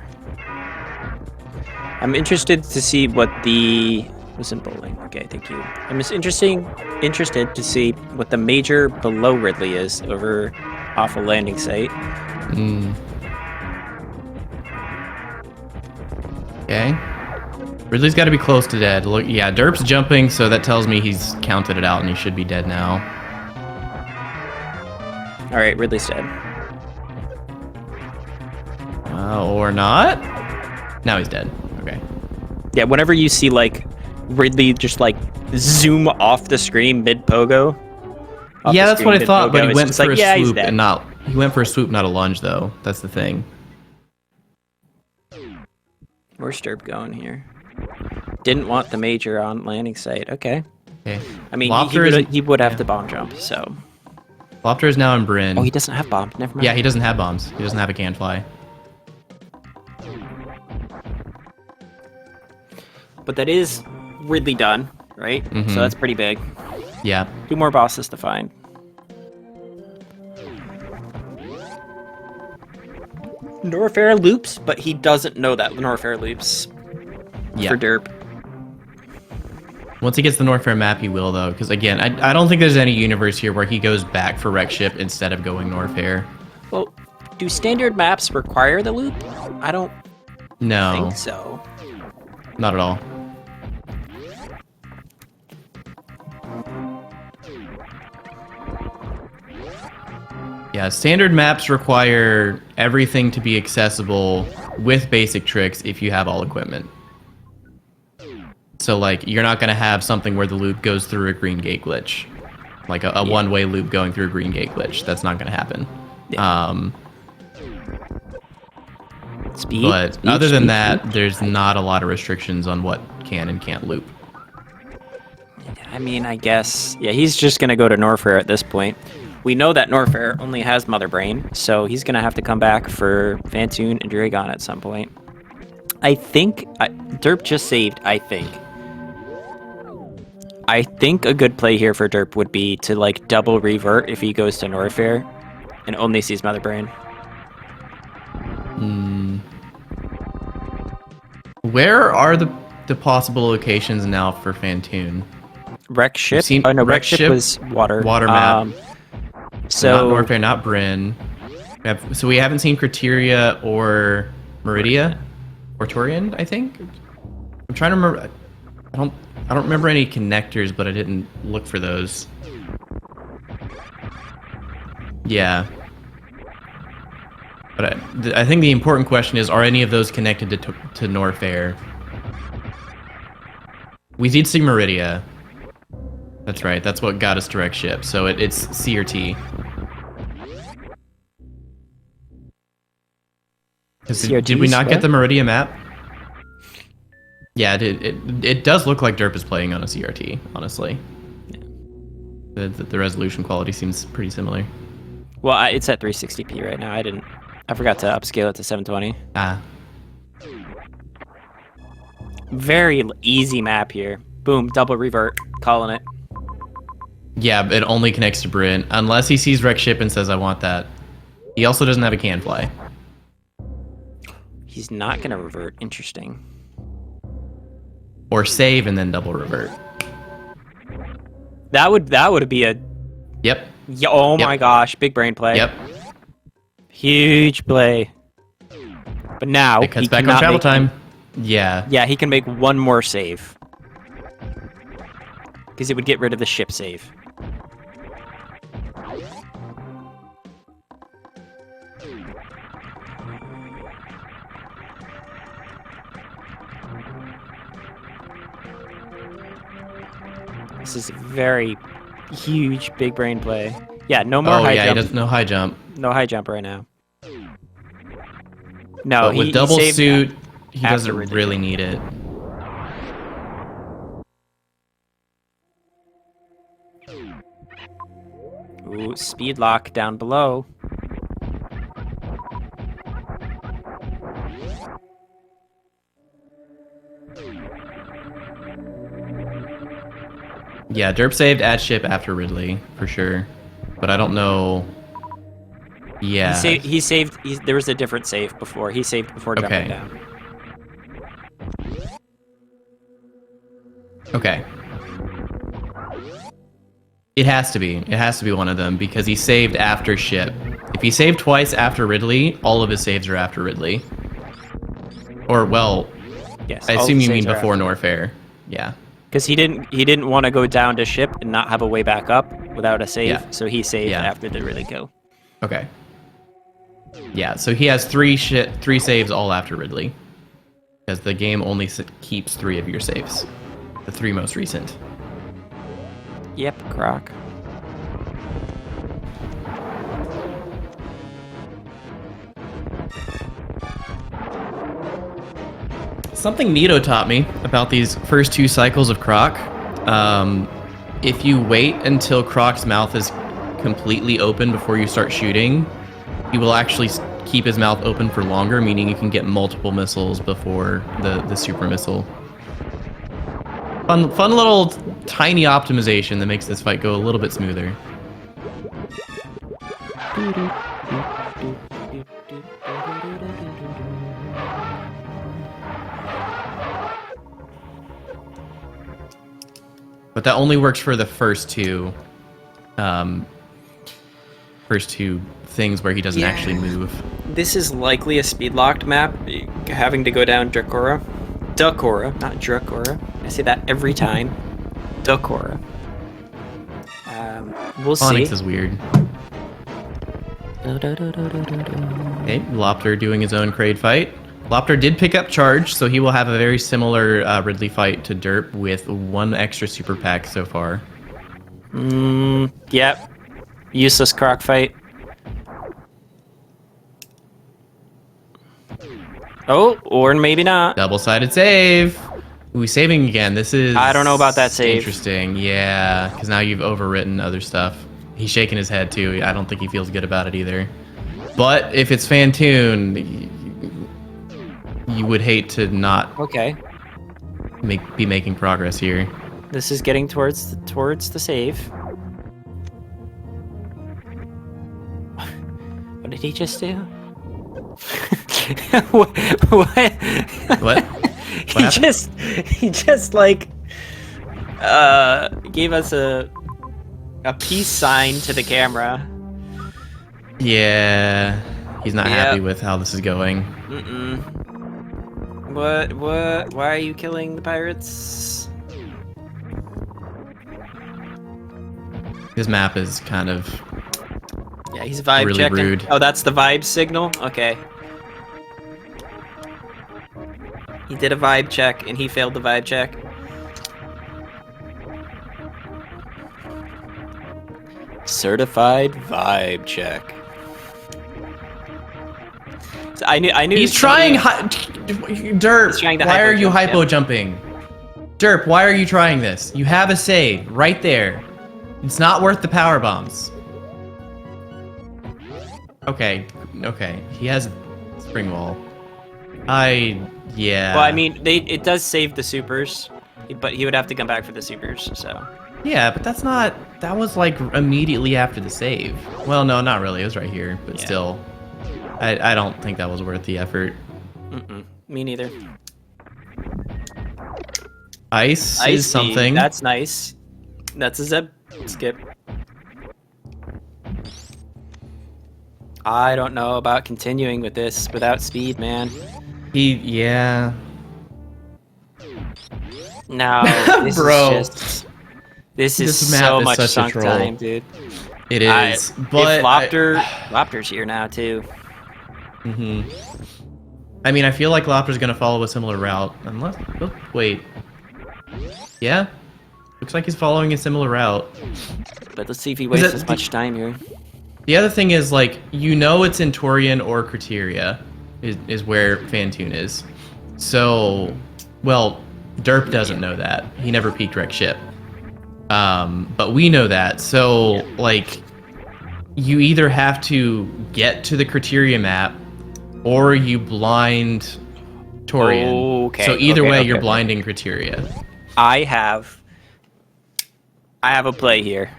[SPEAKER 2] I'm interested to see what the... was in bowling. Okay, thank you. I'm just interested to see what the major below Ridley is over off a landing site.
[SPEAKER 1] Okay. Ridley's got to be close to dead. Look, yeah, Derp's jumping, so that tells me he's counted it out and he should be dead now.
[SPEAKER 2] All right, Ridley's dead.
[SPEAKER 1] Or not? Now he's dead. Okay.
[SPEAKER 2] Yeah, whenever you see like Ridley just like zoom off the screen mid pogo.
[SPEAKER 1] Yeah, that's what I thought, but he went for a
[SPEAKER 2] yeah,
[SPEAKER 1] swoop and not. He went for a swoop, not a lunge, though. That's the thing.
[SPEAKER 2] Where's Derp going here? Didn't want the major on landing site. Okay.
[SPEAKER 1] Okay.
[SPEAKER 2] I mean,
[SPEAKER 1] loptr
[SPEAKER 2] he would have to bomb jump, so.
[SPEAKER 1] loptr is now in Bryn.
[SPEAKER 2] Oh, he doesn't have bomb. Never mind.
[SPEAKER 1] Yeah, he doesn't have bombs. He doesn't have a can fly.
[SPEAKER 2] But that is Ridley done, right? So that's pretty big.
[SPEAKER 1] Yeah.
[SPEAKER 2] 2 more bosses to find. Norfair loops, but he doesn't know that Norfair loops for Derp.
[SPEAKER 1] Once he gets the Norfair map, he will, though. Because, again, I don't think there's any universe here where he goes back for Wreck Ship instead of going Norfair.
[SPEAKER 2] Well, do standard maps require the loop? I don't think so.
[SPEAKER 1] Not at all. Yeah, standard maps require everything to be accessible with basic tricks if you have all equipment. So, like, you're not going to have something where the loop goes through a green gate glitch. Like a one-way loop going through a green gate glitch. That's not going to happen.
[SPEAKER 2] Yeah.
[SPEAKER 1] But other than that, there's not a lot of restrictions on what can and can't loop.
[SPEAKER 2] I mean, I guess... Yeah, he's just going to go to Norfair at this point. We know that Norfair only has Mother Brain, so he's going to have to come back for Fantoon and Draygon at some point. I think... Derp just saved, I think. I think a good play here for Derp would be to, like, double revert if he goes to Norfair and only sees Mother Brain.
[SPEAKER 1] Where are the possible locations now for Fantoon?
[SPEAKER 2] Wreck Ship? Oh, no, Wreck Ship was water.
[SPEAKER 1] Water map.
[SPEAKER 2] So
[SPEAKER 1] not Norfair, not Bryn. So we haven't seen Criteria or Meridia or Torian, I think. I'm trying to remember. I don't remember any connectors, but I didn't look for those. Yeah. But I think the important question is, are any of those connected to Norfair? We did see Meridia. That's right. That's what got us to Wreck Ship. So it's C or T. Did we not get the Meridia map? Yeah, it does look like Derp is playing on a CRT, honestly. Yeah. The resolution quality seems pretty similar.
[SPEAKER 2] Well, it's at 360p right now. I forgot to upscale it to 720. Very easy map here. Boom, double revert, calling it.
[SPEAKER 1] Yeah, it only connects to Bryn, unless he sees Wreck Ship and says, I want that. He also doesn't have a can fly.
[SPEAKER 2] He's not going to revert. Interesting.
[SPEAKER 1] Or save and then double revert.
[SPEAKER 2] That would be a...
[SPEAKER 1] Yep.
[SPEAKER 2] Yeah, oh my gosh, big brain play.
[SPEAKER 1] Yep.
[SPEAKER 2] Huge play. But now
[SPEAKER 1] it cuts back on travel time. Yeah.
[SPEAKER 2] Yeah, he can make one more save. Because it would get rid of the ship save. This is a very huge big brain play. Yeah, no more high jump.
[SPEAKER 1] He doesn't no high jump.
[SPEAKER 2] No high jump right now. No,
[SPEAKER 1] but with double suit, he doesn't really need it.
[SPEAKER 2] Ooh, speed lock down below.
[SPEAKER 1] Yeah, derp saved at ship after Ridley for sure, but I don't know. Yeah.
[SPEAKER 2] He saved. There was a different save before. He saved before jumping down.
[SPEAKER 1] Okay. It has to be. It has to be one of them because he saved after ship. If he saved twice after Ridley, all of his saves are after Ridley. Or well,
[SPEAKER 2] yes.
[SPEAKER 1] I assume you mean before Norfair. Yeah.
[SPEAKER 2] Because he didn't want to go down to ship and not have a way back up without a save, so he saved after the Ridley kill.
[SPEAKER 1] Okay. Yeah, so he has three saves all after Ridley, because the game only keeps 3 of your saves, the 3 most recent.
[SPEAKER 2] Yep, Croc.
[SPEAKER 1] Something Nito taught me about these first 2 cycles of Croc. If you wait until Croc's mouth is completely open before you start shooting, he will actually keep his mouth open for longer, meaning you can get multiple missiles before the super missile. Fun little tiny optimization that makes this fight go a little bit smoother. But that only works for the first two things where he doesn't actually move.
[SPEAKER 2] This is likely a speed-locked map, having to go down Dracora. Ducora, not Dracora. I say that every time. Ducora. We'll see.
[SPEAKER 1] Onyx is weird. Okay, loptr doing his own Kraid fight. loptr did pick up charge, so he will have a very similar Ridley fight to derp with 1 extra super pack so far.
[SPEAKER 2] Yep. Useless Croc fight. Oh, or maybe not.
[SPEAKER 1] Double-sided save. Ooh, saving again. This is...
[SPEAKER 2] I don't know about that save.
[SPEAKER 1] Interesting. Yeah, because now you've overwritten other stuff. He's shaking his head, too. I don't think he feels good about it either. But if it's Fantoon, you would hate to not be making progress here.
[SPEAKER 2] This is getting towards the save. What did he just do? What?
[SPEAKER 1] What?
[SPEAKER 2] He just like gave us a peace sign to the camera.
[SPEAKER 1] Yeah, he's not happy with how this is going.
[SPEAKER 2] What? Why are you killing the pirates?
[SPEAKER 1] His map is kind of...
[SPEAKER 2] Yeah, he's vibe
[SPEAKER 1] really
[SPEAKER 2] checking.
[SPEAKER 1] rude.
[SPEAKER 2] Oh, that's the vibe signal? Okay. He did a vibe check, and he failed the vibe check. Certified vibe check. So I knew.
[SPEAKER 1] He's trying. Derp, why are you hypo jumping? Derp, why are you trying this? You have a save right there. It's not worth the power bombs. Okay. He has spring wall. Yeah.
[SPEAKER 2] Well, I mean, it does save the supers, but he would have to come back for the supers, so.
[SPEAKER 1] Yeah, but that's not... That was, like, immediately after the save. Well, no, not really. It was right here, but still. I don't think that was worth the effort.
[SPEAKER 2] Me neither.
[SPEAKER 1] Ice is something.
[SPEAKER 2] That's nice. That's a Zeb skip. I don't know about continuing with this without speed, man.
[SPEAKER 1] Yeah.
[SPEAKER 2] No, this
[SPEAKER 1] bro.
[SPEAKER 2] This is so much sunk time, dude.
[SPEAKER 1] It is. But
[SPEAKER 2] if loptr's here now too.
[SPEAKER 1] I mean, I feel like loptr's gonna follow a similar route, unless. Oh, wait. Yeah. Looks like he's following a similar route.
[SPEAKER 2] But let's see if he wastes as much time here.
[SPEAKER 1] The other thing is, like, you know it's in Torian or Criteria is where Fantoon is. So, well, Derp doesn't know that. He never peeked wreck ship. But we know that. So, like, you either have to get to the Criteria map or you blind Torian. So either way, you're blinding Criteria.
[SPEAKER 2] I have I have a play here.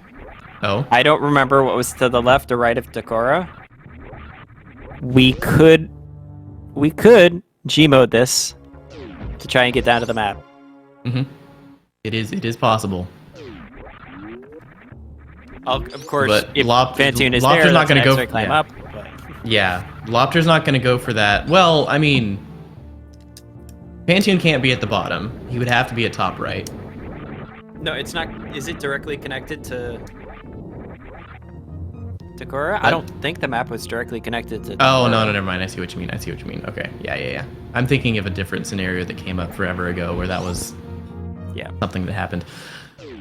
[SPEAKER 1] Oh?
[SPEAKER 2] I don't remember what was to the left or right of Decora. We could Gmode this to try and get down to the map.
[SPEAKER 1] Mm-hmm. It is possible.
[SPEAKER 2] Of course,
[SPEAKER 1] But
[SPEAKER 2] if Fantoon is there,
[SPEAKER 1] not going to go
[SPEAKER 2] climb up. But...
[SPEAKER 1] Yeah, loptr's not going to go for that. Well, I mean, Fantoon can't be at the bottom. He would have to be at top right.
[SPEAKER 2] No, it's not. Is it directly connected to Decora? I don't think the map was directly connected to
[SPEAKER 1] Oh,
[SPEAKER 2] Decora.
[SPEAKER 1] no, never mind. I see what you mean. Okay, yeah. I'm thinking of a different scenario that came up forever ago where that was something that happened.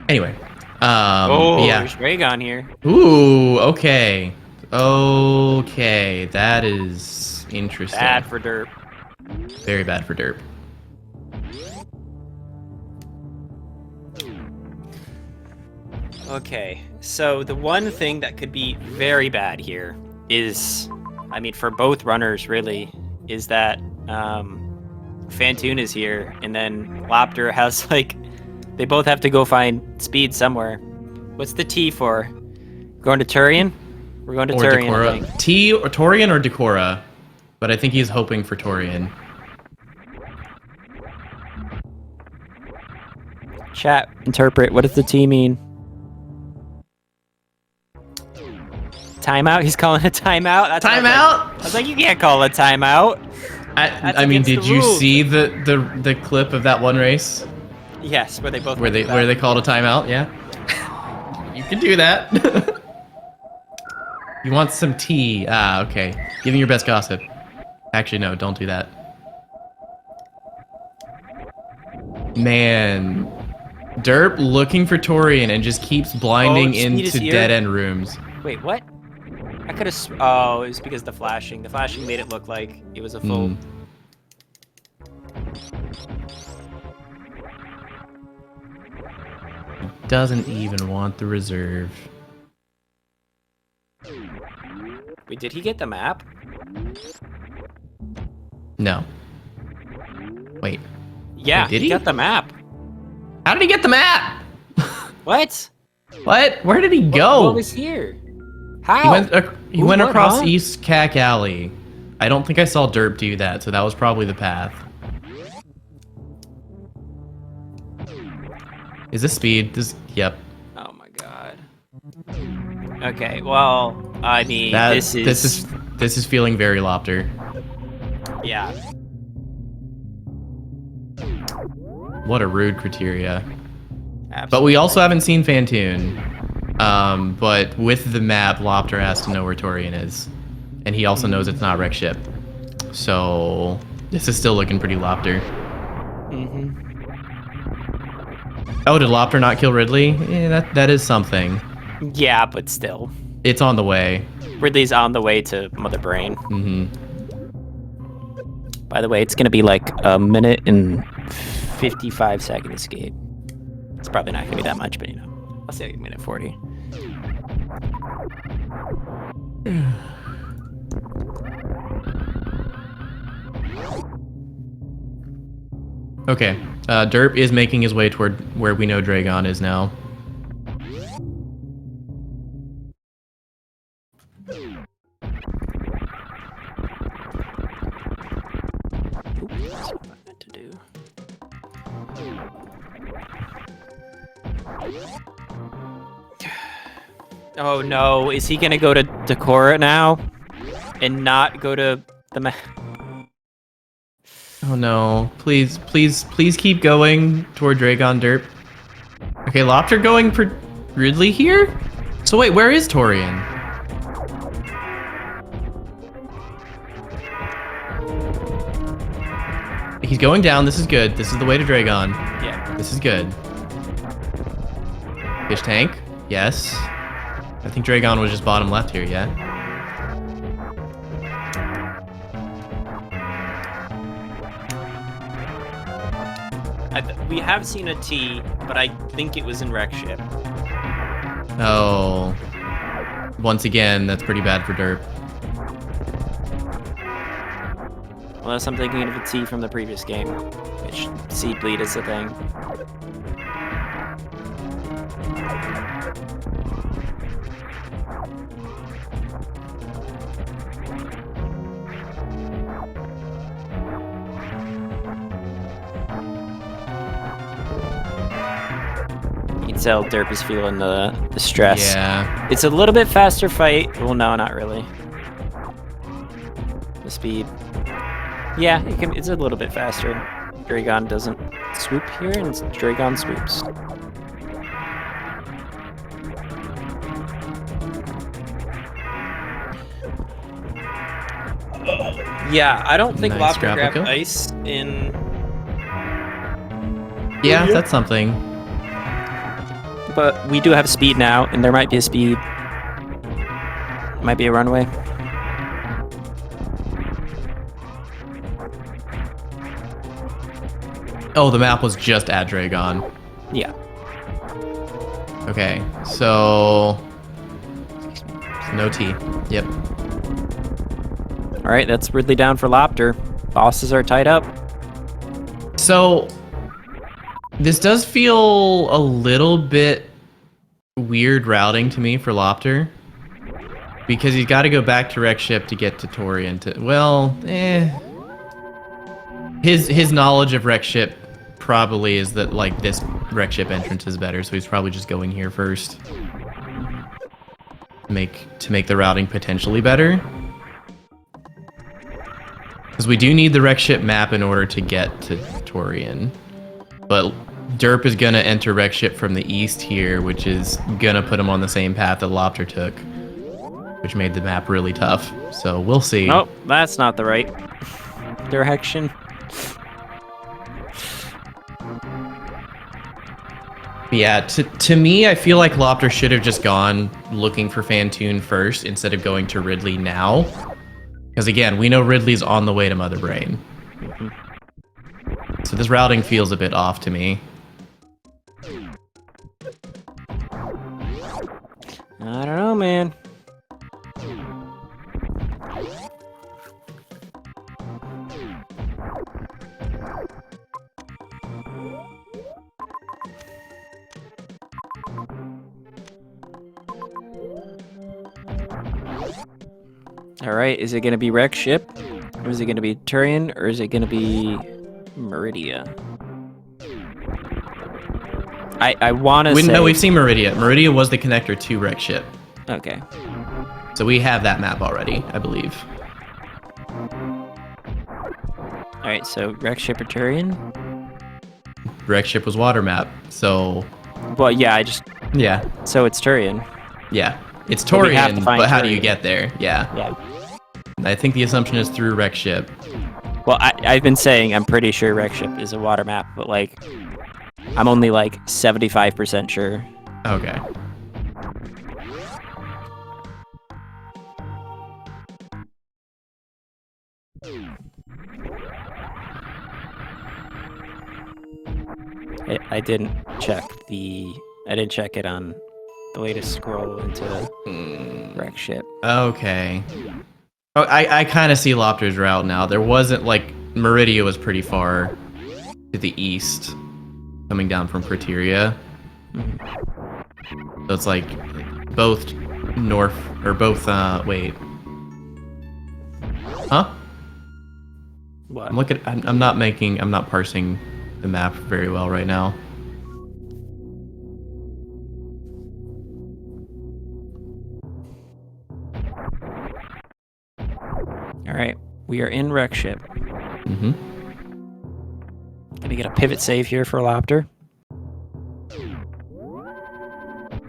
[SPEAKER 1] Anyway. Yeah.
[SPEAKER 2] There's Draygon here.
[SPEAKER 1] Ooh, okay. Okay, that is interesting.
[SPEAKER 2] Bad for derp.
[SPEAKER 1] Very bad for derp.
[SPEAKER 2] Okay, so the one thing that could be very bad here is, I mean, for both runners, really, is that Fantoon is here, and then loptr has, like, they both have to go find speed somewhere. What's the T for? Going to Turian? We're going to Turian, I think.
[SPEAKER 1] T or Torian or Decora, but I think he's hoping for Torian.
[SPEAKER 2] Chat, interpret, what does the T mean? Timeout? He's calling a timeout? That's
[SPEAKER 1] timeout?
[SPEAKER 2] I was like, you can't call a timeout.
[SPEAKER 1] I mean, did you see the clip of that one race?
[SPEAKER 2] Yes, where they both
[SPEAKER 1] where they called a timeout? Yeah. You can do that. You want some tea? Ah, okay. Give me your best gossip. Actually, no, don't do that. Man, derp looking for Torian and just keeps blinding into dead end rooms.
[SPEAKER 2] Wait, what? I could have. Oh, it was because the flashing. The flashing made it look like it was a full.
[SPEAKER 1] Doesn't even want the reserve.
[SPEAKER 2] Wait, did he get the map?
[SPEAKER 1] No. Wait.
[SPEAKER 2] Yeah,
[SPEAKER 1] did he
[SPEAKER 2] got the map.
[SPEAKER 1] How did he get the map?
[SPEAKER 2] What?
[SPEAKER 1] What? Where did he go?
[SPEAKER 2] What was here? How?
[SPEAKER 1] He went across East Cack Alley. I don't think I saw derp do that, so that was probably the path. Is this speed? Yep.
[SPEAKER 2] Oh my god. Okay, well, I mean, this
[SPEAKER 1] is feeling very loptr.
[SPEAKER 2] Yeah.
[SPEAKER 1] What a rude criteria.
[SPEAKER 2] Absolutely.
[SPEAKER 1] But we also haven't seen Fantoon. But with the map, loptr has to know where Torian is. And he also knows it's not wreck ship. So this is still looking pretty loptr.
[SPEAKER 2] Mm-hmm.
[SPEAKER 1] Oh, did loptr not kill Ridley? Yeah, that is something.
[SPEAKER 2] Yeah, but still.
[SPEAKER 1] It's on the way.
[SPEAKER 2] Ridley's on the way to Mother Brain.
[SPEAKER 1] Mm-hmm.
[SPEAKER 2] By the way, it's going to be like a minute and 55-second escape. It's probably not going to be that much, but you know. I'll say like a minute 40.
[SPEAKER 1] Okay. Derp is making his way toward where we know Draygon is now.
[SPEAKER 2] Oh no, is he gonna go to Decora now? And not go to the map?
[SPEAKER 1] Oh no. Please keep going toward Draygon derp. Okay, loptr going for Ridley here? So wait, where is Torian? He's going down, this is good. This is the way to Draygon.
[SPEAKER 2] Yeah.
[SPEAKER 1] This is good. Fish tank, yes. I think Draygon was just bottom left here, yeah?
[SPEAKER 2] We have seen a T, but I think it was in wreck ship.
[SPEAKER 1] Oh. Once again, that's pretty bad for derp.
[SPEAKER 2] Unless I'm thinking of a T from the previous game, which seed bleed is a thing. tell Derp is feeling the stress.
[SPEAKER 1] Yeah.
[SPEAKER 2] It's a little bit faster fight. Well, no, not really. The speed. Yeah, it's a little bit faster. Draygon doesn't swoop here, and Draygon swoops. Yeah, I don't think
[SPEAKER 1] Nice
[SPEAKER 2] loptr grabbed
[SPEAKER 1] grapple kill.
[SPEAKER 2] ice in...
[SPEAKER 1] Yeah, that's something.
[SPEAKER 2] But we do have speed now, and there might be a speed. Might be a runway.
[SPEAKER 1] Oh, the map was just at Draygon.
[SPEAKER 2] Yeah.
[SPEAKER 1] Okay, so no T. Yep.
[SPEAKER 2] All right, that's Ridley down for loptr. Bosses are tied up.
[SPEAKER 1] So this does feel a little bit weird routing to me for loptr. Because he's got to go back to Wreck Ship to get to Torian to... Well, His knowledge of Wreck Ship probably is that, like, this Wreck Ship entrance is better, so he's probably just going here first. To make the routing potentially better. Because we do need the Wreck Ship map in order to get to Torian. But Derp is going to enter Wreck Ship from the east here, which is going to put him on the same path that loptr took. Which made the map really tough. So we'll see.
[SPEAKER 2] Nope, that's not the right direction.
[SPEAKER 1] Yeah, to me, I feel like loptr should have just gone looking for Fantoon first instead of going to Ridley now. Because again, we know Ridley's on the way to Mother Brain. So this routing feels a bit off to me.
[SPEAKER 2] I don't know, man. All right, is it going to be Wreck Ship? Or is it going to be Turian? Or is it going to be Meridia? I want to say...
[SPEAKER 1] No, we've seen Meridia. Meridia was the connector to Wreck Ship.
[SPEAKER 2] Okay.
[SPEAKER 1] So we have that map already, I believe.
[SPEAKER 2] All right, so Wreck Ship or Turian?
[SPEAKER 1] Wreck Ship was water map, so...
[SPEAKER 2] Well, yeah,
[SPEAKER 1] Yeah.
[SPEAKER 2] So it's Turian.
[SPEAKER 1] Yeah. It's
[SPEAKER 2] But we have to
[SPEAKER 1] Torian,
[SPEAKER 2] find
[SPEAKER 1] but how do you
[SPEAKER 2] Turian.
[SPEAKER 1] get there? Yeah.
[SPEAKER 2] Yeah.
[SPEAKER 1] I think the assumption is through Wreck Ship.
[SPEAKER 2] Well, I've been saying I'm pretty sure Wreck Ship is a water map, but, like, I'm only, like, 75% sure.
[SPEAKER 1] Okay.
[SPEAKER 2] I didn't check it on the latest scroll into Wreck Ship.
[SPEAKER 1] Okay. Oh, I kind of see loptr's route now. There wasn't, like, Meridia was pretty far to the east, coming down from Criteria. So it's like both north, or both, wait. Huh?
[SPEAKER 2] What?
[SPEAKER 1] I'm not parsing the map very well right now.
[SPEAKER 2] All right, we are in Wreck Ship.
[SPEAKER 1] Mm-hmm.
[SPEAKER 2] Gonna get a pivot save here for loptr.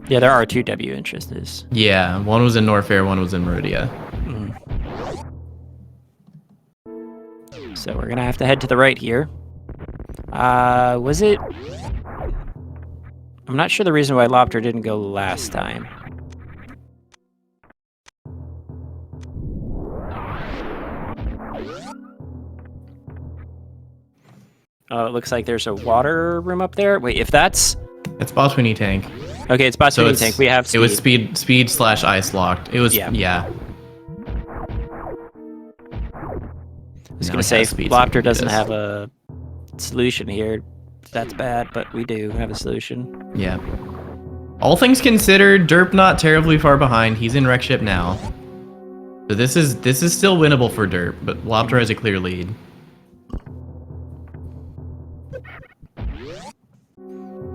[SPEAKER 2] Yeah, there are two W entrances.
[SPEAKER 1] Yeah, one was in Norfair, one was in Meridia.
[SPEAKER 2] So we're gonna have to head to the right here. Was it? I'm not sure the reason why loptr didn't go last time. Oh, it looks like there's a water room up there. Wait, if that's...
[SPEAKER 1] It's Botwini tank.
[SPEAKER 2] Okay, it's Botwini tank. We have speed.
[SPEAKER 1] It was speed / ice locked. It was, yeah.
[SPEAKER 2] I was gonna say, if loptr doesn't have a solution here, that's bad, but we do have a solution.
[SPEAKER 1] Yeah. All things considered, Derp not terribly far behind. He's in Wreck Ship now. So this is still winnable for Derp, but loptr has a clear lead.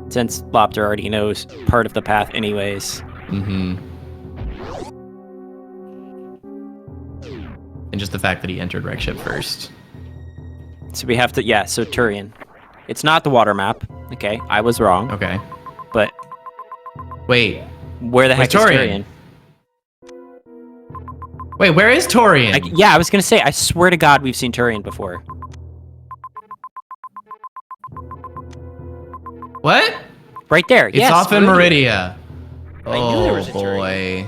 [SPEAKER 2] Since Loptr already knows part of the path anyways.
[SPEAKER 1] Mm-hmm. And just the fact that he entered wreck ship first.
[SPEAKER 2] So we have to, yeah, so Turian. It's not the water map. Okay, I was wrong.
[SPEAKER 1] Okay.
[SPEAKER 2] But
[SPEAKER 1] wait.
[SPEAKER 2] Where the heck is Turian?
[SPEAKER 1] Wait, where is Turian?
[SPEAKER 2] Yeah, I was going to say, I swear to God we've seen Turian before.
[SPEAKER 1] What?
[SPEAKER 2] Right there.
[SPEAKER 1] It's
[SPEAKER 2] yes,
[SPEAKER 1] off in Meridia.
[SPEAKER 2] I knew there was a
[SPEAKER 1] boy.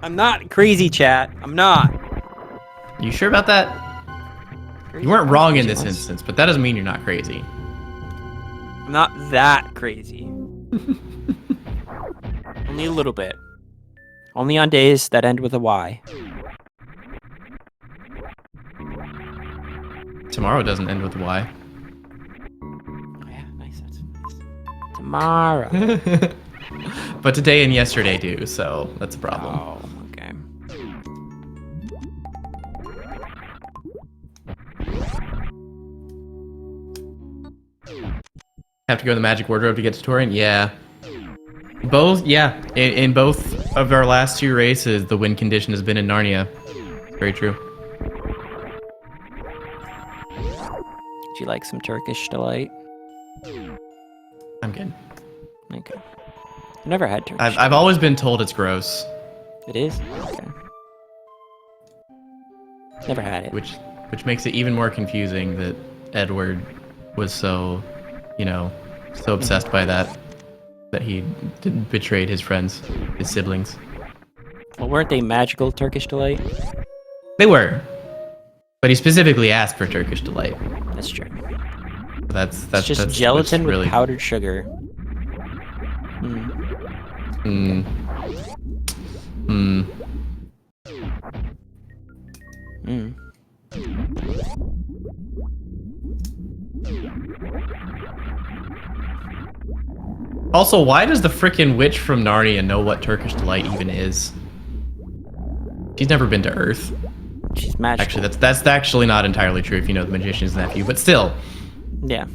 [SPEAKER 2] I'm not crazy, chat. I'm not.
[SPEAKER 1] You sure about that?
[SPEAKER 2] Crazy
[SPEAKER 1] You weren't wrong in this instance, but that doesn't mean you're not crazy.
[SPEAKER 2] I'm not that crazy. Only a little bit. Only on days that end with a Y.
[SPEAKER 1] Tomorrow doesn't end with a Y.
[SPEAKER 2] Oh yeah, nice. That's nice. Tomorrow.
[SPEAKER 1] But today and yesterday do, so that's a problem.
[SPEAKER 2] Oh, okay.
[SPEAKER 1] Have to go to the magic wardrobe to get to Turian? Yeah. Both, yeah. In both of our last two races, the win condition has been in Narnia. Very true.
[SPEAKER 2] Would you like some Turkish delight?
[SPEAKER 1] I'm good.
[SPEAKER 2] Okay. I've never had Turkish.
[SPEAKER 1] I've always been told it's gross.
[SPEAKER 2] It is? Okay. Never had it.
[SPEAKER 1] Which makes it even more confusing that Edward was so, so obsessed by that he betrayed his friends, his siblings.
[SPEAKER 2] Well, weren't they magical Turkish delight?
[SPEAKER 1] They were. But he specifically asked for Turkish delight.
[SPEAKER 2] That's true.
[SPEAKER 1] That's
[SPEAKER 2] just gelatin with powdered sugar.
[SPEAKER 1] Also, why does the frickin' witch from Narnia know what Turkish delight even is? She's never been to Earth.
[SPEAKER 2] She's magical.
[SPEAKER 1] Actually, that's actually not entirely true if you know the magician's nephew, but still.
[SPEAKER 2] Yeah.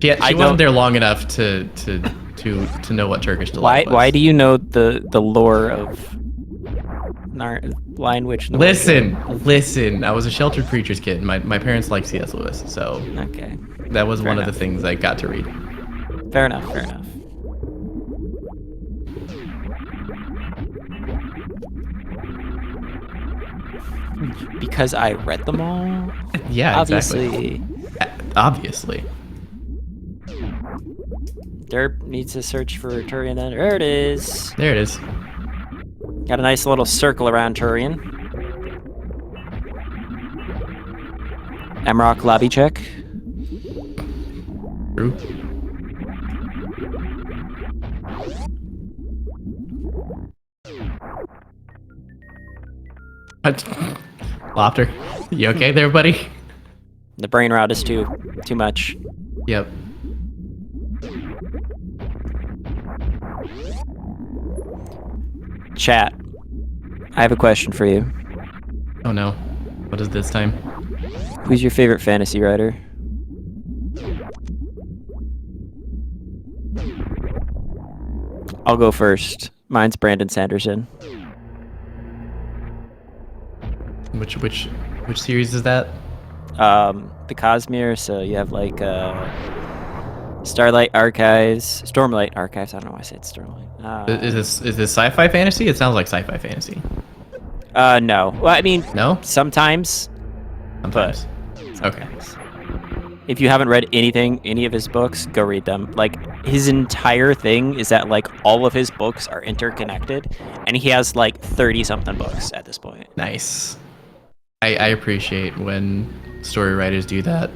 [SPEAKER 1] She wasn't there long enough to know what Turkish delight was.
[SPEAKER 2] Why do you know the lore of Lion Witch?
[SPEAKER 1] Listen. I was a sheltered preacher's kid. My parents like C.S. Lewis, so
[SPEAKER 2] okay.
[SPEAKER 1] That was one of the things I got to read.
[SPEAKER 2] Fair enough. Because I read them all?
[SPEAKER 1] Yeah,
[SPEAKER 2] obviously.
[SPEAKER 1] Exactly. Obviously.
[SPEAKER 2] Derp needs to search for Turian. There it is.
[SPEAKER 1] There it is.
[SPEAKER 2] Got a nice little circle around Turian. Amrock lobby check.
[SPEAKER 1] True. Loptr, you okay there, buddy?
[SPEAKER 2] The brain rot is too much.
[SPEAKER 1] Yep.
[SPEAKER 2] Chat, I have a question for you.
[SPEAKER 1] Oh no. What is this time?
[SPEAKER 2] Who's your favorite fantasy writer? I'll go first. Mine's Brandon Sanderson.
[SPEAKER 1] Which series is that?
[SPEAKER 2] The Cosmere, so you have like Starlight Archives, Stormlight Archives. I don't know why I said Stormlight.
[SPEAKER 1] Is this sci-fi fantasy? It sounds like sci-fi fantasy.
[SPEAKER 2] No. Well, I mean,
[SPEAKER 1] no.
[SPEAKER 2] Sometimes.
[SPEAKER 1] Sometimes.
[SPEAKER 2] Okay. If you haven't read any of his books, go read them. Like, his entire thing is that, like, all of his books are interconnected, and he has, like, 30-something books at this point.
[SPEAKER 1] Nice. I appreciate when story writers do that.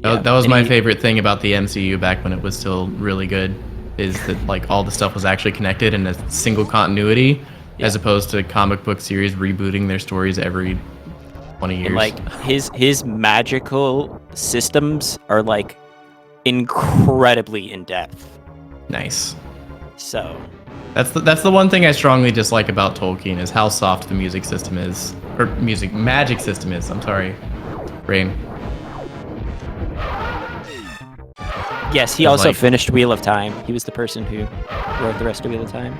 [SPEAKER 2] Yeah,
[SPEAKER 1] that was my favorite thing about the MCU back when it was still really good, is that, like, all the stuff was actually connected in a single continuity, as opposed to comic book series rebooting their stories every 20 years.
[SPEAKER 2] And, like, his magical systems are, like, incredibly in-depth.
[SPEAKER 1] Nice.
[SPEAKER 2] So
[SPEAKER 1] that's the one thing I strongly dislike about Tolkien, is how soft the music system is. Or magic system is, I'm sorry. Rain.
[SPEAKER 2] Yes, he
[SPEAKER 1] It's
[SPEAKER 2] also
[SPEAKER 1] like-
[SPEAKER 2] finished Wheel of Time. He was the person who wrote the rest of Wheel of Time.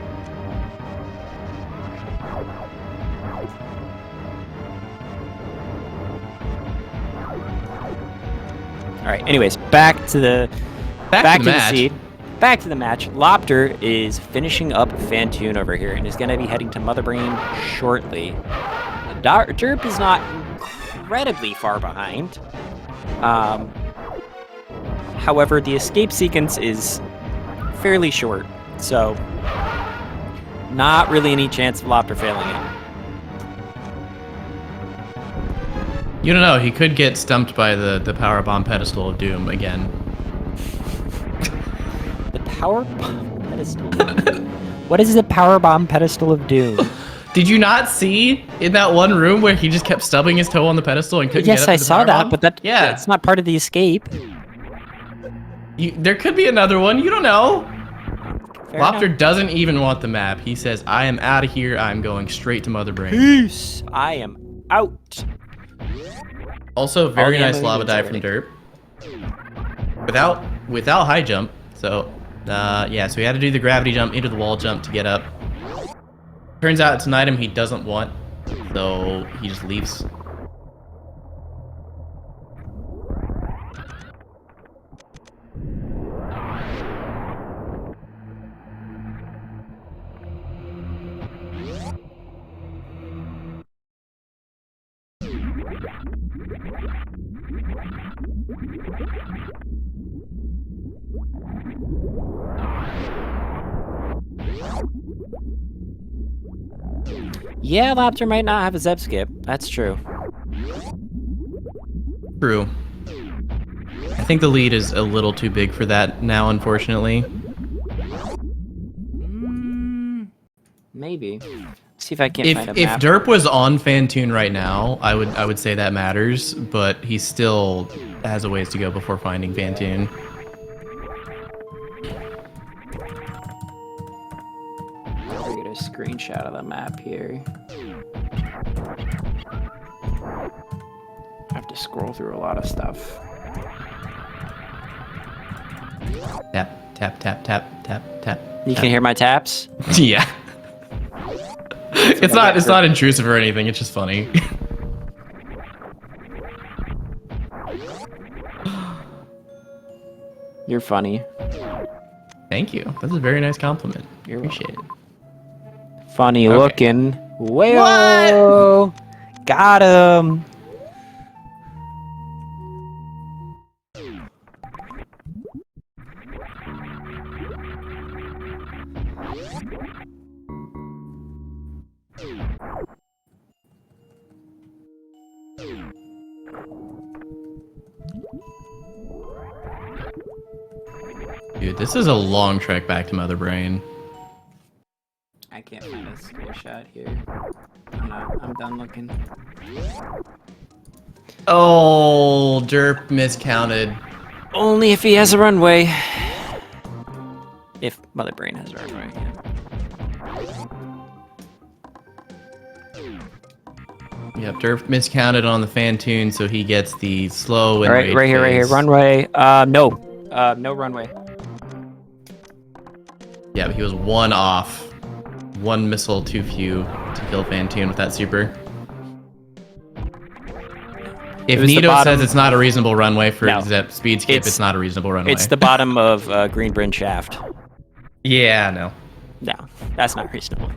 [SPEAKER 2] All right. Anyways, back to the
[SPEAKER 1] match.
[SPEAKER 2] seed. Back to the match. Loptr is finishing up Fantoon over here and is going to be heading to Motherbrain shortly. Derp is not incredibly far behind. However, the escape sequence is fairly short, so not really any chance of Loptr failing it.
[SPEAKER 1] You don't know. He could get stumped by the power bomb pedestal of doom again.
[SPEAKER 2] The power bomb pedestal. What is the power bomb pedestal of doom?
[SPEAKER 1] Did you not see in that one room where he just kept stubbing his toe on the pedestal and couldn't
[SPEAKER 2] Yes,
[SPEAKER 1] get up
[SPEAKER 2] I
[SPEAKER 1] to the
[SPEAKER 2] saw
[SPEAKER 1] power
[SPEAKER 2] that,
[SPEAKER 1] bomb?
[SPEAKER 2] but that's not part of the escape.
[SPEAKER 1] There could be another one. You don't know.
[SPEAKER 2] Fair
[SPEAKER 1] Loptr
[SPEAKER 2] enough.
[SPEAKER 1] doesn't even want the map. He says, I am out of here. I'm going straight to Motherbrain.
[SPEAKER 2] Peace. I am out.
[SPEAKER 1] Also, very
[SPEAKER 2] the
[SPEAKER 1] nice
[SPEAKER 2] ammo
[SPEAKER 1] lava
[SPEAKER 2] units
[SPEAKER 1] dive from Derp. Without high jump. So, yeah, so he had to do the gravity jump into the wall jump to get up. Turns out it's an item he doesn't want, so he just leaves.
[SPEAKER 2] Yeah, Loptr might not have a Zeb skip. That's true.
[SPEAKER 1] True. I think the lead is a little too big for that now, unfortunately.
[SPEAKER 2] Maybe. See if I can't find a
[SPEAKER 1] If
[SPEAKER 2] map.
[SPEAKER 1] Derp was on Fantoon right now, I would say that matters, but he still has a ways to go before finding Fantoon.
[SPEAKER 2] I'll get a screenshot of the map here. I have to scroll through a lot of stuff.
[SPEAKER 1] Tap, tap, tap, tap, tap, tap.
[SPEAKER 2] You can hear my taps?
[SPEAKER 1] Yeah. It's not intrusive or anything, it's just funny.
[SPEAKER 2] You're funny.
[SPEAKER 1] Thank you. That's a very nice compliment.
[SPEAKER 2] You're
[SPEAKER 1] Appreciate it.
[SPEAKER 2] Funny
[SPEAKER 1] Okay.
[SPEAKER 2] looking. Whoa! Got him!
[SPEAKER 1] Dude, this is a long trek back to Motherbrain.
[SPEAKER 2] I can't find a screenshot here. I'm done looking.
[SPEAKER 1] Oh, Derp miscounted.
[SPEAKER 2] Only if he has a runway. If Motherbrain has a runway, yeah.
[SPEAKER 1] Yep, Derp miscounted on the Fantoon, so he gets the slow and
[SPEAKER 2] All right, right here, runway. No runway.
[SPEAKER 1] Yeah, but he was one off. One missile too few to kill Fantoon with that super. If
[SPEAKER 2] was the
[SPEAKER 1] Nito
[SPEAKER 2] bottom-
[SPEAKER 1] says it's not a reasonable runway for
[SPEAKER 2] No.
[SPEAKER 1] Zep speed skip, it's not a reasonable runway.
[SPEAKER 2] It's the bottom of Green Bryn Shaft.
[SPEAKER 1] Yeah, no.
[SPEAKER 2] No, that's not reasonable.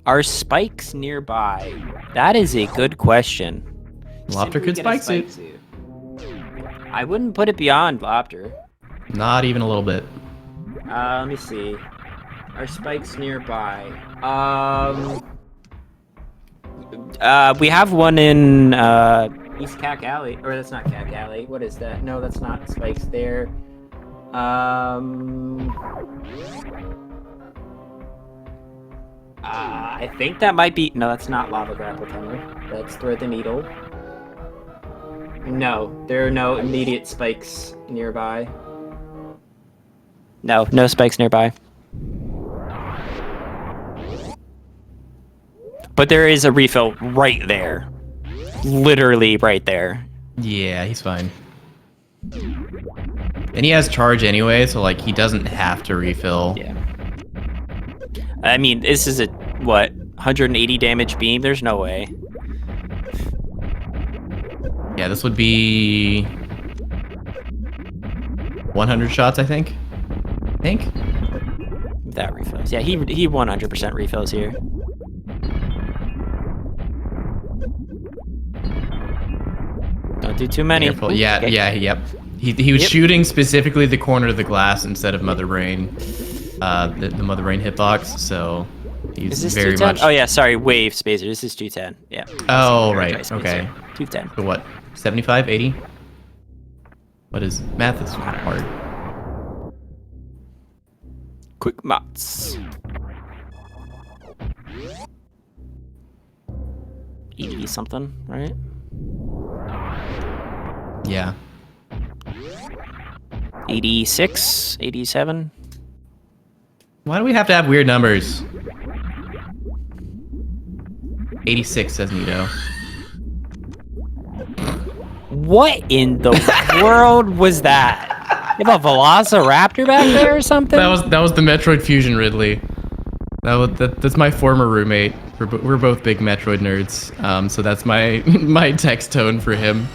[SPEAKER 2] Are spikes nearby? That is a good question.
[SPEAKER 1] Loptr could spike suit.
[SPEAKER 2] I wouldn't put it beyond Loptr.
[SPEAKER 1] Not even a little bit.
[SPEAKER 2] Let me see. Are spikes nearby? We have one in East Cack Alley, or that's not Cack Alley. What is that? No, that's not spikes there. I think that might be. No, that's not Lava Grapple Tunnel. That's Thread the Needle. No, there are no immediate spikes nearby. No spikes nearby. But there is a refill right there. Literally right there.
[SPEAKER 1] Yeah, he's fine. And he has charge anyway, so like he doesn't have to refill.
[SPEAKER 2] Yeah. I mean, this is a, what, 180 damage beam? There's no way.
[SPEAKER 1] Yeah, this would be 100 shots, I think.
[SPEAKER 2] That refills. Yeah, he 100% refills here. Don't do too many.
[SPEAKER 1] Careful.
[SPEAKER 2] Ooh,
[SPEAKER 1] Yeah,
[SPEAKER 2] okay.
[SPEAKER 1] yeah, yep. He was shooting specifically the corner of the glass instead of Mother Brain, the Mother Brain hitbox. So he's
[SPEAKER 2] Is this
[SPEAKER 1] very
[SPEAKER 2] 210?
[SPEAKER 1] much.
[SPEAKER 2] Oh yeah, sorry, wave spacer. This is 210. Yeah.
[SPEAKER 1] Oh right.
[SPEAKER 2] Spacer.
[SPEAKER 1] Okay.
[SPEAKER 2] 210.
[SPEAKER 1] So what? 75, 80? What is math? Is hard.
[SPEAKER 2] Quick maths. 80 something, right?
[SPEAKER 1] Yeah.
[SPEAKER 2] 86, 87.
[SPEAKER 1] Why do we have to have weird numbers? 86 says Nito.
[SPEAKER 2] What in the world was that? You have a Velociraptor back there or something?
[SPEAKER 1] That was the Metroid Fusion Ridley. That's my former roommate. We're both big Metroid nerds. So that's my my text tone for him.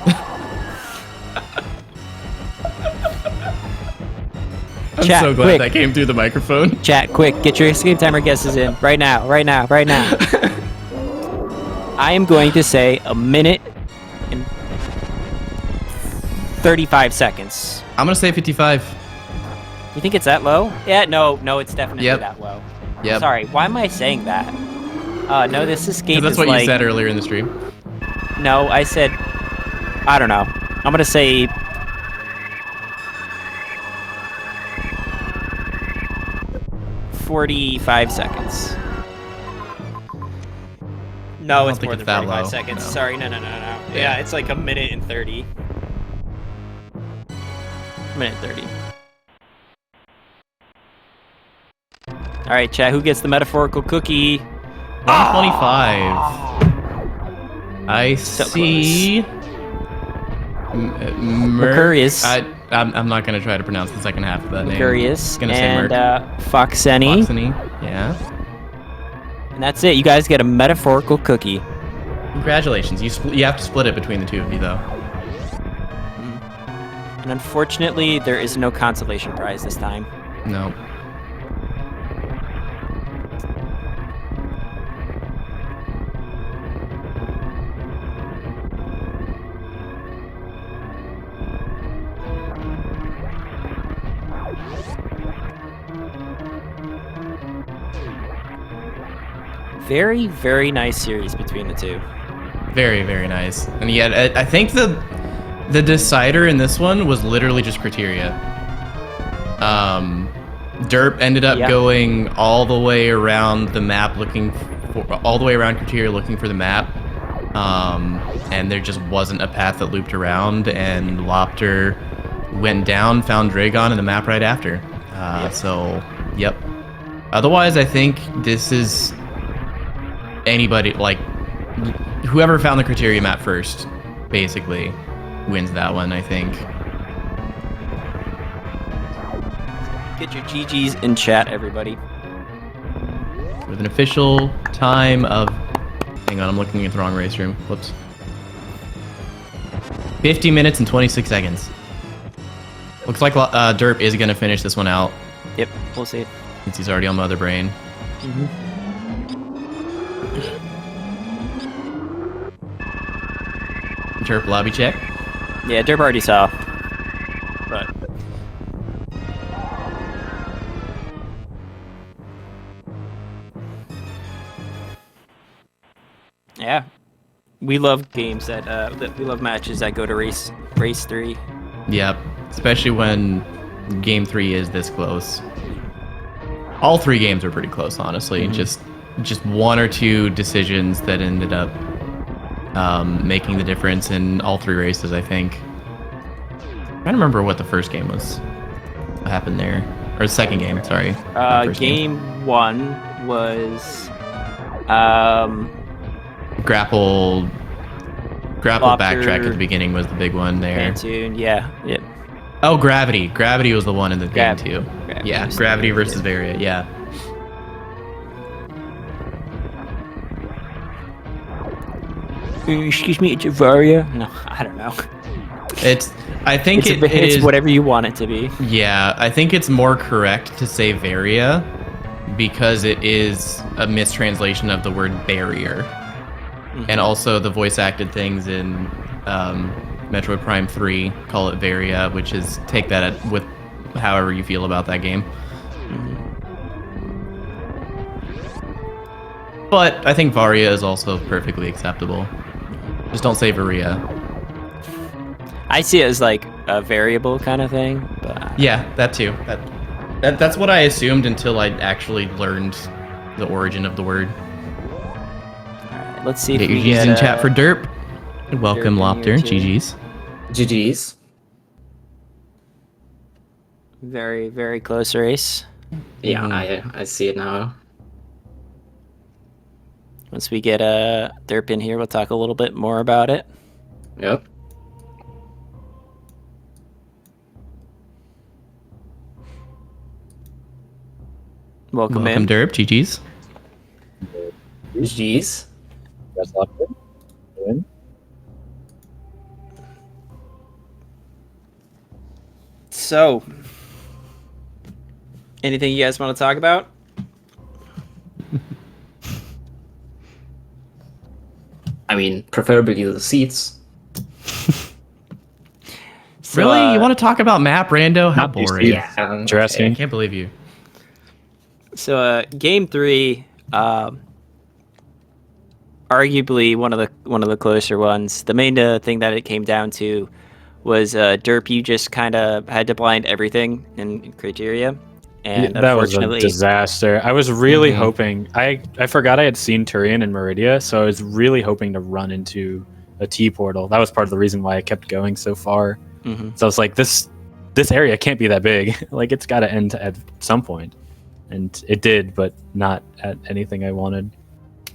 [SPEAKER 1] I'm
[SPEAKER 2] Chat,
[SPEAKER 1] so glad
[SPEAKER 2] quick.
[SPEAKER 1] that came through the microphone.
[SPEAKER 2] Chat, quick, get your escape timer guesses in. Right now, right now, right now. I am going to say a minute and 35 seconds.
[SPEAKER 1] I'm gonna say 55.
[SPEAKER 2] You think it's that low? Yeah, no, it's definitely
[SPEAKER 1] Yep.
[SPEAKER 2] that low.
[SPEAKER 1] Yep.
[SPEAKER 2] Sorry, why am I saying that? No, this escape
[SPEAKER 1] 'Cause that's
[SPEAKER 2] is
[SPEAKER 1] what
[SPEAKER 2] like...
[SPEAKER 1] you said earlier in the stream.
[SPEAKER 2] No, I said... I don't know. I'm gonna say... 45 seconds. No, it's
[SPEAKER 1] think
[SPEAKER 2] more
[SPEAKER 1] it's
[SPEAKER 2] than
[SPEAKER 1] that
[SPEAKER 2] 45
[SPEAKER 1] low.
[SPEAKER 2] seconds.
[SPEAKER 1] No.
[SPEAKER 2] Sorry, no. Yeah, it's like a minute and 30. Minute 30. Alright, chat, who gets the metaphorical cookie?
[SPEAKER 1] 125. I
[SPEAKER 2] So
[SPEAKER 1] see.
[SPEAKER 2] Mercurius.
[SPEAKER 1] I'm not gonna try to pronounce the second half of that name.
[SPEAKER 2] Mercurius
[SPEAKER 1] Gonna say
[SPEAKER 2] and
[SPEAKER 1] Merc.
[SPEAKER 2] Foxeni.
[SPEAKER 1] Foxony. Yeah.
[SPEAKER 2] And that's it. You guys get a metaphorical cookie.
[SPEAKER 1] Congratulations. You have to split it between the two of you though.
[SPEAKER 2] And unfortunately, there is no consolation prize this time.
[SPEAKER 1] No.
[SPEAKER 2] Very, very nice series between the two.
[SPEAKER 1] Very, very nice. And yet, I think the decider in this one was literally just criteria. Derp ended up going all the way around the map all the way around criteria looking for the map. And there just wasn't a path that looped around, and loptr went down, found Draygon in the map right after. So, yep. Otherwise, I think this is anybody, like, whoever found the criteria map first, basically, wins that one, I think.
[SPEAKER 2] Get your GGs in chat, everybody.
[SPEAKER 1] With an official time of... Hang on, I'm looking at the wrong race room. Whoops. 50 minutes and 26 seconds. Looks like Derp is going to finish this one out.
[SPEAKER 2] Yep, we'll see.
[SPEAKER 1] Since he's already on Mother Brain. Derp lobby check.
[SPEAKER 2] Yeah, Derp already saw. But... yeah. We love games that we love matches that go to race 3.
[SPEAKER 1] Yep. Especially when game 3 is this close. All 3 games are pretty close, honestly. Just one or two decisions that ended up making the difference in all 3 races, I think. I don't remember what the first game was. What happened there? Or the second game, sorry.
[SPEAKER 2] Game 1 was...
[SPEAKER 1] Grapple Grapple
[SPEAKER 2] Loptr,
[SPEAKER 1] backtrack at the beginning was the big one there.
[SPEAKER 2] Phantoon, yeah.
[SPEAKER 1] Oh, Gravity. Gravity was the one in the game too.
[SPEAKER 2] Gravity
[SPEAKER 1] Yeah,
[SPEAKER 2] was
[SPEAKER 1] Gravity
[SPEAKER 2] the-
[SPEAKER 1] versus Varia. Yeah.
[SPEAKER 2] Excuse me, it's a Varia? No, I don't know.
[SPEAKER 1] I think
[SPEAKER 2] It's,
[SPEAKER 1] it
[SPEAKER 2] it's
[SPEAKER 1] is
[SPEAKER 2] whatever you want it to be.
[SPEAKER 1] Yeah, I think it's more correct to say Varia because it is a mistranslation of the word barrier. And also the voice acted things in Metroid Prime 3 call it Varia, which is take that with however you feel about that game. But I think Varia is also perfectly acceptable. Just don't say Varia.
[SPEAKER 2] I see it as like a variable kind of thing. But
[SPEAKER 1] Yeah, that too. That's what I assumed until I actually learned the origin of the word.
[SPEAKER 2] alright, let's see if
[SPEAKER 1] Get your
[SPEAKER 2] we
[SPEAKER 1] G's
[SPEAKER 2] get
[SPEAKER 1] in chat for derp. Welcome,
[SPEAKER 2] derp in here
[SPEAKER 1] Loptr.
[SPEAKER 2] too.
[SPEAKER 1] GG's.
[SPEAKER 3] GG's.
[SPEAKER 2] very, very close race.
[SPEAKER 3] Yeah, I see it now.
[SPEAKER 2] Once we get a derp in here, we'll talk a little bit more about it.
[SPEAKER 3] Yep.
[SPEAKER 2] Welcome
[SPEAKER 1] Welcome,
[SPEAKER 2] in.
[SPEAKER 1] derp. GG's.
[SPEAKER 3] GG's.
[SPEAKER 4] That's Loptr. Win.
[SPEAKER 2] So, anything you guys want to talk about?
[SPEAKER 3] I mean, preferably the seats.
[SPEAKER 2] So,
[SPEAKER 1] Really? You want to talk about map, Rando? How
[SPEAKER 4] Not these
[SPEAKER 1] boring.
[SPEAKER 4] seats.
[SPEAKER 3] Yeah.
[SPEAKER 4] Interesting.
[SPEAKER 1] I can't believe you.
[SPEAKER 2] So, game 3, arguably one of the closer ones. The main thing that it came down to was derp. You just kind of had to blind everything in criteria, and
[SPEAKER 4] That was a
[SPEAKER 2] unfortunately,
[SPEAKER 4] disaster. I was really hoping. I forgot I had seen Turian and Meridia, so I was really hoping to run into a T portal. That was part of the reason why I kept going so far. So I was like, this area can't be that big. Like, it's got to end at some point. And it did, but not at anything I wanted.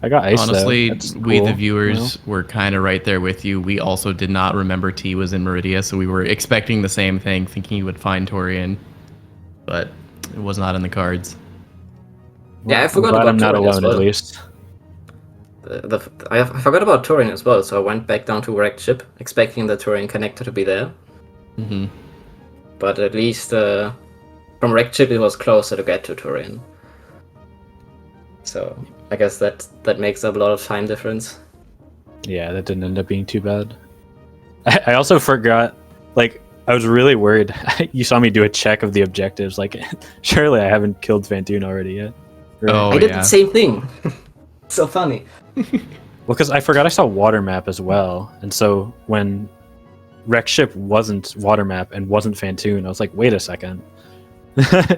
[SPEAKER 4] I got ice.
[SPEAKER 1] Honestly,
[SPEAKER 4] though. That's
[SPEAKER 1] we, the
[SPEAKER 4] cool,
[SPEAKER 1] viewers,
[SPEAKER 4] you know?
[SPEAKER 1] were kind of right there with you. We also did not remember T was in Meridia, so we were expecting the same thing, thinking you would find Torian. But it was not in the cards.
[SPEAKER 3] Yeah, I
[SPEAKER 4] I'm
[SPEAKER 3] forgot
[SPEAKER 4] glad
[SPEAKER 3] about
[SPEAKER 4] I'm not
[SPEAKER 3] Turian as
[SPEAKER 4] alone,
[SPEAKER 3] well.
[SPEAKER 4] at least.
[SPEAKER 3] I forgot about Turian as well, so I went back down to wrecked ship, expecting the Turian connector to be there. But at least from wrecked ship it was closer to get to Turian. So I guess that makes up a lot of time difference.
[SPEAKER 4] Yeah, that didn't end up being too bad. I also forgot, like, I was really worried. You saw me do a check of the objectives. Like, surely I haven't killed Phantoon already yet. Right?
[SPEAKER 1] Oh,
[SPEAKER 3] I did
[SPEAKER 1] yeah.
[SPEAKER 3] the same thing. So funny.
[SPEAKER 4] Well, because I forgot I saw water map as well. And so when wrecked ship wasn't water map and wasn't Phantoon, I was like, wait a second.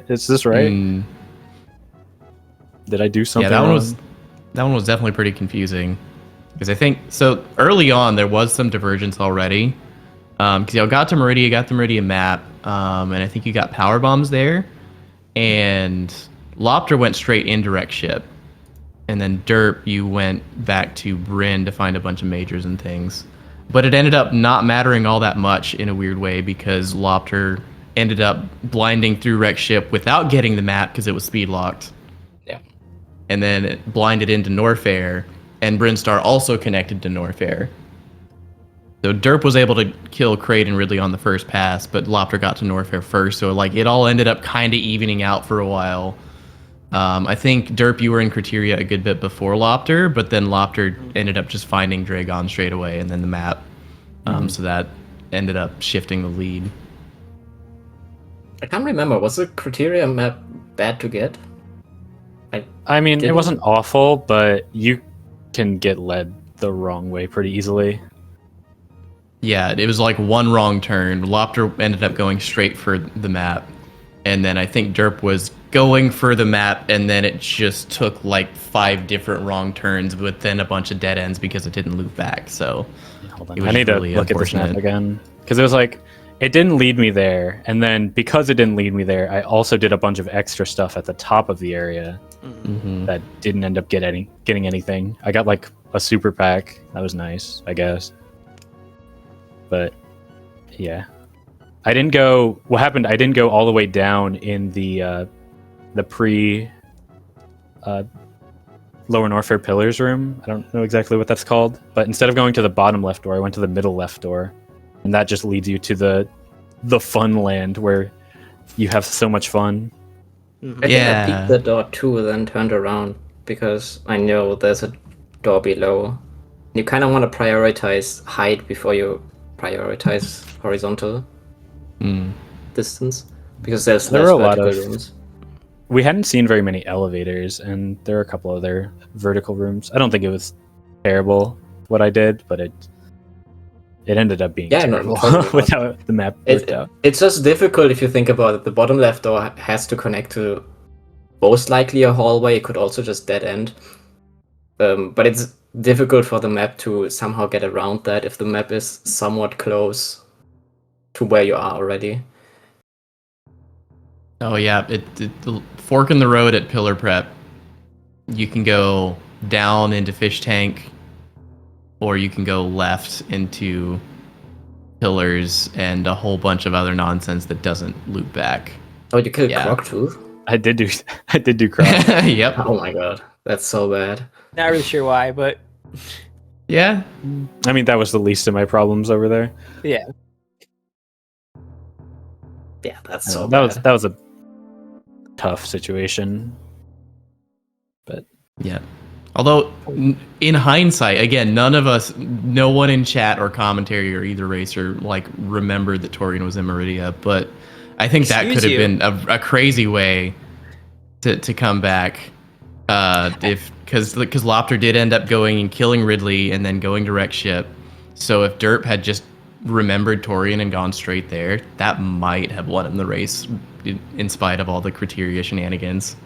[SPEAKER 4] Is this right?
[SPEAKER 1] Mm,
[SPEAKER 4] Did I do something
[SPEAKER 1] yeah,
[SPEAKER 4] wrong?
[SPEAKER 1] that one was definitely pretty confusing. Because I think, so early on, there was some divergence already. Because y'all got to Meridia, got the Meridia map, and I think you got power bombs there. And Loptr went straight into wrecked ship. And then derp, you went back to Bryn to find a bunch of majors and things. But it ended up not mattering all that much in a weird way because Loptr ended up blinding through wrecked ship without getting the map because it was speed locked.
[SPEAKER 3] Yeah.
[SPEAKER 1] And then it blinded into Norfair, and Brinstar also connected to Norfair. So derp was able to kill Kraid and Ridley on the first pass, but Loptr got to Norfair first. So like it all ended up kind of evening out for a while. I think derp, you were in criteria a good bit before Loptr, but then Loptr ended up just finding Draygon straight away and then the map. So that ended up shifting the lead.
[SPEAKER 3] I can't remember. Was the criteria map bad to get?
[SPEAKER 4] I mean, it
[SPEAKER 3] Didn't-
[SPEAKER 4] wasn't awful, but you can get led the wrong way pretty easily.
[SPEAKER 1] Yeah, it was like one wrong turn. Loptr ended up going straight for the map. And then I think derp was going for the map, and then it just took like 5 different wrong turns with then a bunch of dead ends because it didn't loop back. So
[SPEAKER 4] Hold
[SPEAKER 1] it
[SPEAKER 4] on.
[SPEAKER 1] was
[SPEAKER 4] I need
[SPEAKER 1] really
[SPEAKER 4] to look at this map
[SPEAKER 1] unfortunate.
[SPEAKER 4] again. Because it was like, it didn't lead me there. And then because it didn't lead me there, I also did a bunch of extra stuff at the top of the area that didn't end up getting anything. I got like a super pack. That was nice, I guess. But yeah, I didn't go. What happened? I didn't go all the way down in the pre Lower Norfair Pillars room. I don't know exactly what that's called, but instead of going to the bottom left door, I went to the middle left door, and that just leads you to the fun land where you have so much fun.
[SPEAKER 3] I think I peeked the door too, then turned around because I know there's a door below. You kind of want to prioritize height before you prioritize horizontal distance, because there's
[SPEAKER 4] There
[SPEAKER 3] less
[SPEAKER 4] were a lot
[SPEAKER 3] vertical
[SPEAKER 4] of
[SPEAKER 3] rooms.
[SPEAKER 4] We hadn't seen very many elevators, and there are a couple other vertical rooms. I don't think it was terrible what I did, but it ended up being terrible with how the map worked out.
[SPEAKER 3] It's just difficult if you think about it. The bottom left door has to connect to most likely a hallway. It could also just dead end. But it's difficult for the map to somehow get around that if the map is somewhat close to where you are already.
[SPEAKER 1] Oh yeah, the fork in the road at Pillar Prep. You can go down into Fish Tank, or you can go left into Pillars and a whole bunch of other nonsense that doesn't loop back.
[SPEAKER 3] Oh, you killed Croctooth?
[SPEAKER 4] I did do Croc.
[SPEAKER 1] Yep.
[SPEAKER 3] Oh my god, that's so bad.
[SPEAKER 2] Not really sure why, but
[SPEAKER 1] Yeah.
[SPEAKER 4] I mean, that was the least of my problems over there.
[SPEAKER 2] yeah.
[SPEAKER 3] Yeah, that's so
[SPEAKER 4] that
[SPEAKER 3] bad.
[SPEAKER 4] was a tough situation. But
[SPEAKER 1] yeah. Although, in hindsight, again, no one in chat or commentary or either racer remembered that Torian was in Meridia, but I think that could have been a crazy way to come back. Because loptr did end up going and killing Ridley and then going to wreck ship. So if Derp had just remembered Torian and gone straight there, that might have won him the race in spite of all the criteria shenanigans.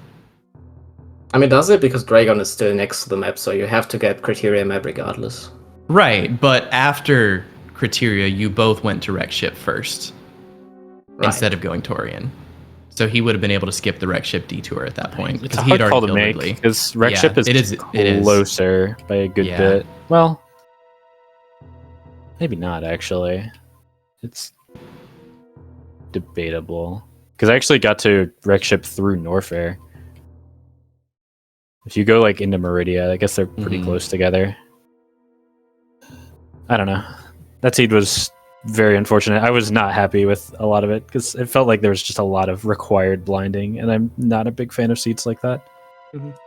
[SPEAKER 3] I mean, does it? Because Draygon is still next to the map, so you have to get criteria map regardless.
[SPEAKER 1] Right, but after criteria, you both went to wreck ship first instead of going Torian. So he would have been able to skip the wreck ship detour at that point.
[SPEAKER 4] It's a hard call to make because wreck ship is closer by a good bit. Well, maybe not actually. It's debatable because I actually got to wreck ship through Norfair. If you go into Meridia, I guess they're pretty close together. I don't know. That seed was very unfortunate. I was not happy with a lot of it because it felt like there was just a lot of required blinding, and I'm not a big fan of seeds like that.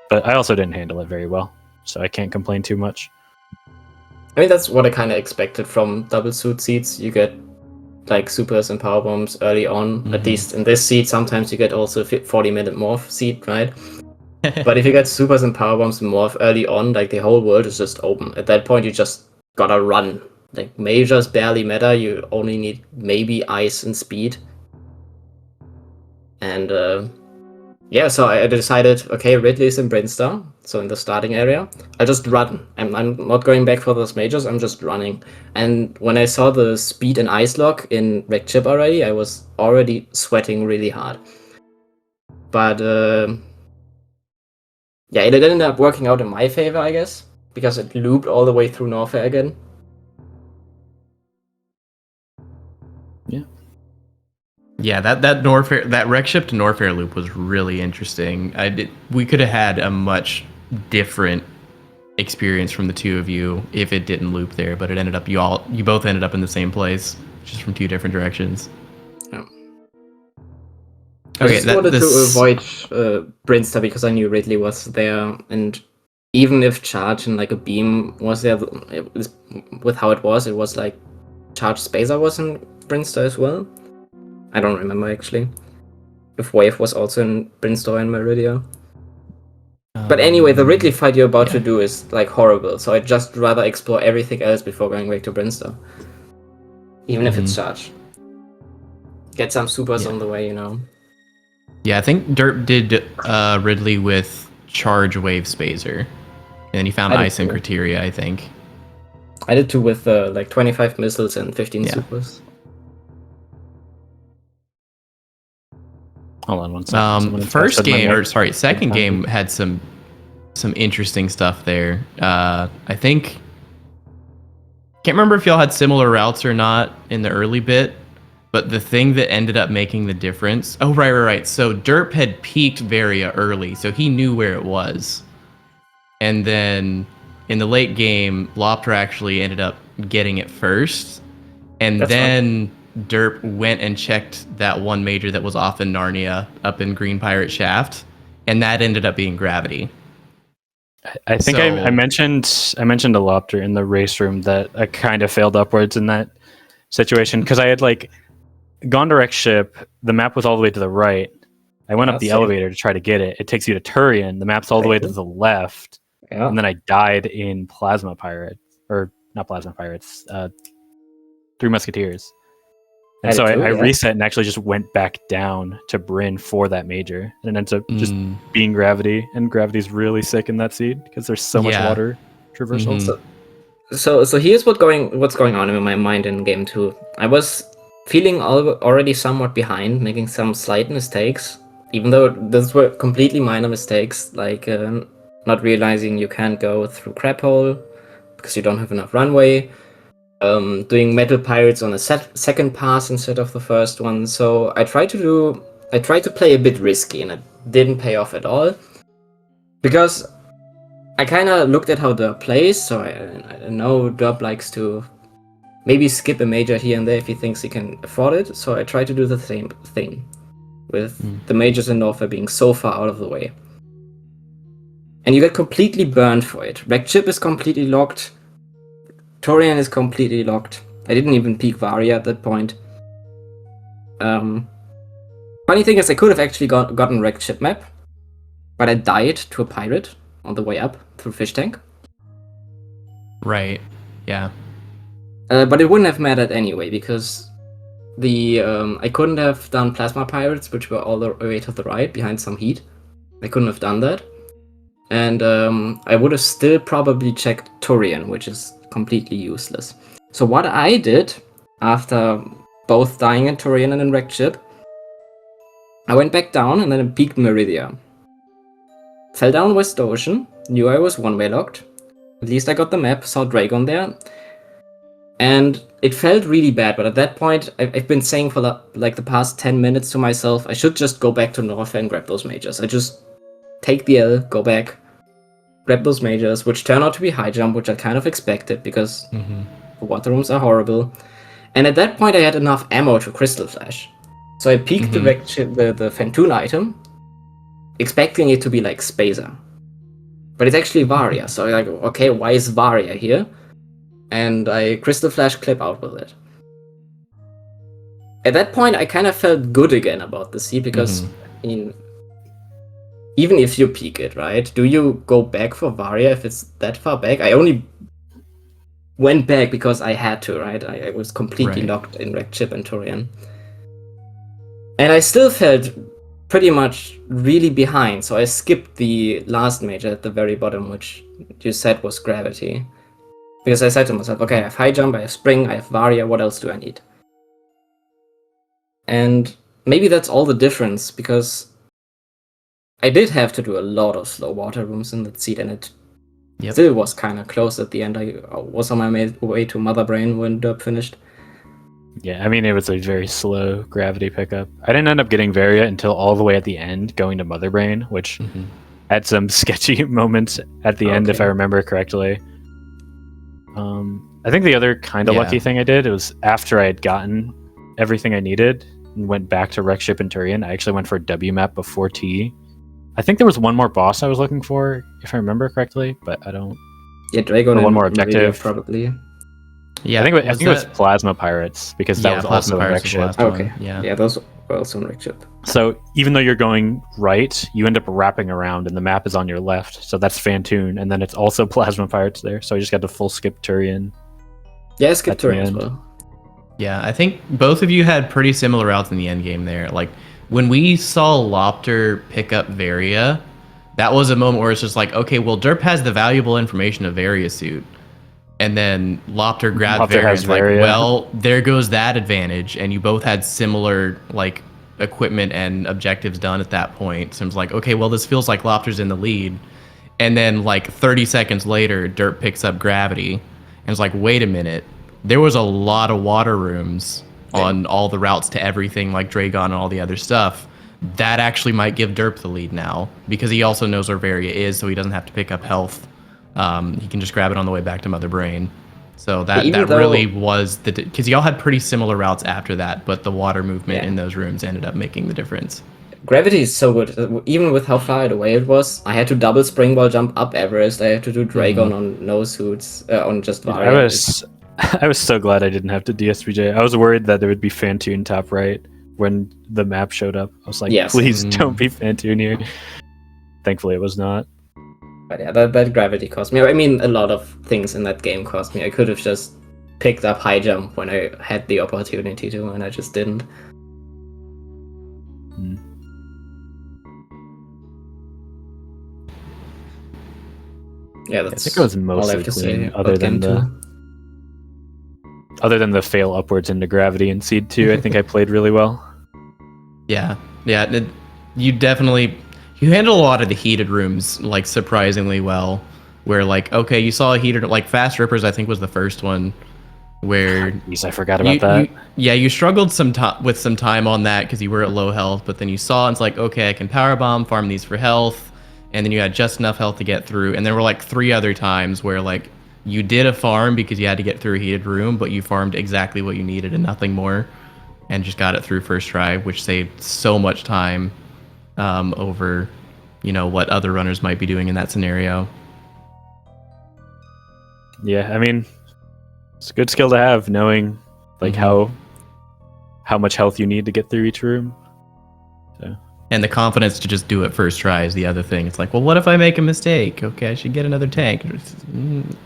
[SPEAKER 4] But I also didn't handle it very well, so I can't complain too much.
[SPEAKER 3] I mean, that's what I kind of expected from double suit seeds. You get supers and power bombs early on. At least in this seed, sometimes you get also 40-minute morph seed, right? But if you get supers and power bombs and morph early on, the whole world is just open. At that point, you just gotta run. Majors barely matter. You only need maybe ice and speed. And so I decided, okay, Ridley's in Brinstar, so in the starting area. I'll just run. I'm not going back for those majors. I'm just running. And when I saw the speed and ice lock in wrecked ship already, I was already sweating really hard. But yeah, it ended up working out in my favor, I guess, because it looped all the way through Norfair again.
[SPEAKER 1] Yeah, that wreck ship to Norfair loop was really interesting. We could have had a much different experience from the two of you if it didn't loop there, but it ended up you both ended up in the same place, just from two different directions.
[SPEAKER 3] Yeah.
[SPEAKER 1] Okay,
[SPEAKER 3] I just wanted to avoid Brinstar because I knew Ridley was there, and even if charge and a beam was there, with how it was charge spacer was in Brinstar as well. I don't remember actually if Wave was also in Brinstar and Meridia. But anyway, the Ridley fight you're about to do is horrible, so I'd just rather explore everything else before going back to Brinstar. Even if it's charged. Get some supers on the way,
[SPEAKER 1] Yeah, I think Derp did Ridley with charge wave spacer. And then he found ice and criteria, I think.
[SPEAKER 3] I did too with 25 missiles and 15 supers.
[SPEAKER 4] Hold on one second.
[SPEAKER 1] Second game had some interesting stuff there. I think can't remember if y'all had similar routes or not in the early bit, but the thing that ended up making the difference. Oh, right. So Derp had peaked Varia early, so he knew where it was. And then in the late game, loptr actually ended up getting it first. And then Derp went and checked that one major that was off in Narnia up in Green Pirate Shaft, and that ended up being Gravity.
[SPEAKER 4] I think I mentioned a loptr in the race room that I kind of failed upwards in that situation because I had like gone to wreck ship. The map was all the way to the right. I went up the elevator to try to get it. It takes you to Turian. The map's all the way to the left. Yeah. And then I died in Plasma Pirates, or not Plasma Pirates, Three Musketeers. And so I reset and actually just went back down to Bryn for that major. And it ends up just being Gravity. And Gravity's really sick in that seed because there's so much water traversal.
[SPEAKER 3] So here's what's going on in my mind in game 2. I was feeling already somewhat behind, making some slight mistakes. Even though those were completely minor mistakes, like not realizing you can't go through Crab Hole because you don't have enough runway. Doing Metal Pirates on a second pass instead of the first one. So I tried to play a bit risky, and it didn't pay off at all. Because I kind of looked at how Derp plays, so I know Derp likes to maybe skip a major here and there if he thinks he can afford it. So I tried to do the same thing, with the majors in Norfair being so far out of the way. And you get completely burned for it. Wrecked Ship is completely locked. Turian is completely locked. I didn't even peek Varia at that point. Funny thing is, I could have actually gotten Wrecked Ship map, but I died to a pirate on the way up through Fish Tank.
[SPEAKER 1] Right, yeah.
[SPEAKER 3] But it wouldn't have mattered anyway, because I couldn't have done Plasma Pirates, which were all the way to the right, behind some heat. I couldn't have done that. And I would have still probably checked Turian, which is completely useless. So what I did, after both dying in Turian and in Wrecked Ship, I went back down and then I peeked Meridia. Fell down West Ocean, knew I was one-way locked. At least I got the map, saw Draygon there. And it felt really bad, but at that point, I've been saying for the past 10 minutes to myself, I should just go back to Norfair and grab those majors. I just take the L, go back, grab those majors, which turn out to be high jump, which I kind of expected because the water rooms are horrible. And at that point, I had enough ammo to Crystal Flash. So I peeked the Fentoon item, expecting it to be like Spacer. But it's actually Varia. So I'm like, okay, why is Varia here? And I Crystal Flash clip out with it. At that point, I kind of felt good again about the sea because, I mean, even if you peek it, right? Do you go back for Varia if it's that far back? I only went back because I had to, right? I was completely locked in Wrecked Ship and Turian. And I still felt pretty much really behind, so I skipped the last major at the very bottom, which you said was Gravity. Because I said to myself, okay, I have high jump, I have spring, I have Varia, what else do I need? And maybe that's all the difference, because I did have to do a lot of slow water rooms in that seat, and it still was kind of close at the end. I was on my way to Mother Brain when Derp finished.
[SPEAKER 4] Yeah, I mean, it was a very slow Gravity pickup. I didn't end up getting Varia until all the way at the end, going to Mother Brain, which had some sketchy moments at the end, if I remember correctly. I think the other kind of lucky thing I did, it was after I had gotten everything I needed and went back to Wreck Ship and Turian, I actually went for a W map before T. I think there was one more boss I was looking for, if I remember correctly, but I don't...
[SPEAKER 3] Yeah, Draygon,
[SPEAKER 4] one more objective.
[SPEAKER 3] Probably.
[SPEAKER 4] Yeah, I think it was Plasma Pirates, because that was also in Wreck Ship.
[SPEAKER 3] Okay, yeah, those were also in Wreck Ship.
[SPEAKER 4] So even though you're going right, you end up wrapping around, and the map is on your left, so that's Fentoon, and then it's also Plasma Pirates there, so I just got to full skip Turian.
[SPEAKER 3] Yeah, skip Turian as well.
[SPEAKER 1] Yeah, I think both of you had pretty similar routes in the end game there. Like, when we saw loptr pick up Varia, that was a moment where it's just like, okay, well, Derp has the valuable information of Varia suit. And then loptr grabbed Varia, and like, well, there goes that advantage. And you both had similar, like, equipment and objectives done at that point. So it's like, okay, well, this feels like loptr's in the lead. And then, like, 30 seconds later, Derp picks up Gravity. And it's like, wait a minute. there was a lot of water rooms on all the routes to everything like Draygon and all the other stuff. That actually might give Derp the lead now because he also knows where Varia is, so he doesn't have to pick up health. He can just grab it on the way back to Mother Brain. So that really was because y'all had pretty similar routes after that, but the water movement in those rooms ended up making the difference.
[SPEAKER 3] Gravity is so good. Even with how far away it was, I had to double springboard jump up Everest. I had to do Draygon on no suits, on just Varia.
[SPEAKER 4] I was so glad I didn't have to DSBJ. I was worried that there would be Fantoon top right when the map showed up. I was like, please don't be Fantoon here. Thankfully, it was not.
[SPEAKER 3] But yeah, that gravity cost me. I mean, a lot of things in that game cost me. I could have just picked up high jump when I had the opportunity to, and I just didn't. Yeah, that's
[SPEAKER 4] I think it was mostly clean, other than the fail upwards into gravity in Seed 2. I think I played really well.
[SPEAKER 1] Yeah. You definitely handle a lot of the heated rooms like surprisingly well. Where like, okay, you saw a heated, like Fast Rippers, I think was the first one where
[SPEAKER 4] I forgot about that.
[SPEAKER 1] You struggled with some time on that because you were at low health, but then you saw and it's like, okay, I can power bomb, farm these for health, and then you had just enough health to get through. And there were like 3 other times where like you did a farm because you had to get through a heated room, but you farmed exactly what you needed and nothing more, and just got it through first try, which saved so much time over, what other runners might be doing in that scenario.
[SPEAKER 4] Yeah, I mean, it's a good skill to have, knowing like how much health you need to get through each room. So. And
[SPEAKER 1] the confidence to just do it first try is the other thing. It's like, well, what if I make a mistake? Okay, I should get another tank.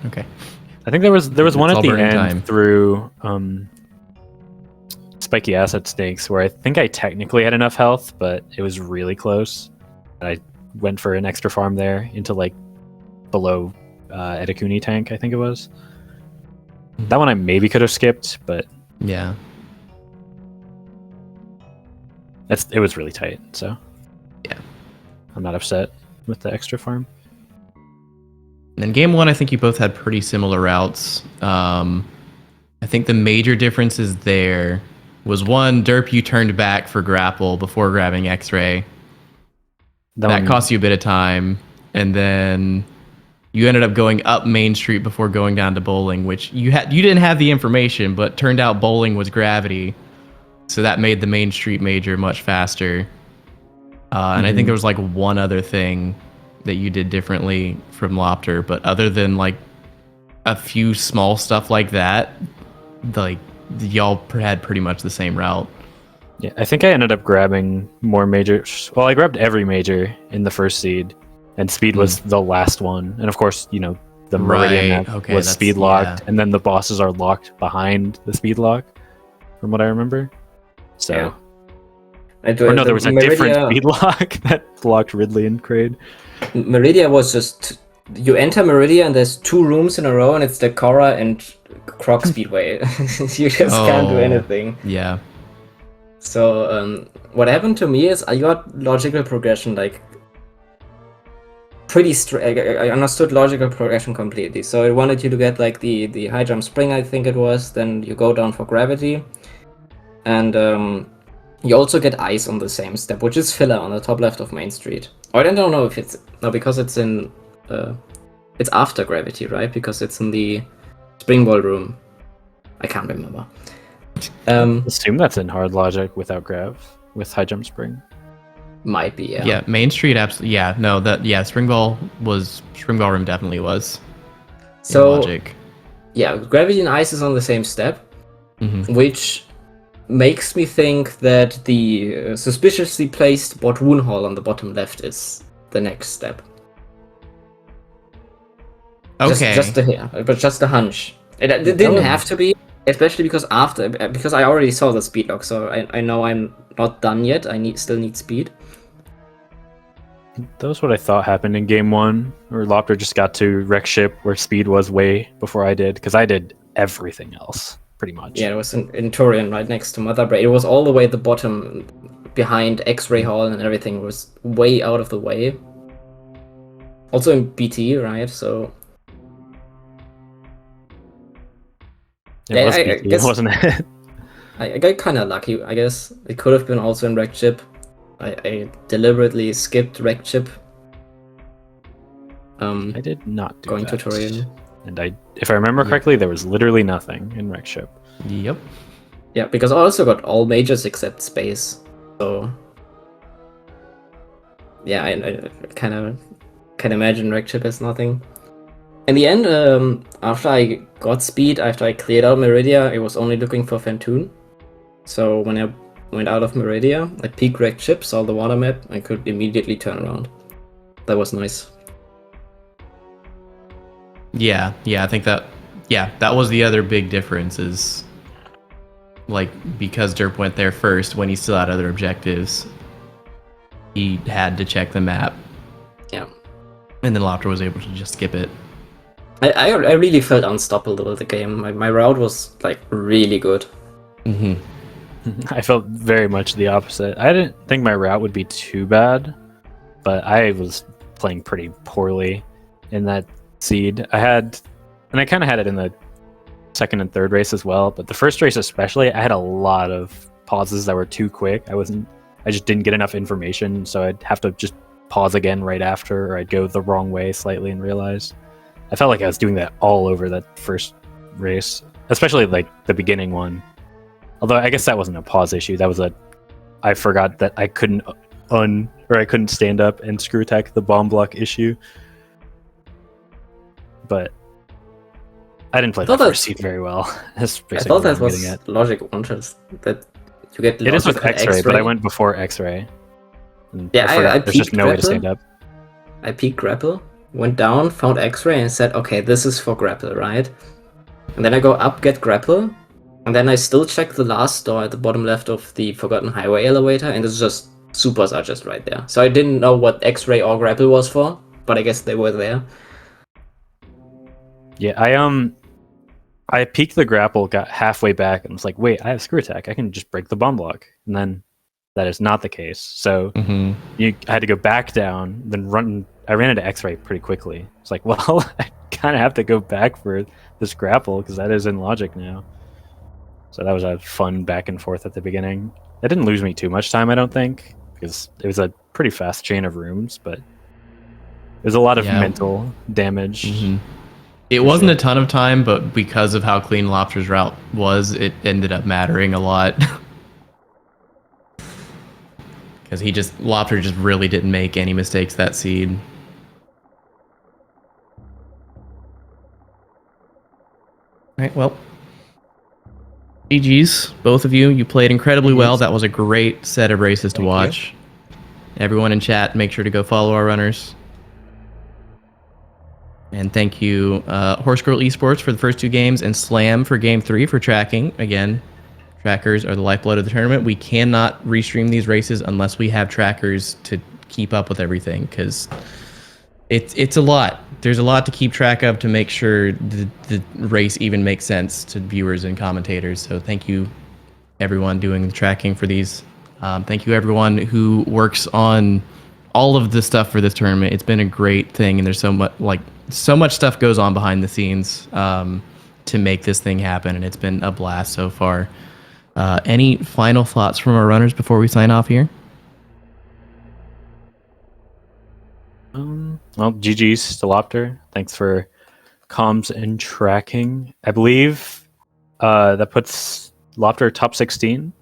[SPEAKER 1] Okay.
[SPEAKER 4] I think there was one at the end through Spiky Asset Snakes where I think I technically had enough health, but it was really close. And I went for an extra farm there into like below Edakuni tank, I think it was. That one I maybe could have skipped, but
[SPEAKER 1] yeah.
[SPEAKER 4] It was really tight, so
[SPEAKER 1] yeah,
[SPEAKER 4] I'm not upset with the extra farm.
[SPEAKER 1] And then game 1, I think you both had pretty similar routes. I think the major differences there was one, Derp, you turned back for grapple before grabbing X-ray. That cost you a bit of time, and then you ended up going up Main Street before going down to bowling, which you didn't have the information, but turned out bowling was gravity. So that made the Main Street major much faster. And I think there was like one other thing that you did differently from loptr, but other than like a few small stuff like that, like y'all had pretty much the same route.
[SPEAKER 4] Yeah, I think I ended up grabbing more majors. Well, I grabbed every major in the first seed, and speed was the last one. And of course, the Meridian map was speed locked, and then the bosses are locked behind the speed lock, from what I remember. So, there was a different speed lock that blocked Ridley and Kraid.
[SPEAKER 3] Meridia was just, you enter Meridia and there's 2 rooms in a row and it's the Cora and Croc Speedway. You just can't do anything.
[SPEAKER 1] Yeah.
[SPEAKER 3] So what happened to me is I got logical progression like pretty straight. I understood logical progression completely. So it wanted you to get like the high jump spring, I think it was. Then you go down for gravity. And you also get ice on the same step, which is filler on the top left of Main Street. Or I don't know if it's... No, because it's in... it's after gravity, right? Because it's in the spring ball room. I can't remember.
[SPEAKER 4] Assume that's in hard logic without grav, with high jump spring.
[SPEAKER 3] Might be, yeah.
[SPEAKER 1] Yeah, Main Street, absolutely. Yeah, no, spring ball room definitely was.
[SPEAKER 3] So,
[SPEAKER 1] logic.
[SPEAKER 3] Yeah, gravity and ice is on the same step, which makes me think that the suspiciously placed bot rune hall on the bottom left is the next step.
[SPEAKER 1] Okay.
[SPEAKER 3] Just a hunch. It didn't have to be, especially because I already saw the speed lock, so I know I'm not done yet. I still need speed.
[SPEAKER 4] That was what I thought happened in game 1, where loptr just got to wreck ship where speed was way before I did, because I did everything else. Pretty much. Yeah,
[SPEAKER 3] it was in Turian right next to Mother Brain. It was all the way at the bottom, behind X-Ray Hall and everything. It was way out of the way. Also in BT, right? So... Yeah,
[SPEAKER 4] was
[SPEAKER 3] I
[SPEAKER 4] BT,
[SPEAKER 3] guess-
[SPEAKER 4] wasn't it?
[SPEAKER 3] I got kind of lucky, I guess. It could have been also in Rec Chip. I deliberately skipped Rec Chip.
[SPEAKER 4] I did not do
[SPEAKER 3] Going
[SPEAKER 4] that.
[SPEAKER 3] tutorial.
[SPEAKER 4] And if I remember correctly, there was literally nothing in Rec Ship.
[SPEAKER 1] Yep.
[SPEAKER 3] Yeah, because I also got all majors except space. So yeah, I kind of can imagine Rec Chip as nothing. In the end, after I got speed, after I cleared out Meridia, I was only looking for Fantoon. So when I went out of Meridia, I peeked Rec Chip, saw the water map, and could immediately turn around. That was nice.
[SPEAKER 1] Yeah, I think that was the other big difference is like because Derp went there first when he still had other objectives, he had to check the map.
[SPEAKER 3] Yeah.
[SPEAKER 1] And then loptr was able to just skip it.
[SPEAKER 3] I really felt unstoppable with the game. My route was like really good.
[SPEAKER 1] Mm-hmm.
[SPEAKER 4] I felt very much the opposite. I didn't think my route would be too bad, but I was playing pretty poorly in that seed. I kind of had it in the second and third race as well, but the first race especially, I had a lot of pauses that were too quick. I just didn't get enough information, so I'd have to just pause again right after, or I'd go the wrong way slightly and realize. I felt like I was doing that all over that first race, especially like the beginning one. Although I guess that wasn't a pause issue. That was I forgot that I couldn't I couldn't stand up and screw attack the bomb block issue. But I didn't play that first seed very well. That's
[SPEAKER 3] I
[SPEAKER 4] basically
[SPEAKER 3] thought
[SPEAKER 4] what
[SPEAKER 3] that
[SPEAKER 4] I'm
[SPEAKER 3] was
[SPEAKER 4] getting at.
[SPEAKER 3] logic one shots that you get.
[SPEAKER 4] It is with
[SPEAKER 3] logical
[SPEAKER 4] X-ray, but I went before X-ray.
[SPEAKER 3] Yeah, I
[SPEAKER 4] forgot there's just
[SPEAKER 3] peeked
[SPEAKER 4] no way to
[SPEAKER 3] grapple.
[SPEAKER 4] stand up.
[SPEAKER 3] I peeked grapple, went down, found X-ray, and said, "Okay, this is for grapple, right?" And then I go up, get grapple, and then I still check the last door at the bottom left of the Forgotten Highway elevator, and it's just supers are just right there. So I didn't know what X-ray or grapple was for, but I guess they were there.
[SPEAKER 4] Yeah, I peeked the grapple, got halfway back, and was like, "Wait, I have screw attack. I can just break the bomb block." And then that is not the case. So I had to go back down, then run. I ran into X-ray pretty quickly. It's like, well, I kind of have to go back for this grapple because that is in logic now. So that was a fun back and forth at the beginning. That didn't lose me too much time, I don't think, because it was a pretty fast chain of rooms, but there's a lot of mental damage.
[SPEAKER 1] It wasn't a ton of time, but because of how clean loptr's route was, it ended up mattering a lot. Because loptr just really didn't make any mistakes that seed. Alright, well. GG's, both of you. You played incredibly well. That was a great set of races to watch. Everyone in chat, make sure to go follow our runners. And thank you, Horse Girl Esports for the first 2 games, and Slam for game 3 for tracking. Again, trackers are the lifeblood of the tournament. We cannot restream these races unless we have trackers to keep up with everything, because it's a lot. There's a lot to keep track of to make sure the race even makes sense to viewers and commentators. So thank you, everyone doing the tracking for these. Thank you, everyone who works on all of the stuff for this tournament. It's been a great thing, and there's so much stuff goes on behind the scenes to make this thing happen, and it's been a blast so far. Any final thoughts from our runners before we sign off here?
[SPEAKER 4] Well, GG's to loptr. Thanks for comms and tracking. I believe that puts loptr top 16.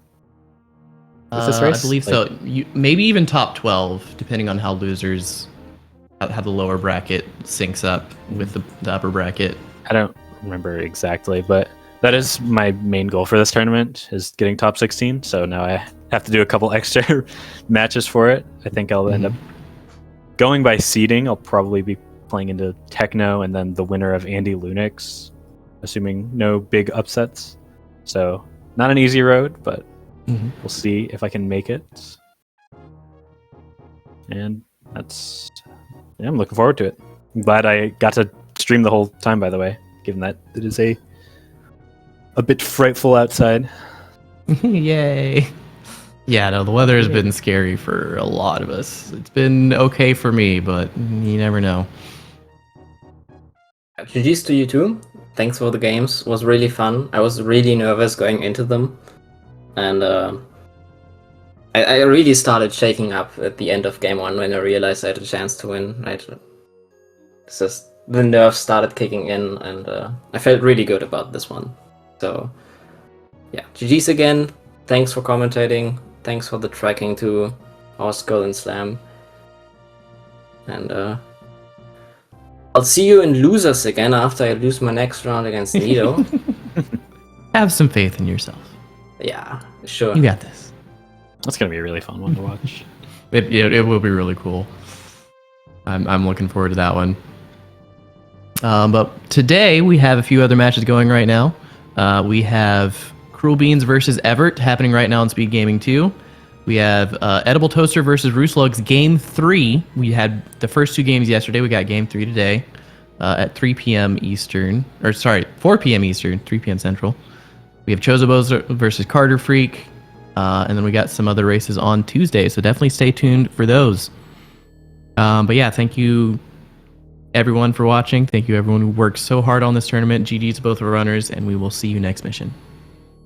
[SPEAKER 4] This race?
[SPEAKER 1] I believe so. Maybe even top 12, depending on how losers, how the lower bracket syncs up with the upper bracket.
[SPEAKER 4] I don't remember exactly, but that is my main goal for this tournament, is getting top 16. So now I have to do a couple extra matches for it. I think I'll end up going by seeding. I'll probably be playing into Techno and then the winner of Andy Lunix, assuming no big upsets. So not an easy road, but we'll see if I can make it. And I'm looking forward to it. I'm glad I got to stream the whole time, by the way, given that it is a bit frightful outside.
[SPEAKER 1] Yay. Yeah, no, the weather has been scary for a lot of us. It's been okay for me, but you never know.
[SPEAKER 3] GG's to you too. Thanks for the games. It was really fun. I was really nervous going into them. And I really started shaking up at the end of game 1 when I realized I had a chance to win. It's just the nerves started kicking in, and I felt really good about this one. So yeah, GG's again. Thanks for commentating. Thanks for the tracking to our Skull and Slam. And I'll see you in losers again after I lose my next round against Nido.
[SPEAKER 1] Have some faith in yourself.
[SPEAKER 3] Yeah, sure.
[SPEAKER 1] You got this.
[SPEAKER 4] That's gonna be a really fun one to watch.
[SPEAKER 1] It will be really cool. I'm looking forward to that one. But today we have a few other matches going right now. We have Cruel Beans versus Everett happening right now on SpeedGaming 2. We have Edible Toaster versus Rooslugs Game 3. We had the first 2 games yesterday. We got Game 3 today at 3 p.m. Eastern. 4 p.m. Eastern, 3 p.m. Central. We have Chozobos versus Carter Freak. And then we got some other races on Tuesday, so definitely stay tuned for those. But yeah, thank you everyone for watching. Thank you everyone who worked so hard on this tournament. GG's to both of our runners, and we will see you next mission.